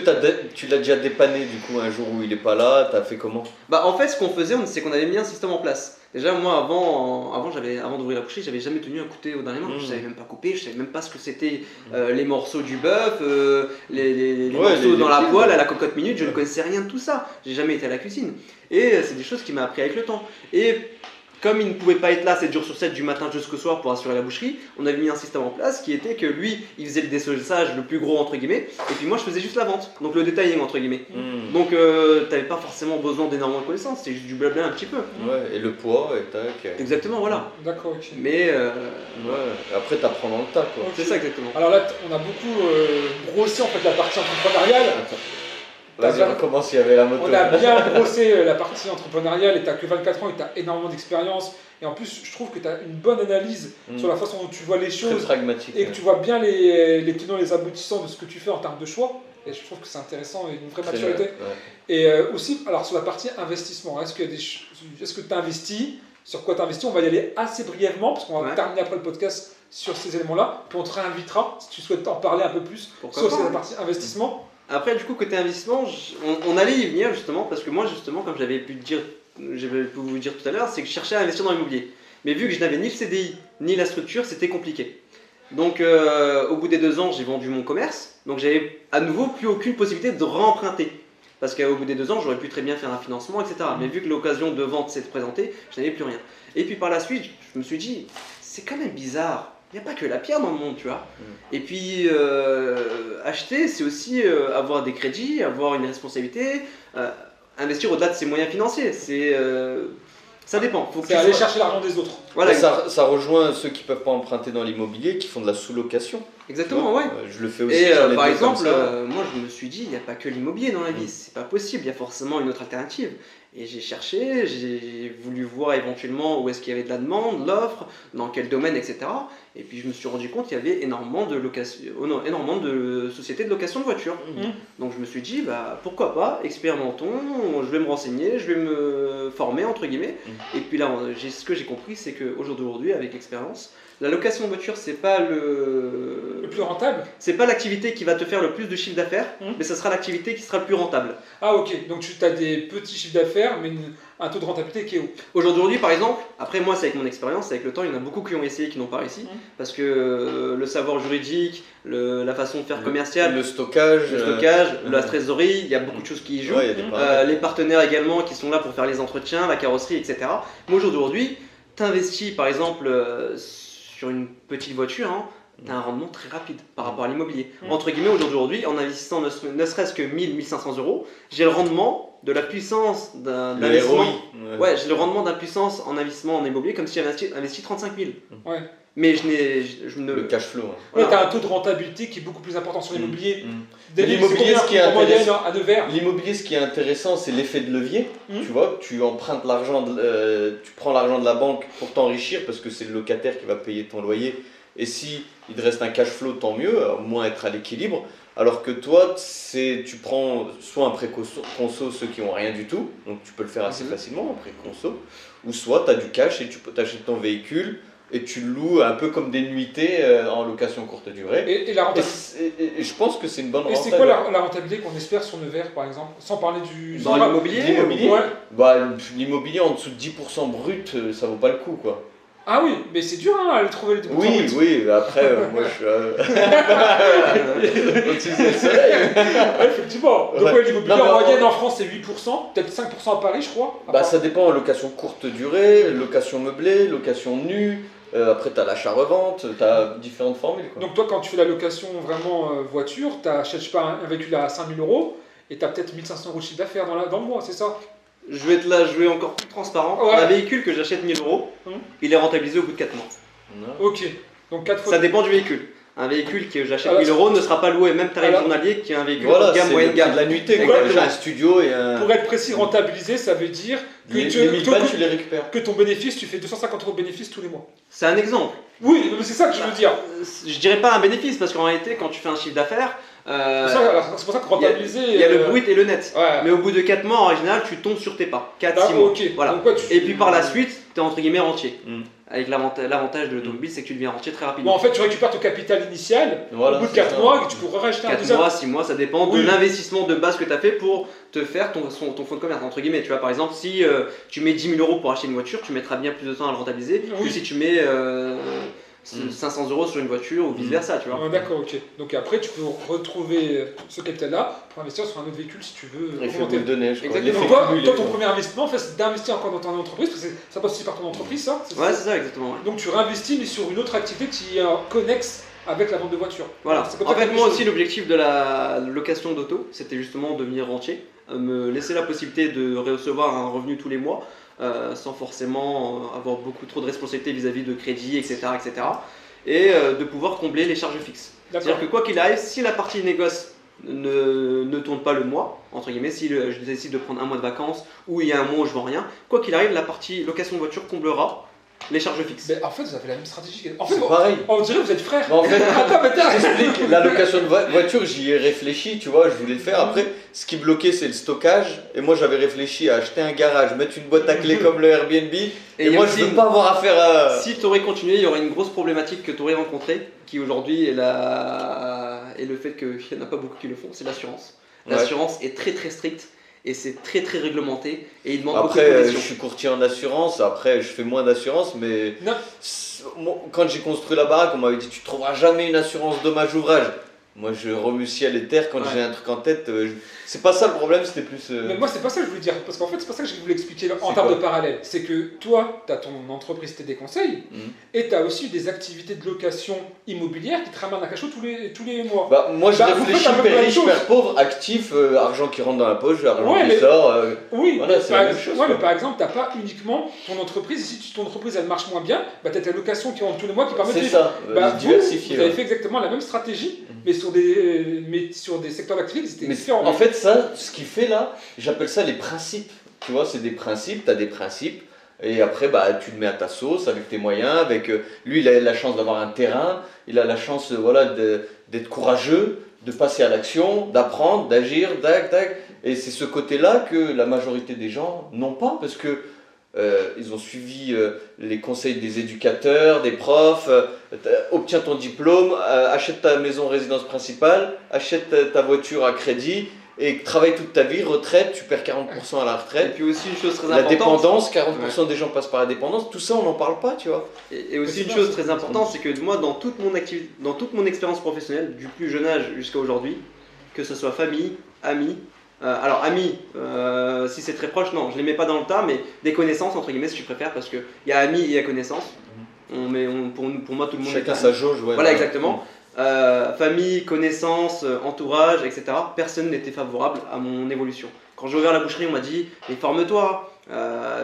tu l'as déjà dépanné du coup un jour où il est pas là, t'as fait comment ? En fait ce qu'on faisait, c'est qu'on avait mis un système en place. Déjà moi avant d'ouvrir la boucherie, j'avais jamais tenu un couteau dans les mains, je savais même pas couper, je savais même pas ce que c'était les morceaux du bœuf, les morceaux dans la poêle, à la cocotte minute, je ne connaissais rien de tout ça, j'ai jamais été à la cuisine. Et c'est des choses qui m'ont appris avec le temps. Et comme il ne pouvait pas être là 7 jours sur 7 du matin jusqu'au soir pour assurer la boucherie, on avait mis un système en place qui était que lui, il faisait le désossage le plus gros entre guillemets, et puis moi je faisais juste la vente, donc le detailing entre guillemets. Donc t'avais pas forcément besoin d'énormément de connaissances, c'était juste du blabla un petit peu. Ouais, et le poids, et tac. Exactement, voilà. D'accord, ok. Mais après t'apprends dans le tas quoi. Okay. C'est ça exactement. Alors là, on a beaucoup brossé en fait la partie entrepreneuriale. Vas-y, on recommence, il y avait la moto. On a bien brossé la partie entrepreneuriale et tu n'as que 24 ans et tu as énormément d'expérience. Et en plus, je trouve que tu as une bonne analyse sur la façon dont tu vois les choses. Très pragmatique. Et que tu vois bien les tenants et les aboutissants de ce que tu fais en termes de choix. Et je trouve que c'est intéressant et une vraie C'est- maturité. ouais. Et aussi, alors sur la partie investissement, est-ce que tu investis? Sur quoi tu investis? On va y aller assez brièvement, parce qu'on va Ouais. terminer après le podcast sur ces éléments-là. Puis on te réinvitera si tu souhaites en parler un peu plus Pourquoi sur pas, la hein. partie investissement. Après, du coup, côté investissement, on allait y venir justement, parce que moi, justement, comme j'avais pu vous dire tout à l'heure, c'est que je cherchais à investir dans l'immobilier. Mais vu que je n'avais ni le CDI, ni la structure, c'était compliqué. Donc, au bout des 2 ans, j'ai vendu mon commerce. Donc, j'avais à nouveau plus aucune possibilité de remprunter. Parce qu'au bout des 2 ans, j'aurais pu très bien faire un financement, etc. Mais vu que l'occasion de vente s'est présentée, je n'avais plus rien. Et puis par la suite, je me suis dit, c'est quand même bizarre. Il n'y a pas que la pierre dans le monde, tu vois. Et puis, acheter, c'est aussi avoir des crédits, avoir une responsabilité, investir au-delà de ses moyens financiers. Ça dépend. Faut que C'est tu aller sois- chercher l'argent des autres. Voilà, Ça rejoint ceux qui peuvent pas emprunter dans l'immobilier, qui font de la sous-location. exactement, ouais. Je le fais aussi. Et j'en ai par deux comme exemple, ça. moi je me suis dit, il n'y a pas que l'immobilier dans la vie, c'est pas possible, il y a forcément une autre alternative. Et j'ai cherché, j'ai voulu voir éventuellement où est-ce qu'il y avait de la demande, l'offre, dans quel domaine, etc. Et puis je me suis rendu compte qu'il y avait énormément de sociétés de location de voitures. Donc je me suis dit, bah, pourquoi pas, expérimentons, je vais me renseigner, je vais me former, entre guillemets. Et puis là, ce que j'ai compris, c'est qu'au jour d'aujourd'hui, avec l'expérience, la location de voiture, c'est pas Le plus rentable. c'est pas l'activité qui va te faire le plus de chiffre d'affaires, mais ça sera l'activité qui sera le plus rentable. Ah ok, donc tu as des petits chiffres d'affaires, mais un taux de rentabilité qui est haut. Aujourd'hui, par exemple, après moi, c'est avec mon expérience, avec le temps, il y en a beaucoup qui ont essayé, qui n'ont pas réussi, parce que le savoir juridique, la façon de faire commerciale, Le stockage. le stockage, la trésorerie, il y a beaucoup de choses qui y jouent. Ouais, il y a des paramètres. Les partenaires également qui sont là pour faire les entretiens, la carrosserie, etc. Mais aujourd'hui, tu investis par exemple sur une petite voiture, tu as un rendement très rapide par rapport à l'immobilier. Entre guillemets, aujourd'hui, en investissant ne serait-ce que 1000-1500 euros, j'ai le rendement de la puissance d'un Le investissement. ROI. Ouais, j'ai le rendement d'un puissance en investissement en immobilier comme si j'avais investi 35 000. Ouais. Mais je ne. Le cash flow. Ouais, tu as un taux de rentabilité qui est beaucoup plus important sur l'immobilier. David, L'immobilier, c'est ce qui est combien en moyenne intéressant- à Nevers? L'immobilier, ce qui est intéressant, c'est l'effet de levier. Mhm. Tu vois, tu empruntes l'argent, tu prends l'argent de la banque pour t'enrichir parce que c'est le locataire qui va payer ton loyer. Et si il te reste un cash flow, tant mieux, au moins être à l'équilibre. Alors que toi, tu prends soit un prêt conso, ceux qui n'ont rien du tout, donc tu peux le faire assez facilement, un prêt conso, ou soit tu as du cash et tu peux t'acheter ton véhicule et tu le loues un peu comme des nuitées en location courte durée. Et la rentabilité. Et je pense que c'est une bonne Et c'est quoi la rentabilité qu'on espère sur Nevers par exemple? Sans parler du. Dans sans- l'immobilier L'immobilier Ouais. Bah, l'immobilier en dessous de 10% brut, ça vaut pas le coup, quoi. Ah oui, mais c'est dur à aller trouver les 10%. Oui, oui, après, moi je suis au-dessus du soleil. Ouais, effectivement. Donc Ouais. ouais, l'immobilier Non, mais en moyenne en France c'est 8%, peut-être 5% à Paris je crois. Bah, ça dépend, location courte durée, location meublée, location nue, après t'as l'achat-revente, t'as différentes formules, quoi. Donc toi quand tu fais la location vraiment voiture, tu achètes je sais pas, un véhicule à 5 000 euros et tu as peut-être 1 500 euros de chiffre d'affaires dans le mois, c'est ça? Je vais être là, je vais encore plus transparent. Ouais. Un véhicule que j'achète 1000 euros, il est rentabilisé au bout de 4 mois. Ouais. Ok, donc 4 fois. Ça dépend du véhicule. Un véhicule que j'achète Alors, 1000 euros ne sera pas loué même tarif alors, journalier qu'un véhicule Voilà, haut de gamme, c'est moyenne le gamme. prix de la nuitée, quoi. Exactement. J'ai un studio et un... Pour être précis, rentabilisé, ça veut dire que, Les, tu- les 1000 que- balles, tu les récupères. que ton bénéfice, tu fais 250 euros de bénéfice tous les mois. C'est un exemple. Oui, mais c'est ça que je veux dire. Je dirais pas un bénéfice parce qu'en réalité, quand tu fais un chiffre d'affaires, C'est pour ça que rentabiliser. il y a le brut et le net. Ouais. Mais au bout de 4 mois, en général, tu tombes sur tes pas. 4-6 Ah, mois. ok. Voilà. Donc, quoi, tu- Et puis par la suite, tu es entre guillemets rentier. Mm. Avec l'avantage de l'automobile, c'est que tu deviens rentier très Bon, rapidement. en fait, tu récupères ton capital initial Voilà, au bout de c'est 4 ça. mois et tu pourras racheter un 4 deuxième. mois, 6 mois, ça dépend Oui. de l'investissement de base que tu as fait pour te faire ton fonds de commerce. Entre guillemets, tu vois, par exemple, si tu mets 10 000 euros pour acheter une voiture, tu mettras bien plus de temps à le rentabiliser Oui. que si tu mets 500 euros sur une voiture ou vice versa, tu vois. Ah, d'accord, ok. Donc après, tu peux retrouver ce capital-là pour investir sur un autre véhicule si tu veux L'effet augmenter. boule de neige, quoi. Exactement. L'effet Donc toi, cumulé, toi, ton quoi. premier investissement, en fait, c'est d'investir encore dans ton entreprise, parce que ça passe aussi par ton entreprise, ça c'est Ouais, ça c'est ça, exactement. ouais. Donc tu réinvestis, mais sur une autre activité qui est connexe avec la vente de voiture. Voilà. C'est comme En ça fait, que moi les aussi, choses- l'objectif de la location d'auto, c'était justement devenir rentier, me laisser la possibilité de recevoir un revenu tous les mois, sans forcément avoir beaucoup trop de responsabilités vis-à-vis de crédit, etc., etc. Et de pouvoir combler les charges fixes. D'accord. C'est-à-dire que quoi qu'il arrive, si la partie négoce ne tourne pas le mois, entre guillemets, si je décide de prendre un mois de vacances ou il y a un mois où je vends rien, quoi qu'il arrive, la partie location de voiture comblera les charges fixes. Mais en fait, vous avez la même stratégie. En fait, C'est pareil. on dirait que vous êtes frères. Mais en fait, Attends, mais je t'explique, la location de voiture, j'y ai réfléchi, tu vois, je voulais le faire. Après, ce qui bloquait, c'est le stockage. Et moi, j'avais réfléchi à acheter un garage, mettre une boîte à clés comme le Airbnb. Et moi, je veux pas avoir affaire à. Si tu aurais continué, il y aurait une grosse problématique que tu aurais rencontrée, qui aujourd'hui est le fait qu'il n'y en a pas beaucoup qui le font, c'est l'assurance. L'assurance est très très stricte. Et c'est très très réglementé et il demande beaucoup de Après, je conditions. suis courtier en assurance, après je fais moins d'assurance, mais quand j'ai construit la baraque, on m'avait dit tu trouveras jamais une assurance dommage ouvrage. Moi je remue ciel et terre quand j'ai un truc en tête. C'est pas ça le problème, c'était plus. Mais moi, c'est pas ça que je voulais dire, parce qu'en fait, c'est pas ça que je voulais expliquer en C'est termes quoi de parallèle. C'est que toi, tu as ton entreprise TD Conseil et tu as aussi des activités de location immobilière qui te ramènent un cachot tous les mois. Bah, moi je Bah, réfléchis vous faites un peu père la riche, même père chose. pauvre, actif, argent qui rentre dans la poche, argent Ouais, qui mais- sort. Oui, Voilà, c'est la même chose, Ouais, quoi. mais par exemple, tu n'as pas uniquement ton entreprise. Et si ton entreprise elle marche moins bien, bah, tu as ta location qui rentre tous les mois qui permet de C'est vivre. ça, Bah, diversifier. vous avez ouais. fait exactement la même stratégie, Mhm. mais sur des secteurs d'activité qui étaient Mais différents. en fait, ça, ce qu'il fait là, j'appelle ça les principes. Tu vois, c'est des principes, tu as des principes. Et après, bah, tu te mets à ta sauce avec tes moyens. Lui, il a la chance d'avoir un terrain. Il a la chance d'être courageux, de passer à l'action, d'apprendre, d'agir, tac. Et c'est ce côté-là que la majorité des gens n'ont pas. Parce que ils ont suivi les conseils des éducateurs, des profs, obtiens ton diplôme, achète ta maison résidence principale, achète ta voiture à crédit et travaille toute ta vie, retraite, tu perds 40% à la Et retraite. puis aussi une chose très La importante. dépendance, 40% des gens passent par la dépendance, tout ça on n'en parle pas, tu vois. Et aussi Mais une c'est chose bien, très importante, c'est que moi, dans toute mon expérience professionnelle, du plus jeune âge jusqu'à aujourd'hui, que ce soit famille, amis, alors amis, si c'est très proche, non, je les mets pas dans le tas, mais des connaissances entre guillemets, si tu préfères, parce que il y a amis et il y a connaissances. Pour moi, tout le monde. Chacun est sa ami. jauge, ouais. Voilà, exactement. Famille, connaissances, entourage, etc. Personne n'était favorable à mon évolution. Quand j'ai ouvert la boucherie, on m'a dit mais forme-toi,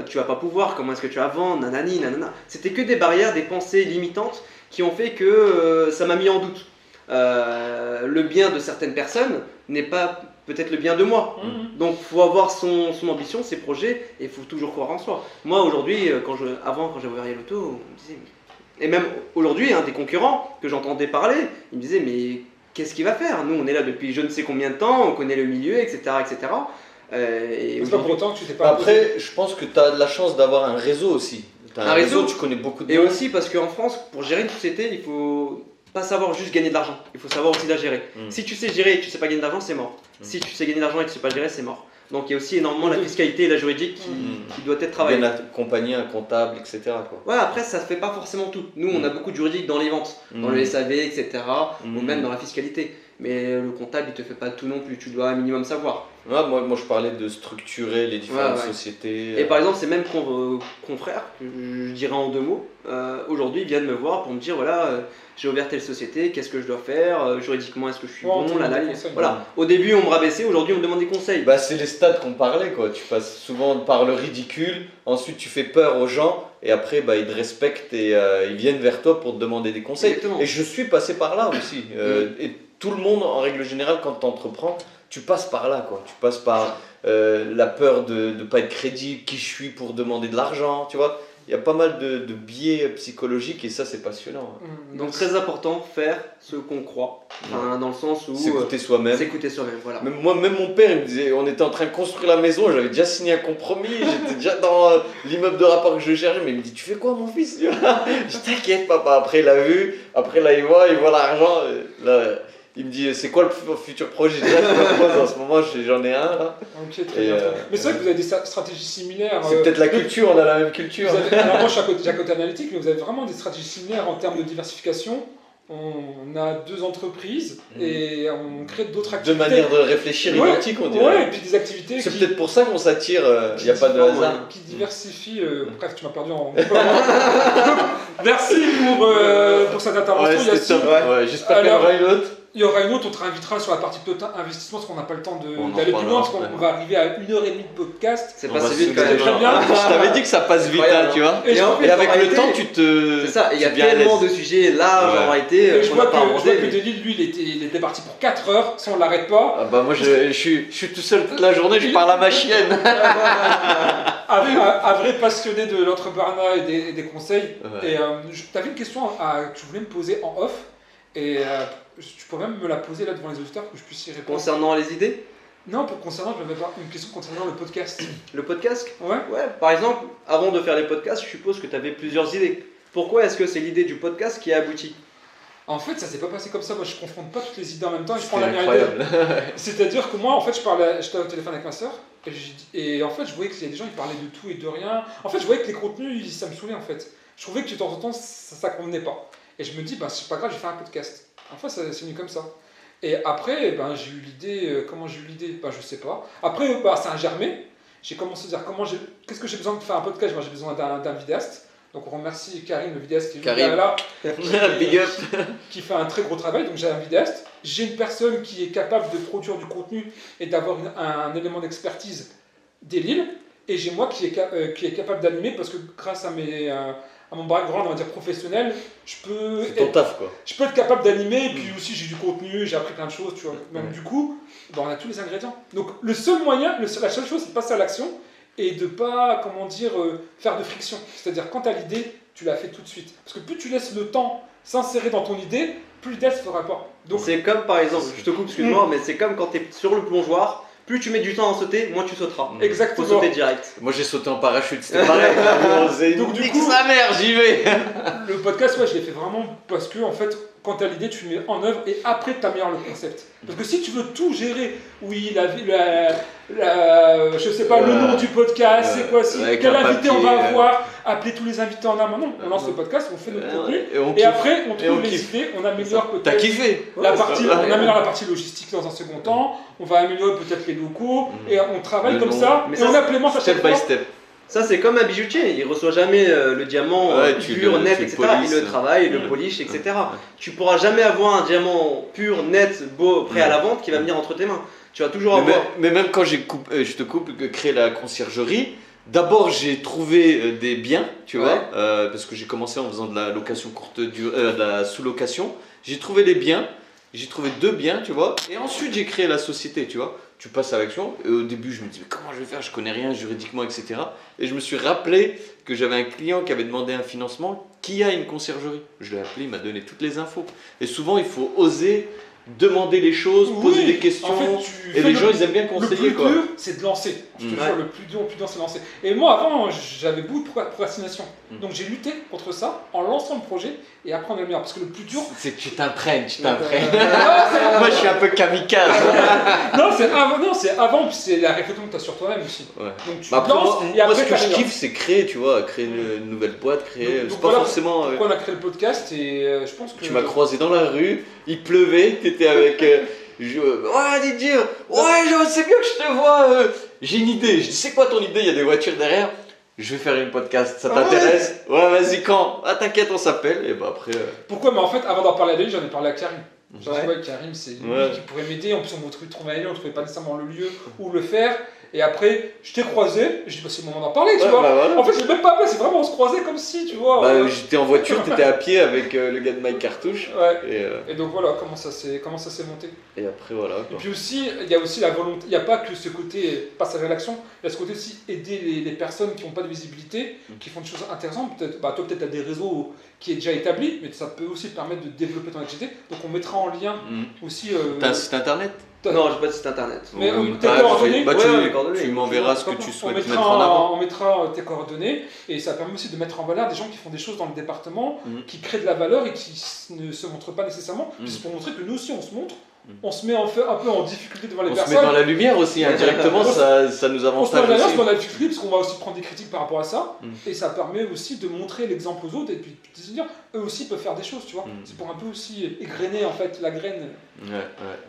tu vas pas pouvoir, comment est-ce que tu vas vendre, nanani, nanana. C'était que des barrières, des pensées limitantes qui ont fait que ça m'a mis en doute. Le bien de certaines personnes n'est pas peut-être le bien de moi. Mhm. Donc il faut avoir son ambition, ses projets, et il faut toujours croire en soi. Moi aujourd'hui, quand j'avais ouvert l'auto, on me disait, et même aujourd'hui, des concurrents que j'entendais parler, ils me disaient mais qu'est-ce qu'il va faire? Nous on est là depuis je ne sais combien de temps, on connaît le milieu, etc. etc. Et C'est pas pour aujourd'hui- autant que tu t'es pas imposé. Après, je pense que tu as de la chance d'avoir un réseau aussi. Tu as Un réseau, tu connais beaucoup de Et monde. aussi parce qu'en France, pour gérer une société, il faut pas savoir juste gagner de l'argent, il faut savoir aussi la gérer. Si tu sais gérer et que tu sais pas gagner d'argent, c'est mort. Si tu sais gagner de l'argent et que tu sais pas gérer, c'est mort. Donc il y a aussi énormément la fiscalité et la juridique qui doit être travaillée. Bien accompagner un comptable, etc. Quoi. Ouais, après ça se fait pas forcément tout. Nous on a beaucoup de juridique dans les ventes, dans le SAV, etc. Ou même dans la fiscalité. Mais le comptable il te fait pas tout non plus, tu dois un minimum savoir. Ouais, moi je parlais de structurer les différentes Ouais. sociétés. Et par exemple, ces mêmes confrères, que je dirais en 2 mots, aujourd'hui ils viennent me voir pour me dire voilà, j'ai ouvert telle société, qu'est-ce que je dois faire, juridiquement est-ce que je suis Ouais, on te bon, là, demande là, des conseils. voilà. Au début on me rabaissait, aujourd'hui on me demande des conseils. Bah, c'est les stades qu'on parlait, quoi. Tu passes souvent par le ridicule, ensuite tu fais peur aux gens, et après bah, ils te respectent et ils viennent vers toi pour te demander des conseils. Exactement. Et je suis passé par là aussi. Et tout le monde, en règle générale, quand tu entreprends, tu passes par là, quoi. Tu passes par la peur de ne pas être crédible, qui je suis pour demander de l'argent, tu vois. Il y a pas mal de biais psychologiques et ça, c'est passionnant. Donc très important, faire ce qu'on croit. Enfin, dans le sens où S'écouter soi-même. s'écouter soi-même, voilà. Même mon père, il me disait, on était en train de construire la maison, j'avais déjà signé un compromis, j'étais déjà dans l'immeuble de rapport que je cherchais, mais il me dit, tu fais quoi mon fils? Je dis, t'inquiète papa, après il a vu, après là il voit l'argent, là il me dit, c'est quoi le futur projet? Déjà, je me pose en ce moment, j'en ai un là. Ok, très Et, bien. Mais c'est vrai que vous avez des stratégies similaires. C'est peut-être la culture, on a la même culture. Alors moi, j'ai un côté analytique, mais vous avez vraiment des stratégies similaires en termes de diversification. On a 2 entreprises et on crée d'autres Deux activités. manières de réfléchir identiques, on dirait. Ouais, et puis des activités C'est qui, peut-être pour ça qu'on s'attire, il n'y a pas de hasard. qui diversifient. Bref, tu m'as perdu en. Merci pour cette intervention, Yacine. Ouais, j'espère qu'il y en aura une autre. Il y aura une autre, on te réinvitera sur la partie peut-être investissement parce qu'on n'a pas le temps On en d'aller plus loin, parce reparlera, qu'on va arriver à 1h30 de podcast. C'est On passé va vite se quand même. lever. Très bien. Je t'avais dit que ça passe vite, hein, tu vois. Et, en Et avec en le réalité, temps, tu te. C'est ça, il y a tu deviens à tellement l'aise. de sujets larges Ouais. en réalité je qu'on vois n'a pas que abordé. Denis, lui, il était parti pour 4 heures, si on l'arrête pas. Ah bah moi je suis tout seul toute la journée, je parle à ma chienne. Un vrai passionné de l'entrepreneuriat et des conseils. Ouais. Et tu avais une question que tu voulais me poser en off. Et tu peux même me la poser là devant les auditeurs pour que je puisse y répondre. Concernant les idées, Non, concernant, je vais avoir une question concernant le podcast. le podcast, Ouais. ouais, par exemple, avant de faire les podcasts, je suppose que tu avais plusieurs idées. Pourquoi est-ce que c'est l'idée du podcast qui a abouti? En fait, ça s'est pas passé comme ça. Moi, je confronte pas toutes les idées en même temps et je prends C'est la meilleure idée. incroyable. C'est-à-dire que moi, en fait, j'étais au téléphone avec ma soeur et en fait, je voyais qu'il y a des gens qui parlaient de tout et de rien. En fait, je voyais que les contenus, ça me saoulait en fait. Je trouvais que de temps en temps, ça convenait pas. Et je me dis, bah, c'est pas grave, je vais faire un podcast. En fait, c'est venu comme ça. Et après, ben, j'ai eu l'idée. Comment j'ai eu l'idée? Ben, je sais pas. Après, bah, ça a germé. J'ai commencé à dire qu'est-ce que j'ai besoin de faire un podcast? Moi, j'ai besoin d'un vidéaste. Donc, on remercie Karim, le vidéaste qui est Karim. là, Big up. qui fait un très gros travail. Donc, j'ai un vidéaste. J'ai une personne qui est capable de produire du contenu et d'avoir un élément d'expertise des Lille. Et j'ai moi qui est capable d'animer parce que grâce à mon background, on va dire professionnel, je peux C'est ton taf quoi. être capable d'animer, et puis aussi j'ai du contenu, j'ai appris plein de choses, tu vois. Donc Ouais. du coup, ben, on a tous les ingrédients. Donc le seul moyen, la seule chose, c'est de passer à l'action et de pas, faire de friction. C'est-à-dire quand tu as l'idée, tu la fais tout de suite. Parce que plus tu laisses le temps s'insérer dans ton idée, plus l'idée se fera pas. Donc C'est comme par exemple, je te coupe, excuse-moi, mais c'est comme quand tu es sur le plongeoir, plus tu mets du temps à sauter, moins tu sauteras. Faut exactement. sauter direct. Moi j'ai sauté en parachute, c'était pareil. Donc, du Nique coup- sa mère, j'y vais. Le podcast, ouais, je l'ai fait vraiment parce que en fait, quand tu as l'idée, tu le mets en œuvre et après tu améliores le concept. Parce que si tu veux tout gérer, oui, je sais pas, le nom du podcast, c'est quoi, avec quel un invité on va papier, avoir, appeler tous les invités en amont. Non, on lance le podcast, on fait notre contenu Et on et kiffe. après on Et trouve on les kiffe. idées, on améliore T'as peut-être kiffé. la Ouais, partie, c'est on vrai. améliore la partie logistique dans un second temps, on va améliorer peut-être les locaux et on travaille Le comme nom. ça Mais et ça, on implémente à Step chaque by fois. step. Ça, c'est comme un bijoutier, il reçoit jamais le diamant Ouais, tu pur, le- net, tu le etc. polisses. Il le travaille, il le Mm. polish, etc. Tu pourras jamais avoir un diamant pur, net, beau, prêt à la vente qui va venir entre tes mains. Tu vas toujours Mais, avoir. mais même quand je te coupe, créer la conciergerie, d'abord j'ai trouvé des biens, tu Ouais. vois, parce que j'ai commencé en faisant de la location courte durée, de la sous-location. J'ai trouvé les biens, j'ai trouvé 2 biens, tu vois, et ensuite j'ai créé la société, tu vois. Tu passes à l'action, et au début je me dis mais comment je vais faire, je connais rien juridiquement, etc. Et je me suis rappelé que j'avais un client qui avait demandé un financement qui a une conciergerie. Je l'ai appelé, il m'a donné toutes les infos. Et souvent il faut oser demander les choses, poser Oui, des questions. en fait, tu Et fais les le- gens, ils aiment bien Le conseiller, plus quoi. dur, c'est de lancer. Je te Mm. jure, le plus dur, c'est de lancer. Et moi, avant, j'avais beaucoup de procrastination. Mm. Donc, j'ai lutté contre ça en lançant le projet et après en améliorant. Parce que le plus dur. C'est que tu t'imprègnes, tu Euh, t'imprègnes. non, Moi, je suis un peu kamikaze. c'est avant, puis c'est la réflexion que tu as sur toi-même aussi. Ouais. Donc, tu Bah, après, lances moi, et après, ce que je t'améliores. kiffe, c'est créer, tu vois, créer une nouvelle boîte, créer. Donc C'est pas voilà forcément. Pourquoi on a créé le podcast et je pense que. Tu m'as croisé dans la rue, il pleuvait, t'étais avec. Ouais, Didier, ouais, c'est bien que je te vois. J'ai une idée. Je dis, c'est quoi ton idée? Il y a des voitures derrière. Je vais faire une podcast, ça Ah ouais. t'intéresse? Ouais, vas-y, quand? Ah, t'inquiète, on s'appelle. Et bah après. Pourquoi? Mais en fait, avant d'en parler à lui, j'en ai parlé à Karim. Je Ouais. dis, ouais, Karim, c'est lui Ouais. qui pourrait m'aider. En plus, on trouvait un lieu, on trouvait pas nécessairement le lieu où le faire. Et après, je t'ai croisé, je dis, bah, c'est le moment d'en parler, tu Ouais, vois. bah voilà. En fait, je l'ai même pas appelé, c'est vraiment, on se croisait comme si, tu vois. Bah, j'étais en voiture, t'étais à pied avec le gars de My Cartouche. Ouais. Et donc voilà comment ça s'est monté. Et après, voilà. Et Quoi. puis aussi, il y a aussi la volonté, il n'y a pas que ce côté passage à l'action, il y a ce côté aussi aider les personnes qui n'ont pas de visibilité, qui font des choses intéressantes. Peut-être, bah, toi, peut-être, tu as des réseaux qui est déjà établi, mais ça peut aussi te permettre de développer ton activité. Donc on mettra en lien aussi. T'as un site internet? Non, j'ai pas de site internet. Mais Ou tes page, coordonnées, bah, ouais, tu, les coordonnées. tu m'enverras ce que on tu mettra souhaites mettre en avant. on mettra tes coordonnées et ça permet aussi de mettre en valeur des gens qui font des choses dans le département, Mhm. qui créent de la valeur et qui ne se montrent pas nécessairement. Puis c'est pour montrer que nous aussi on se montre, on se met un peu en difficulté devant les On se met personnes. dans la lumière aussi, indirectement, ça nous On se met en avantage alliance aussi. dans la difficulté parce qu'on va aussi prendre des critiques par rapport à ça Mhm. et ça permet aussi de montrer l'exemple aux autres et puis de se dire eux aussi peuvent faire des choses, tu vois. Mhm. C'est pour un peu aussi égrener en fait la graine Ouais.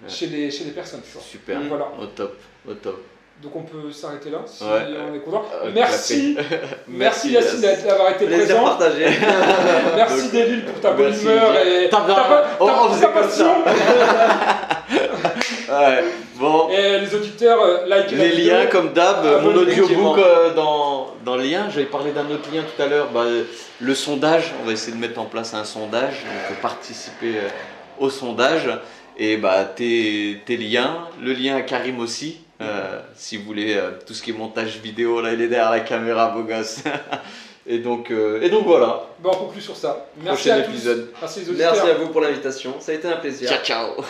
chez les personnes, tu vois. Super, Donc voilà. au top, au top. Donc on peut s'arrêter là si Ouais. on est content. Ok, Merci, merci Yacine Yass. d'avoir été Plaisir présent. partagé. Merci Donc, Délil pour ta bonne merci. humeur et On faisait ta comme ça. passion. Ouais, bon. Et les auditeurs, likez la Les vidéo. liens comme d'hab, mon Abonnez-vous. audiobook dans le lien. J'avais parlé d'un autre lien tout à l'heure, le sondage. On va essayer de mettre en place un sondage, donc participer au sondage. Et tes liens, le lien à Karim aussi, si vous voulez tout ce qui est montage vidéo, là il est derrière la caméra, beau gosse. et donc voilà, Bon, on conclut sur ça. Merci prochain à tous. épisode. Merci les auditeurs. Merci à vous pour l'invitation, ça a été un plaisir. Ciao ciao.